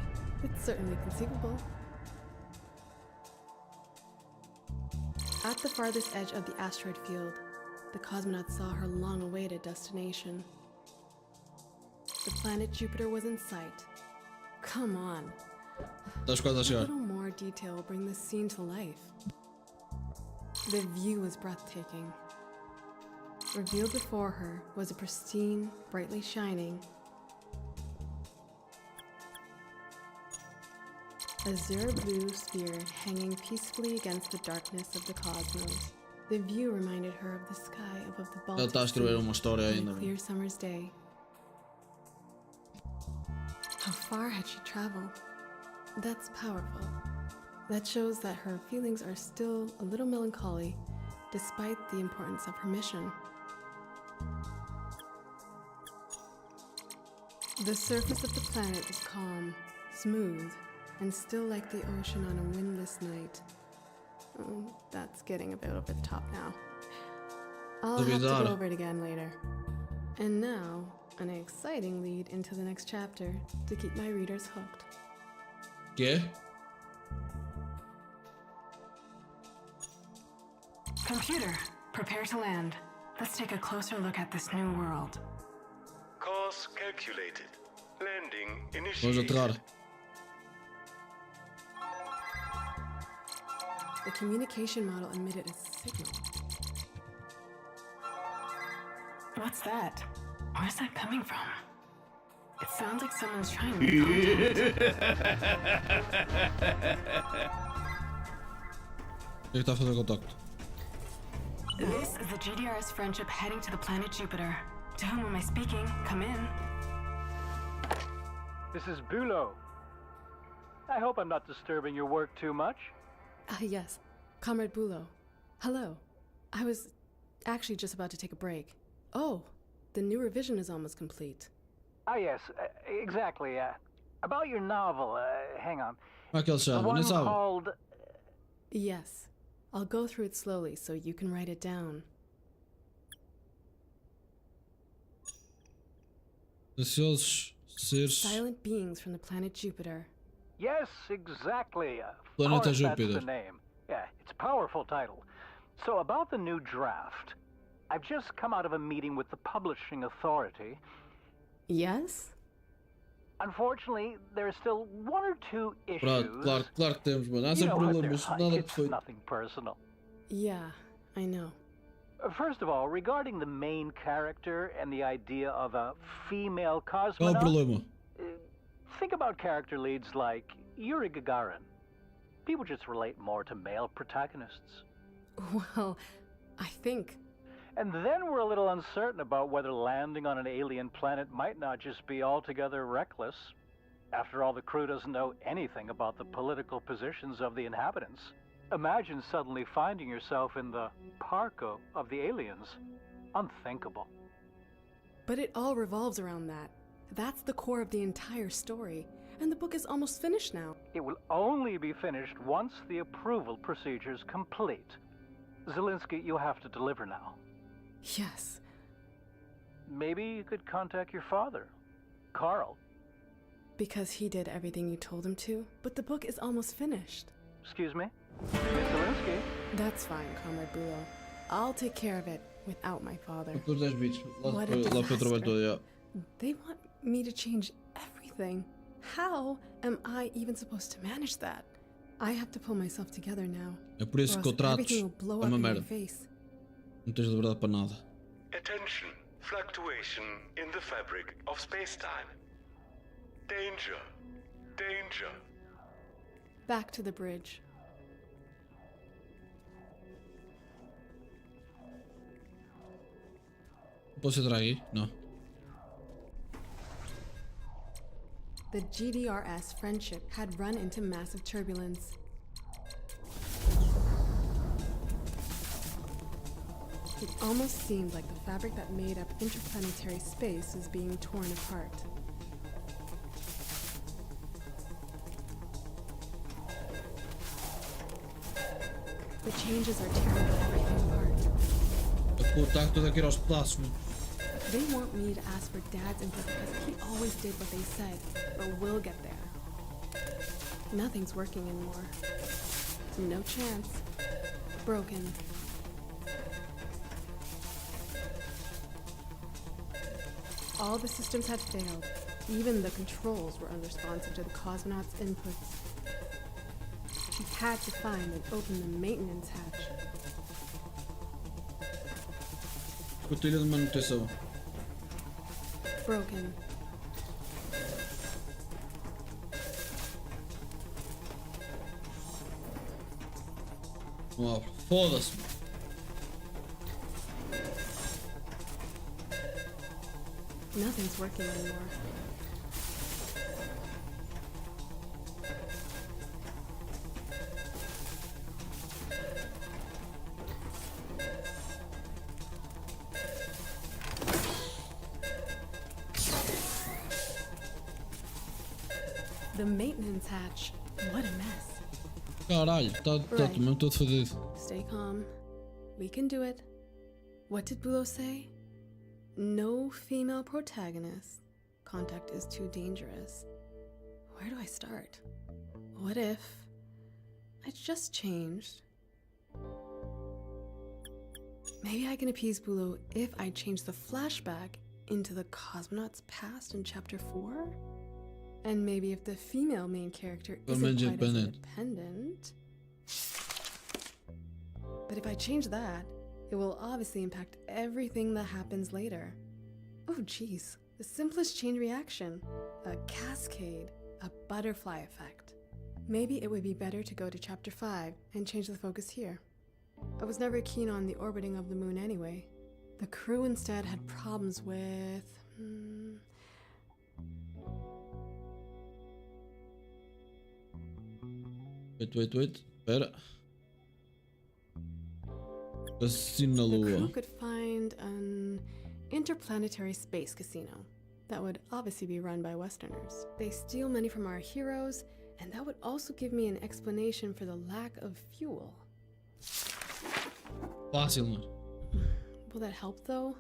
It's certainly conceivable. At the farthest edge of the asteroid field, the cosmonaut saw her long-awaited destination. The planet Jupiter was in sight. Come on. Estás quase a A chegar. little more detail will bring this scene to life. The view was breathtaking. Revealed before her was a pristine, brightly shining azure blue sphere hanging peacefully against the darkness of the cosmos. The view reminded her of the sky above the Ela está a Baltic escrever Sea uma história on ainda. a clear summer's day. How far had she traveled? That's powerful. That shows that her feelings are still a little melancholy, despite the importance of her mission. The surface of the planet is calm, smooth, and still like the ocean on a windless night. Oh, that's getting a bit over the top now. I'll have to go over it again later. And now, an exciting lead into the next chapter to keep my readers hooked. Que? Computer, prepare to land. Let's take a closer look at this new world. Course calculated. Landing Vamos initiated. aterrar. The communication model emitted a signal. What's that? Where's that coming from? It sounds like someone's trying to O que é que está a fazer contacto? This is the GDRS friendship heading to the planet Jupiter. To whom am I speaking? Come in. This is Bulo. I hope I'm not disturbing your work too much. Yes, Comrade Bulo. Hello. I was actually just about to take a break. Oh, the new revision is almost complete. Ah, yes, exactly. About your novel, hang on. Aquele The chave, one nem sabe. called... Yes, I'll go through it slowly so you can write it down. Ansiosos seres. Silent beings from the planet Jupiter. Yes, exactly. Of Planeta course, that's Júpiter. the name. Yeah, it's a powerful title. So about the new draft, I've just come out of a meeting with the publishing authority. Yes? Unfortunately, there are still one or two issues. Pronto, claro que temos, mano. Há You sempre know what problemas, they're like. nada It's perfeito. nothing personal. Yeah, I know. First of all, regarding the main character and the idea of a female Qual é o cosmonaut, problema? think about character leads like Yuri Gagarin. People just relate more to male protagonists. Well, I think. And then we're a little uncertain about whether landing on an alien planet might not just be altogether reckless. After all, the crew doesn't know anything about the political positions of the inhabitants. Imagine suddenly finding yourself in the parko of the aliens. Unthinkable. But it all revolves around that. That's the core of the entire story. And the book is almost finished now. It will only be finished once the approval procedure's complete. Zelensky, you have to deliver now. Yes. Maybe you could contact your father, Carl. Because he did everything you told him to, but the book is almost finished. Excuse me? Miss Zelensky? That's fine, Comrade Bulo. I'll take care of it without my father. Depois 10 bits. Lá What a foi o trabalho disaster. todo, já. They want me to change everything. How am I even supposed to manage that? I have to pull myself together now. É por isso or que else contratos everything will blow é up uma in my merda. face. Não tens liberdade para nada. Attention. Fluctuation in the fabric of space-time. Danger. Danger. Back to the bridge. Posso entrar aí? Não. The GDRS friendship had run into massive turbulence. It almost seemed like the fabric that made up interplanetary space was being torn apart. The changes are tearing everything apart. A puta, está tudo aqui aos pedaços, mano. They want me to ask for Dad's input because he always did what they said, but we'll get there. Nothing's working anymore. No chance. Broken. All the systems had failed. Even the controls were unresponsive to the cosmonauts' inputs. She had to find and open the maintenance hatch. Escotilha de manutenção. Broken. Não abre. Foda-se. Nothing's working anymore. The maintenance hatch. What a mess. Caralho, está Right. mesmo todo fodido. Stay calm. We can do it. What did Bulo say? No female protagonist. Contact is too dangerous. Where do I start? What if I just changed? Maybe I can appease Bulo if I change the flashback into the cosmonauts' past in chapter 4? And maybe if the female main character isn't quite as independent. But if I change that, it will obviously impact everything that happens later. Oh geez, the simplest chain reaction. A cascade, a butterfly effect. Maybe it would be better to go to chapter 5 and change the focus here. I was never keen on the orbiting of the moon anyway. The crew instead had problems with... Wait. Espera. Casino na The crew Lua. could find an interplanetary space casino that would obviously be run by Westerners. They steal money from our heroes, and that would also give me an explanation for the lack of fuel. Fácil, mano. Will that help though?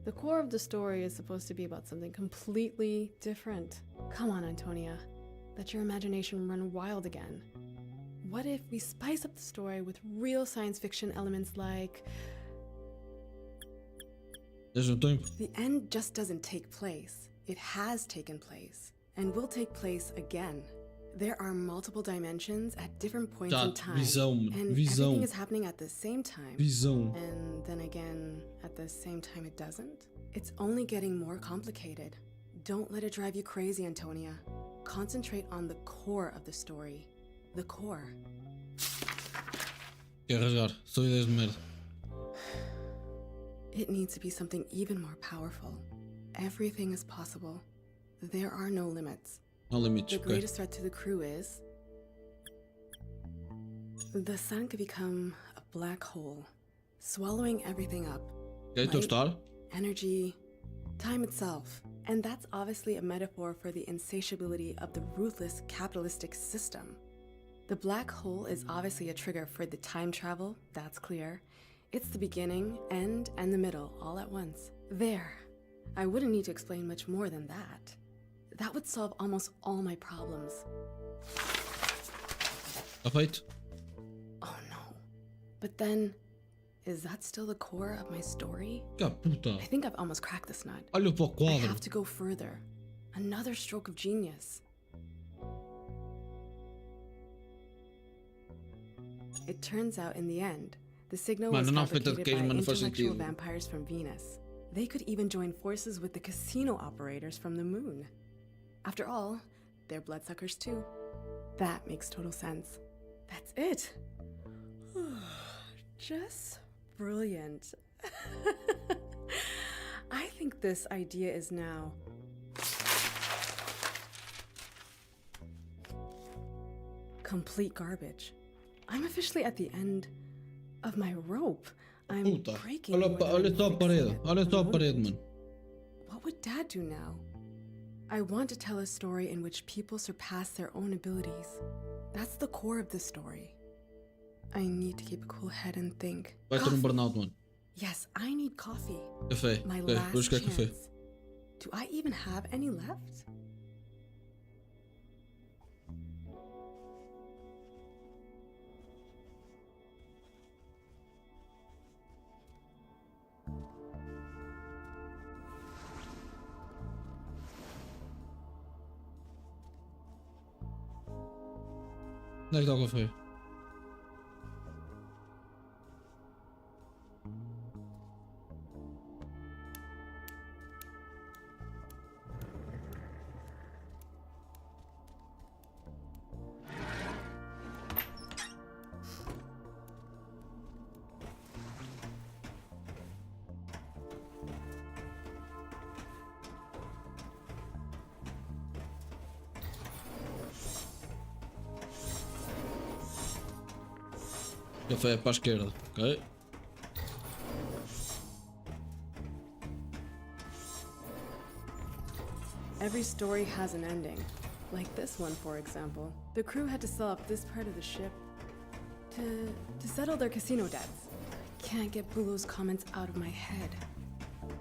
The core of the story is supposed to be about something completely different. Come on, Antonia. Let your imagination run wild again. What if we spice up the story with real science fiction elements like... The end just doesn't take place. It has taken place, and will take place again. There are multiple dimensions at different points in time, and everything is happening at the same time. And then again, at the same time it doesn't. It's only getting more complicated. Don't let it drive you crazy, Antonia. Concentrate on the core of the story. The core. Quer rasgar. São ideias de merda. It needs to be something even more powerful. Everything is possible. There are no limits. No limits, The okay. greatest threat to the crew is... the sun could become a black hole, swallowing everything up. Okay, estou a gostar. Energy, time itself. And that's obviously a metaphor for the insatiability of the ruthless capitalistic system. The black hole is obviously a trigger for the time travel, that's clear. It's the beginning, end, and the middle all at once. There. I wouldn't need to explain much more than that. That would solve almost all my problems. Está feito? Oh no. But then, is that still the core of my story? Que puta. I think I've almost cracked this nut. Olha para o I quadro. have to go further. Another stroke of genius. It turns out in the end, the signal was Mano, não feita de fabricated queijo, by mas não faz intellectual sentido. vampires from Venus. They could even join forces with the casino operators from the moon. After all, they're bloodsuckers too. That makes total sense. That's it. Just brilliant. I think this idea is now complete garbage. I'm officially at the end of my rope. I'm Puta. breaking. Olha, more than olha I'm só a fixing parede. it. Olha só a parede, mano. What would Dad do now? I want to tell a story in which people surpass their own abilities. That's the core of the story. I need to keep a cool head and think. Vai ter um burnout, mano. Yes, I need coffee. Café. My Ok, last vou buscar chance. café. Do I even have any left? Onde é que está o café? Café para a esquerda, ok? Every story has an ending. Like this one, for example. The crew had to sell up this part of the ship to settle their casino debts. Can't get Bulo's comments out of my head.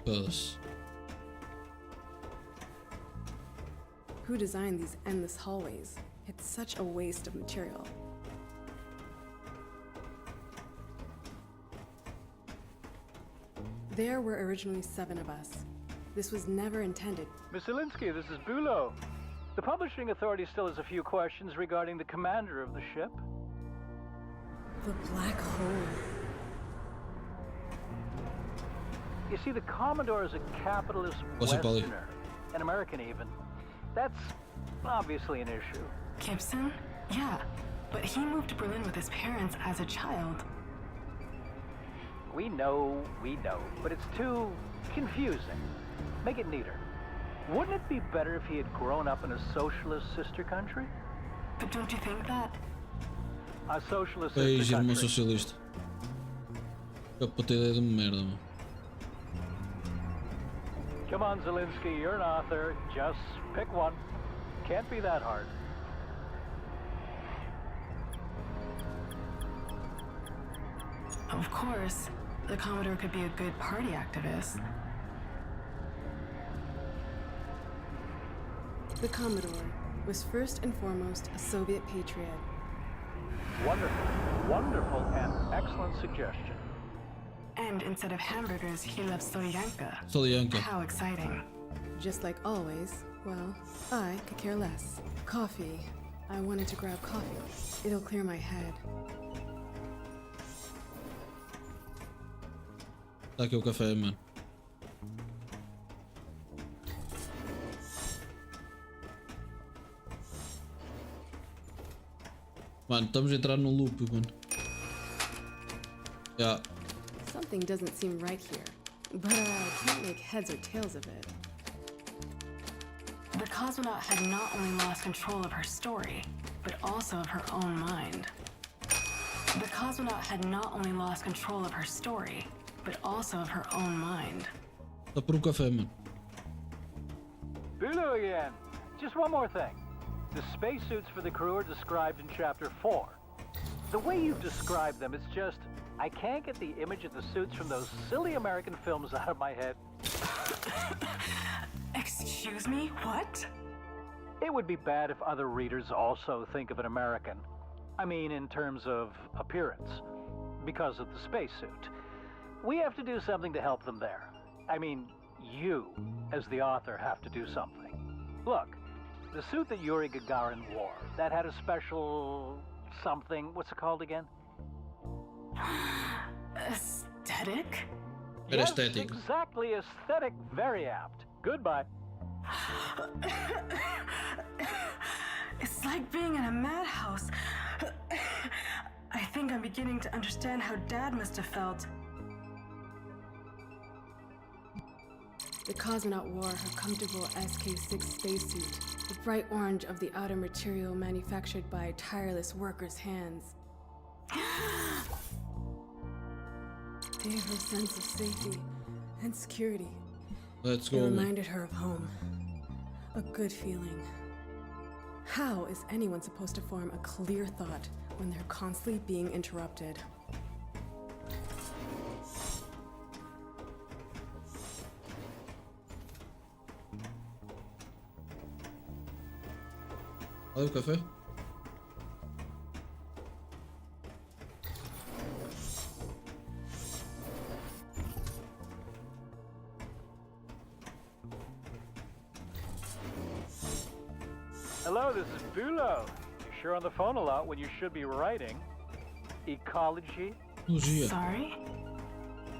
Foda-se. Who designed these endless hallways? It's such a waste of material. There were originally 7 of us. This was never intended. Miss Zelinsky, this is Bulow. The publishing authority still has a few questions regarding the commander of the ship. The black hole. You see, the Commodore is a capitalist Westerner, an American even. That's obviously an issue. Gibson? Yeah, but he moved to Berlin with his parents as a child. We know, but it's too confusing. Make it neater. Wouldn't it be better if he had grown up in a socialist sister country? But don't you think that? A socialist País, sister irmão country. socialista. Que puta ideia de merda, mano. Come on, Zelinsky, you're an author. Just pick one. Can't be that hard. Of course, the Commodore could be a good party activist. The Commodore was first and foremost a Soviet patriot. Wonderful and excellent suggestion. And instead of hamburgers, he loves Solyanka. Solyanka. How exciting. Just like always, well, I could care less. Coffee. I wanted to grab coffee. It'll clear my head. Tá aqui o café, mano. Mano, estamos a entrar num loop, mano. Yeah. Something doesn't seem right here, but I can't make heads or tails of it. The cosmonaut had not only lost control of her story, but also of her own mind. The cosmonaut had not only lost control of her story, but also of her own mind. Tá por um café, mano. Bulu again. Just one more thing. The spacesuits for the crew are described in Chapter 4. The way you've described them, it's just, I can't get the image of the suits from those silly American films out of my head. Excuse me, what? It would be bad if other readers also think of an American. I mean, in terms of appearance. Because of the spacesuit. We have to do something to help them there. I mean, you, as the author, have to do something. Look, the suit that Yuri Gagarin wore, that had a special something. What's it called again? Aesthetic? Yes, Aesthetic. exactly, aesthetic. Very apt. Goodbye. It's like being in a madhouse. I think I'm beginning to understand how Dad must have felt. The cosmonaut wore her comfortable SK-6 spacesuit, the bright orange of the outer material manufactured by tireless workers' hands. Gave her a sense of safety and security. Let's It go, man. reminded her of home. A good feeling. How is anyone supposed to form a clear thought when they're constantly being interrupted? Olha o café. Hello, this is Bulow. You're sure on the phone a lot when you should be writing. Ecology? Sorry?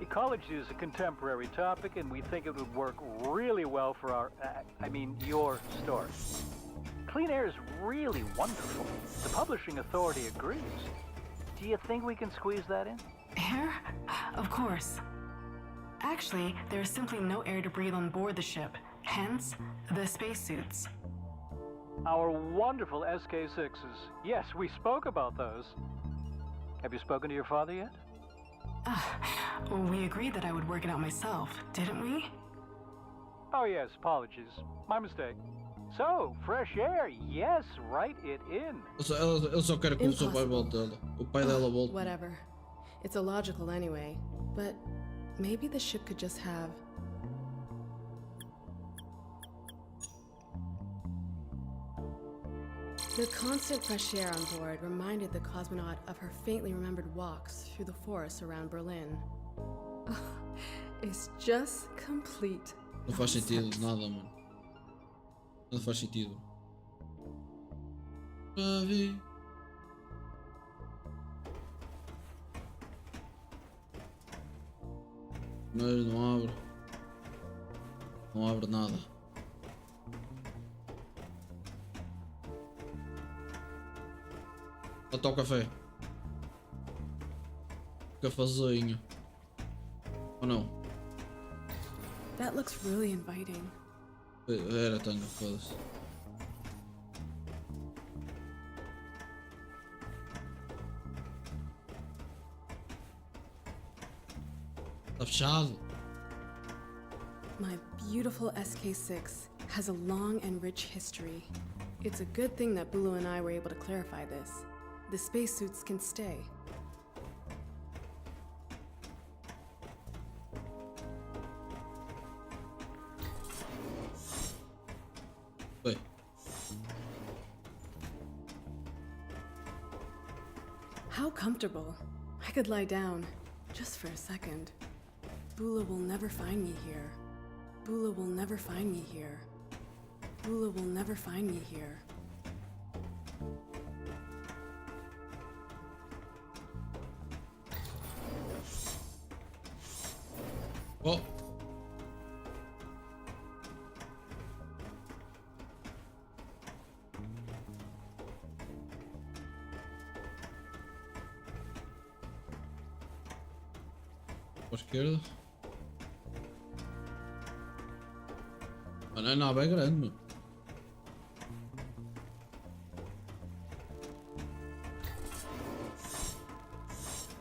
Ecology is a contemporary topic, and we think it would work really well for our, your story. Clean air is really wonderful. The publishing authority agrees. Do you think we can squeeze that in? Air? Of course. Actually, there is simply no air to breathe on board the ship, hence the spacesuits. Our wonderful SK-6s. Yes, we spoke about those. Have you spoken to your father yet? We agreed that I would work it out myself, didn't we? Oh yes, apologies. My mistake. So, fresh air. Yes, write it in. Ele só quer que o seu pai volte dela. O pai dela volte. Whatever. It's illogical anyway, but maybe the ship could just have... The constant fresh air on board reminded the cosmonaut of her faintly remembered walks through the forests around Berlin. It's just complete. Não faz sentido, nada, mano. Não faz sentido. Já vi. Mas não abre. Não abre nada. Lá está o café. Cafezinho. Ou não? That looks really inviting. Era tanga, foda-se. Está fechado. My beautiful SK6 has a long and rich history. It's a good thing that Bulu and I were able to clarify this. The spacesuits can stay. Wait. How comfortable. I could lie down, just for a second. Bula will never find me here. Bula will never find me here. Bula will never find me here. Oh. Para a esquerda. Mano, a nave é grande, meu.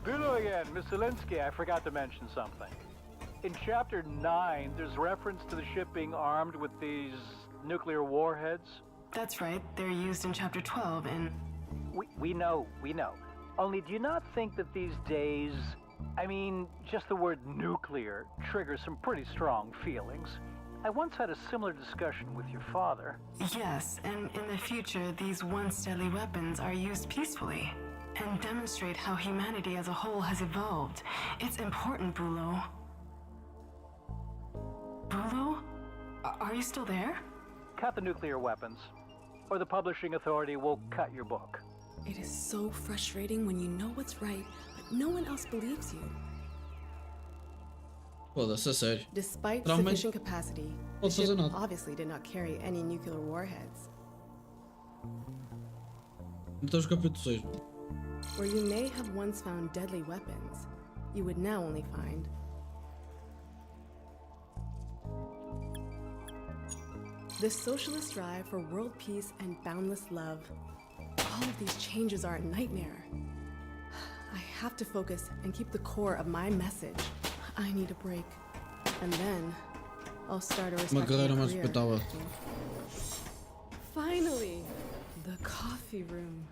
Hello again, Miss Zelensky. I forgot to mention something. In Chapter 9, there's reference to the ship being armed with these nuclear warheads. That's right. They're used in Chapter 12 in... We know. Only do you not think that these days, I mean, just the word nuclear triggers some pretty strong feelings? I once had a similar discussion with your father. Yes, and in the future, these once deadly weapons are used peacefully and demonstrate how humanity as a whole has evolved. It's important, Bulo. Bulo? Are you still there? Cut the nuclear weapons, or the publishing authority will cut your book. It is so frustrating when you know what's right, but no one else believes you. Foda-se, a sério. Despite Realmente, sufficient capacity, the pode fazer ship nada. obviously did not carry any nuclear warheads. Então os capítulos 6. Where you may have once found deadly weapons, you would now only find the socialist drive for world peace and boundless love. All of these changes are a nightmare. I have to focus and keep the core of my message. I need a break. And then I'll start a respectable career. Finally! The coffee room.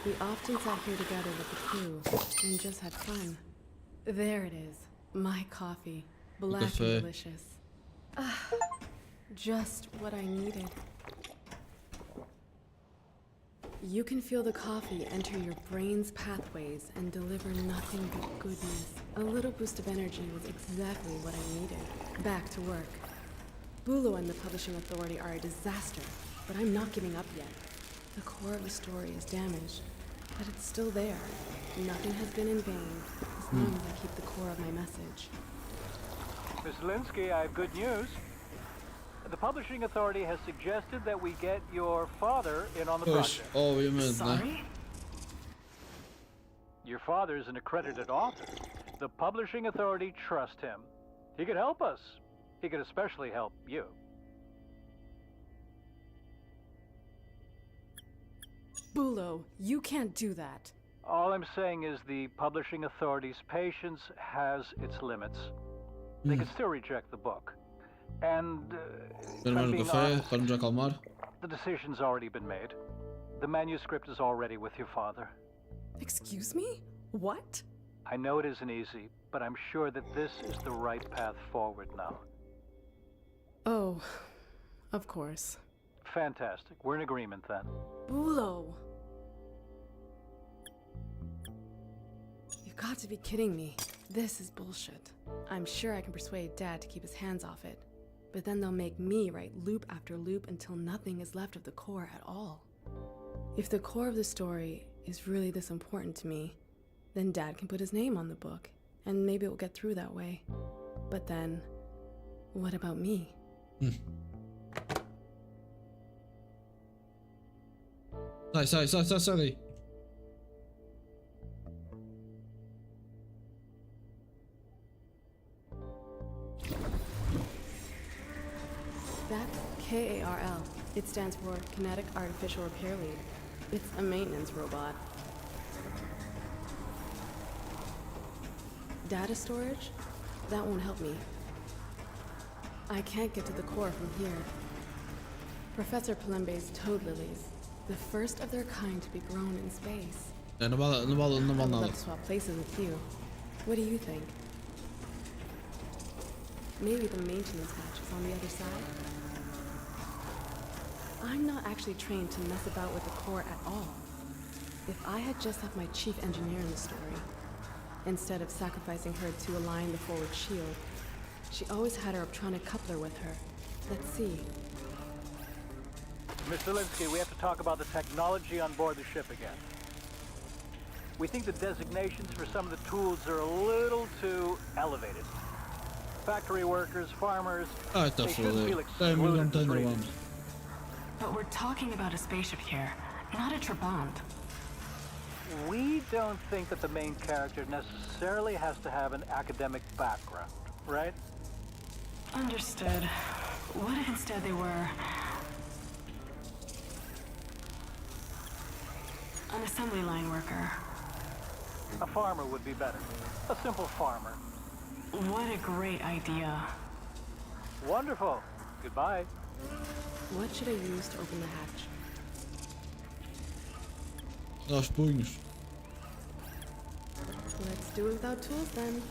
We often sat here together with the crew and just had fun. There it is, my coffee, black and delicious. Ah, just what I needed. You can feel the coffee enter your brain's pathways and deliver nothing but goodness. A little boost of energy was exactly what I needed. Back to work. Bulo and the publishing authority are a disaster, but I'm not giving up yet. The core of the story is damaged, but it's still there. Nothing has been in vain, as long as I keep the core of my message. Miss Linsky, I have good news. The publishing authority has suggested that we get your father in on the project. Obviamente, Sorry? Your father is an accredited author. The publishing authority trusts him. He could help us. He could especially help you. Bulo, you can't do that. All I'm saying is the publishing authority's patience has its limits. They could still reject the book. And if I'm being honest, the decision's already been made. The manuscript is already with your father. Excuse me? What? I know it isn't easy, but I'm sure that this is the right path forward now. Oh, of course. Fantastic. We're in agreement then. Bulo! got to be kidding me. This is bullshit. I'm sure I can persuade Dad to keep his hands off it. But then they'll make me write loop after loop until nothing is left of the core at all. If the core of the story is really this important to me, then Dad can put his name on the book, and maybe it will get through that way. But then, what about me? Sorry. That's KARL. It stands for Kinetic Artificial Repair Lead. It's a maintenance robot. Data storage? That won't help me. I can't get to the core from here. Professor Palembe's toad lilies, the first of their kind to be grown in space. Ja, normaal I would love to swap places with you. What do you think? Maybe the maintenance hatch is on the other side? I'm not actually trained to mess about with the core at all. If I had just left my chief engineer in the story, instead of sacrificing her to align the forward shield, she always had her optronic coupler with her. Let's see. Mr. Linsky, we have to talk about the technology on board the ship again. We think the designations for some of the tools are a little too elevated. Factory workers, farmers, they shouldn't feel excluded as readers. But we're talking about a spaceship here, not a Trabant. We don't think that the main character necessarily has to have an academic background, right? Understood. What if instead they were an assembly line worker? A farmer would be better. A simple farmer. What a great idea. Wonderful. Goodbye. What should I use to open the hatch? Aos punhos. Let's do it without tools then.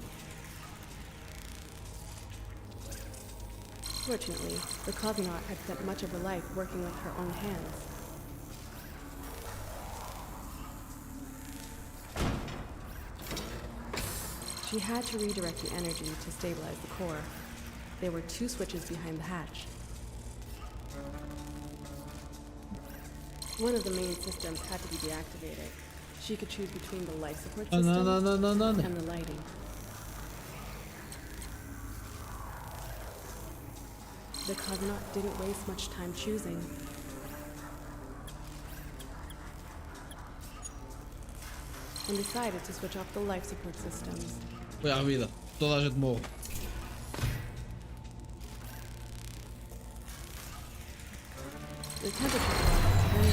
Fortunately, the cosmonaut had spent much of her life working with her own hands. She had to redirect the energy to stabilize the core. There were 2 switches behind the hatch. One of the main systems had to be deactivated. She could choose between the life support system and the lighting. The cosmonaut didn't waste much time choosing. And decided to switch off the life support systems. Foi à vida. Toda a gente morre. The temperature was 10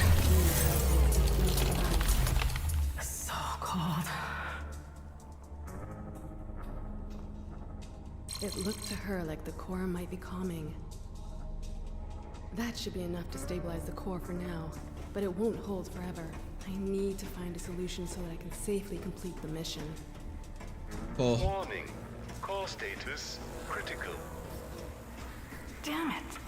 degrees. So cold. It looked to her like the core might be calming. That should be enough to stabilize the core for now, but it won't hold forever. I need to find a solution so that I can safely complete the mission. Oh. Warning. Core status critical. Damn it.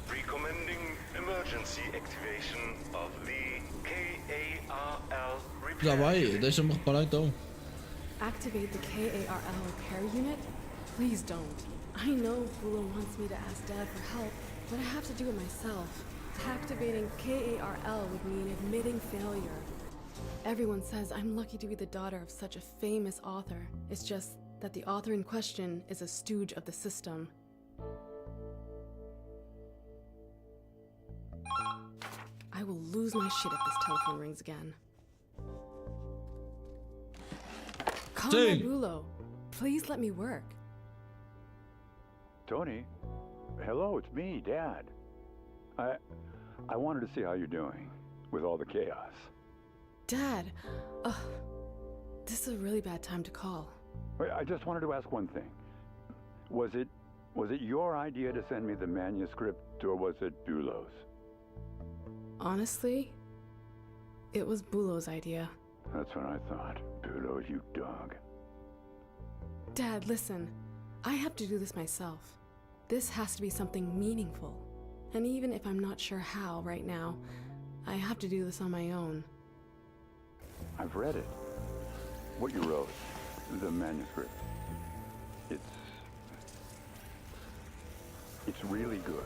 Recommending emergency activation of the KARL repair. Já vai, deixa-me reparar então. Activate the KARL repair unit? Please don't. I know Bulo wants me to ask Dad for help, but I have to do it myself. Activating KARL would mean admitting failure. Everyone says I'm lucky to be the daughter of such a famous author. It's just that the author in question is a stooge of the system. I will lose my shit if this telephone rings again. Comrade Bulo, please let me work. Tony, hello, it's me, Dad. I wanted to see how you're doing with all the chaos. Dad, this is a really bad time to call. I just wanted to ask one thing. Was it your idea to send me the manuscript, or was it Bulo's? Honestly, it was Bulo's idea. That's what I thought. Bulo, you dog. Dad, listen. I have to do this myself. This has to be something meaningful. And even if I'm not sure how right now, I have to do this on my own. I've read it. what you wrote, the manuscript, it's really good.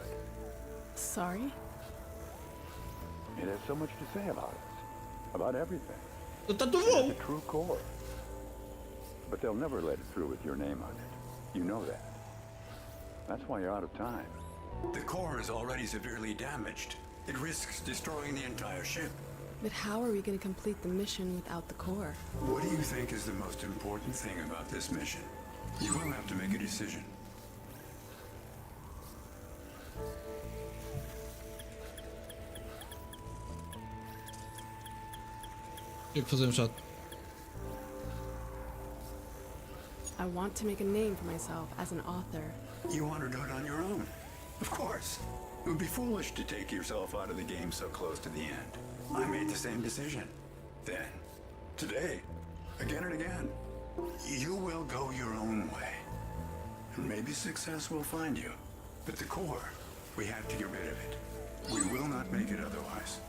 Sorry? It has so much to say about us, about everything. Tá It has a true core. But they'll never let it through with your name on it. You know that. That's why you're out of time. The core is already severely damaged. It risks destroying the entire ship. But how are we going to complete the mission without the core? What do you think is the most important thing about this mission? You will have to make a decision. O que fazer, chato? I want to make a name for myself as an author. You want to do it on your own? Of course. It would be foolish to take yourself out of the game so close to the end. I made the same decision. Then, today, again and again, you will go your own way. And maybe success will find you. But the core, we have to get rid of it. We will not make it otherwise.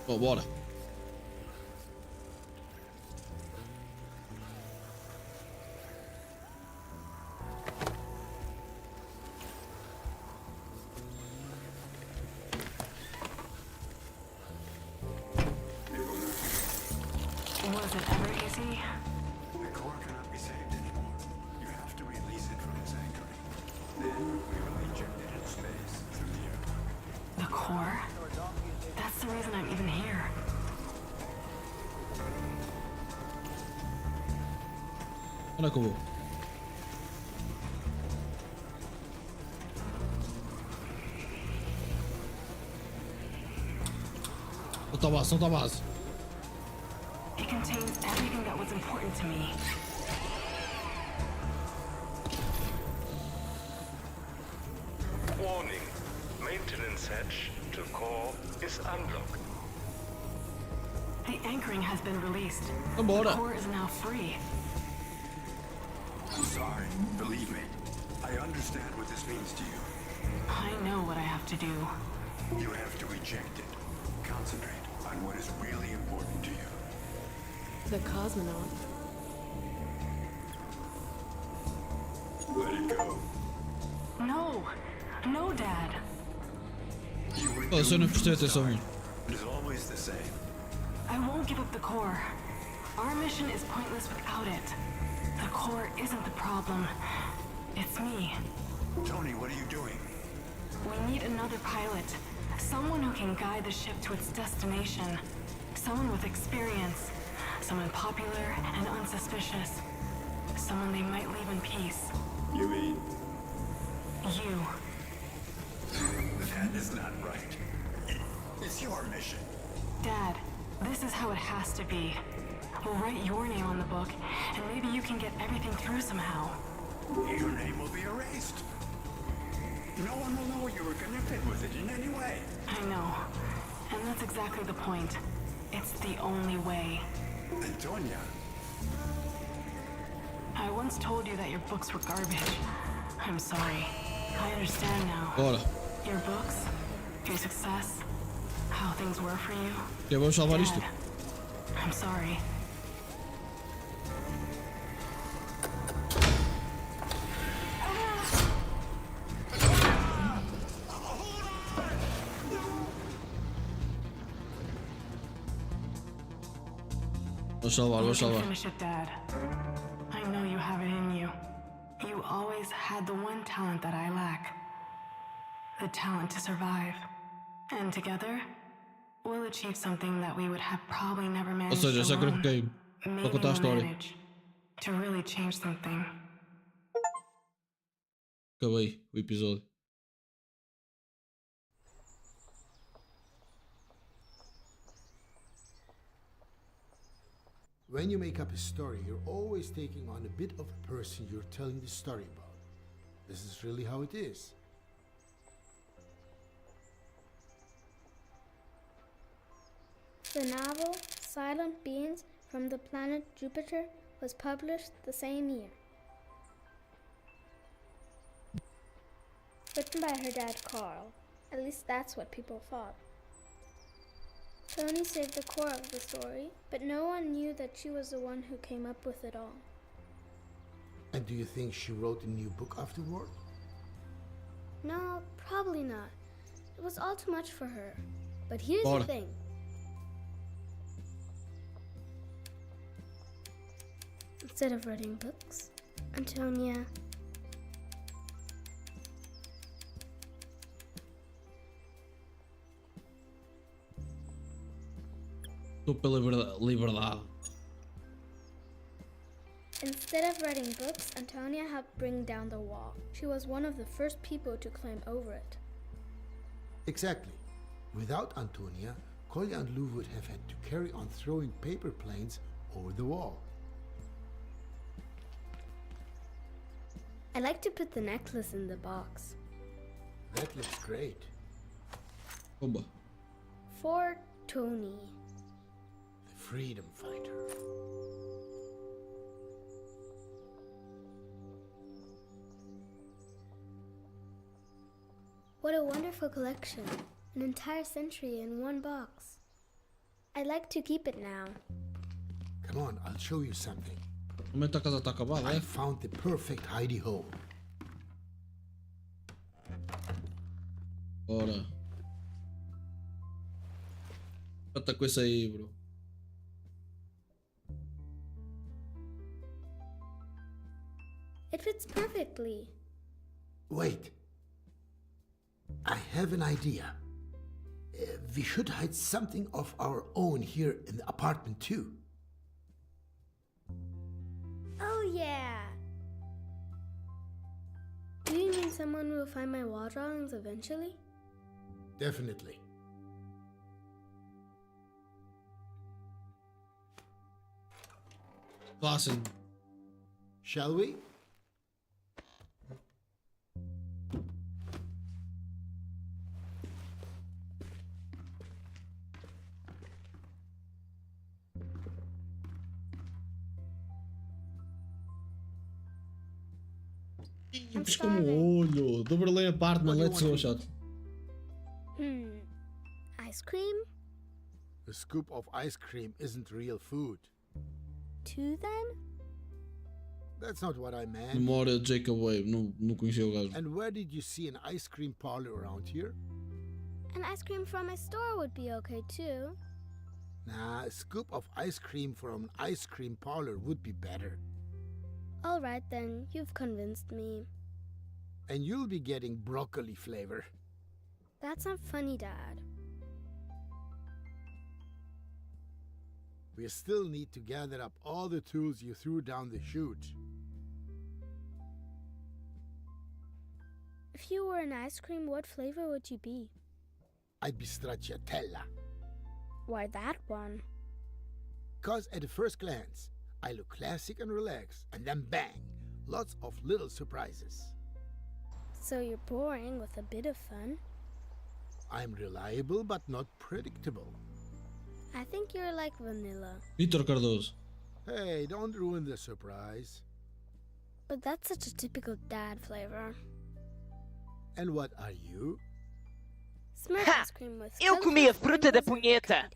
Bom, bora. Was it ever easy? The core cannot be saved anymore. You have to release it from its anchoring. Then we will eject it in space through the air. The core? That's the reason I'm even here. Onde é que eu vou? Solta a base. It contains everything that was important to me. Warning. Maintenance hatch to core is unlocked. The anchoring has been released. Vambora. The core is now free. I'm sorry. Believe me. I understand what this means to you. I know what I have to do. You have to reject it. Concentrate on what is really important to you. The cosmonaut. Let it go. No. No, Dad. You were Oh, so não doomed prestei from the atenção start. muito. It is always the same. I won't give up the core. Our mission is pointless without it. The core isn't the problem. It's me. Tony, what are you doing? We need another pilot. Someone who can guide the ship to its destination. Someone with experience. Someone popular and unsuspicious. Someone they might leave in peace. You mean? You. That is not right. It's your mission. Dad, this is how it has to be. We'll write your name on the book, and maybe you can get everything through somehow. Your name will be erased. No one will know you were connected with it in any way. I know. And that's exactly the point. It's the only way. Antonia. I once told you that your books were garbage. I'm sorry. I understand now. Bora. Your books, your success, how things were for you. Ok, vamos salvar isto. Dad, I'm sorry. Vamos salvar, vamos You can salvar. finish it, Dad. I know you have it in you. You always had the one talent that I lack. The talent to survive. And together, we'll achieve something that we would have probably never Ou managed seja, alone. sacrifiquei para Maybe contar a we'll história. manage to really change something. Acabei o episódio. When you make up a story, you're always taking on a bit of a person you're telling the story about. This is really how it is. The novel Silent Beings from the Planet Jupiter was published the same year. Written by her dad Carl. At least that's what people thought. Tony saved the core of the story, but no one knew that she was the one who came up with it all. And do you think she wrote a new book afterward? No, probably not. It was all too much for her. But here's Bora. the thing. Instead of writing books, Antonia... Estou pela liberdade. Instead of writing books, Antonia helped bring down the wall. She was one of the first people to climb over it. Exactly. Without Antonia, Kolya and Lou would have had to carry on throwing paper planes over the wall. I like to put the necklace in the box. That looks great. Oba. For Tony. The freedom fighter. What a wonderful collection. An entire century in one box. I'd like to keep it now. Come on, I'll show you something. Momento a casa está acabada, I found the perfect hidey hole. Ora. Bota com isso aí, bro. It fits perfectly. Wait. I have an idea. We should hide something of our own here in the apartment too. Oh yeah. Do you mean someone will find my wall drawings eventually? Definitely. Awesome. Shall we? Pisca um olho. Do Berlin apartment, let's go, shot. Ice cream? A scoop of ice cream isn't real food. 2 then? That's not what I meant. Memória de Jacob Wave, não conhecia o gajo. And where did you see an ice cream parlor around here? An ice cream from a store would be okay too. Nah, a scoop of ice cream from an ice cream parlor would be better. Alright then, you've convinced me. And you'll be getting broccoli flavor. That's not funny, Dad. We still need to gather up all the tools you threw down the chute. If you were an ice cream, what flavor would you be? I'd be stracciatella. Why that one? 'Cause at the first glance, I look classic and relaxed, and then bang, lots of little surprises. So you're boring with a bit of fun? I'm reliable but not predictable. I think you're like vanilla. Vitor Cardoso. Hey, don't ruin the surprise. But that's such a typical dad flavor. And what are you? Smart ice cream with Eu comi a fruta da punheta.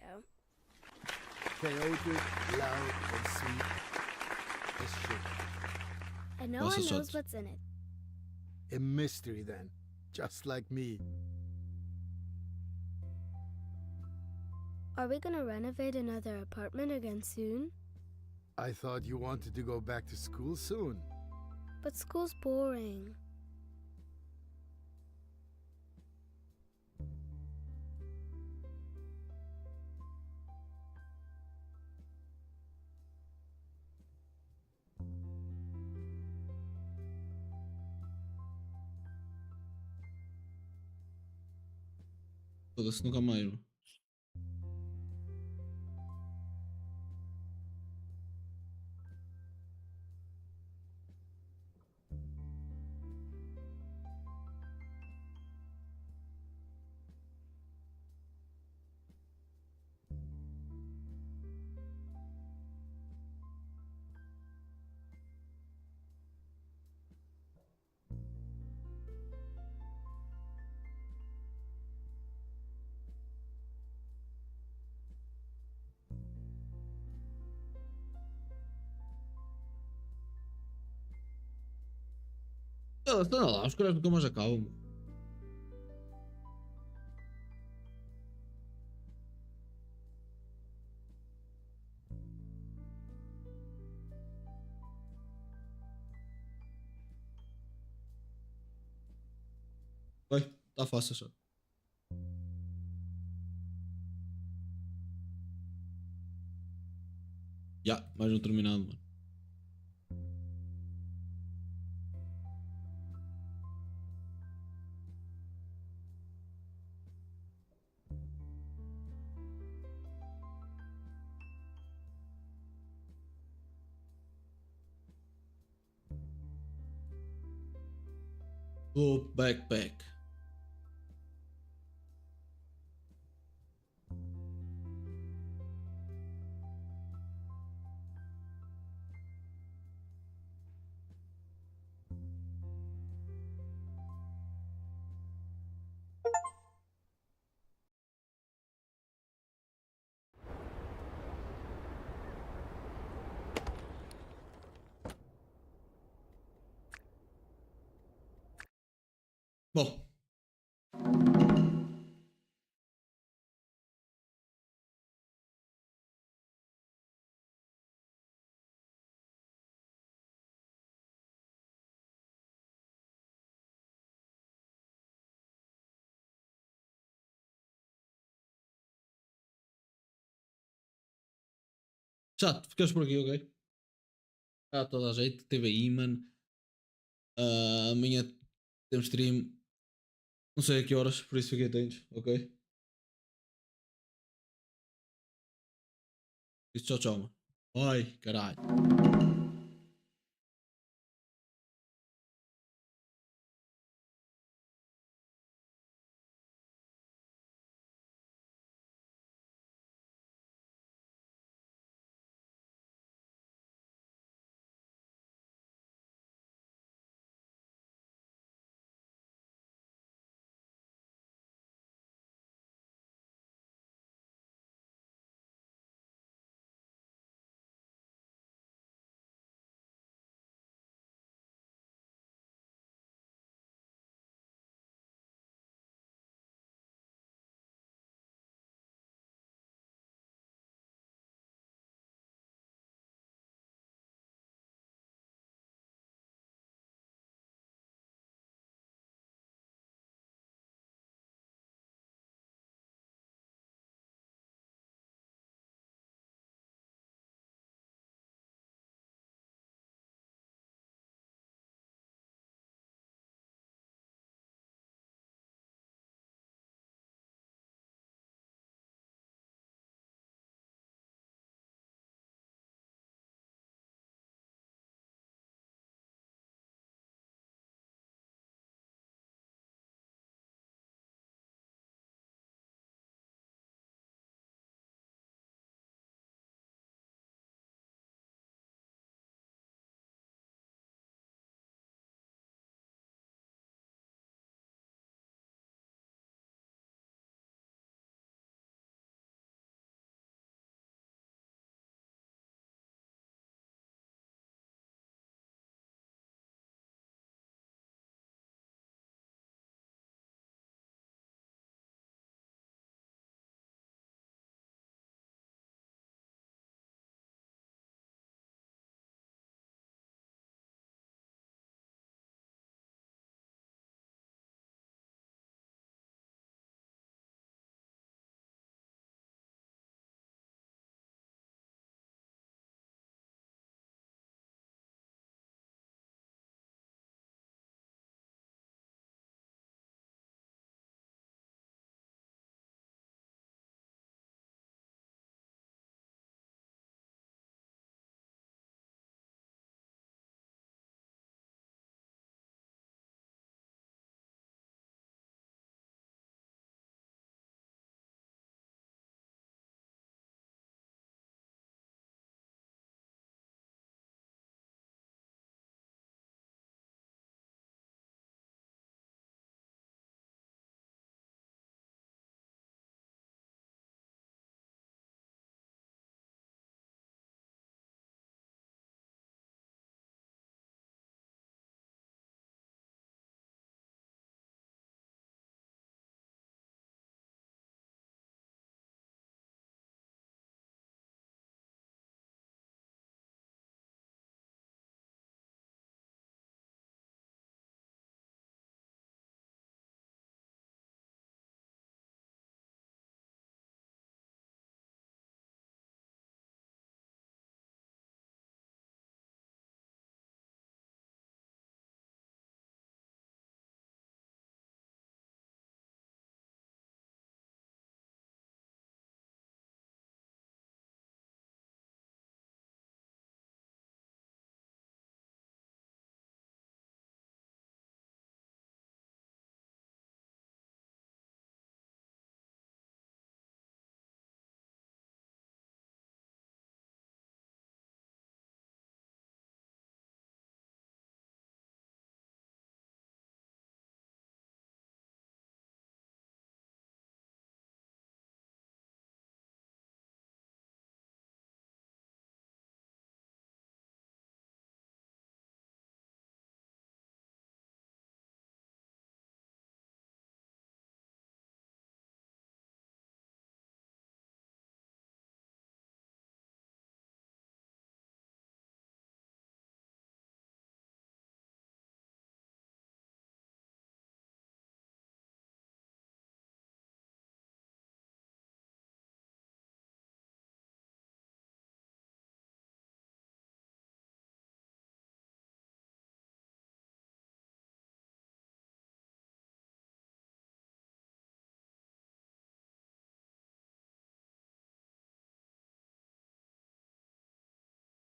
Chaotic, loud, and sweet as sugar. And no one knows what's in it. A mystery then, just like me. Are we gonna renovate another apartment again soon? I thought you wanted to go back to school soon. But school's boring. Foda-se, nunca mais. Bro. Anda lá, os caras nunca mais acabam. Vai, está fácil já. Já, mais um terminado, mano. O backpack. Bom. Chato, ficamos por aqui, ok? Está toda a jeito. Teve aí, mano. Amanhã temos stream. Não sei a que horas, por isso fiquei atentos, ok? Isso, tchau, tchau, mano. Ai, caralho.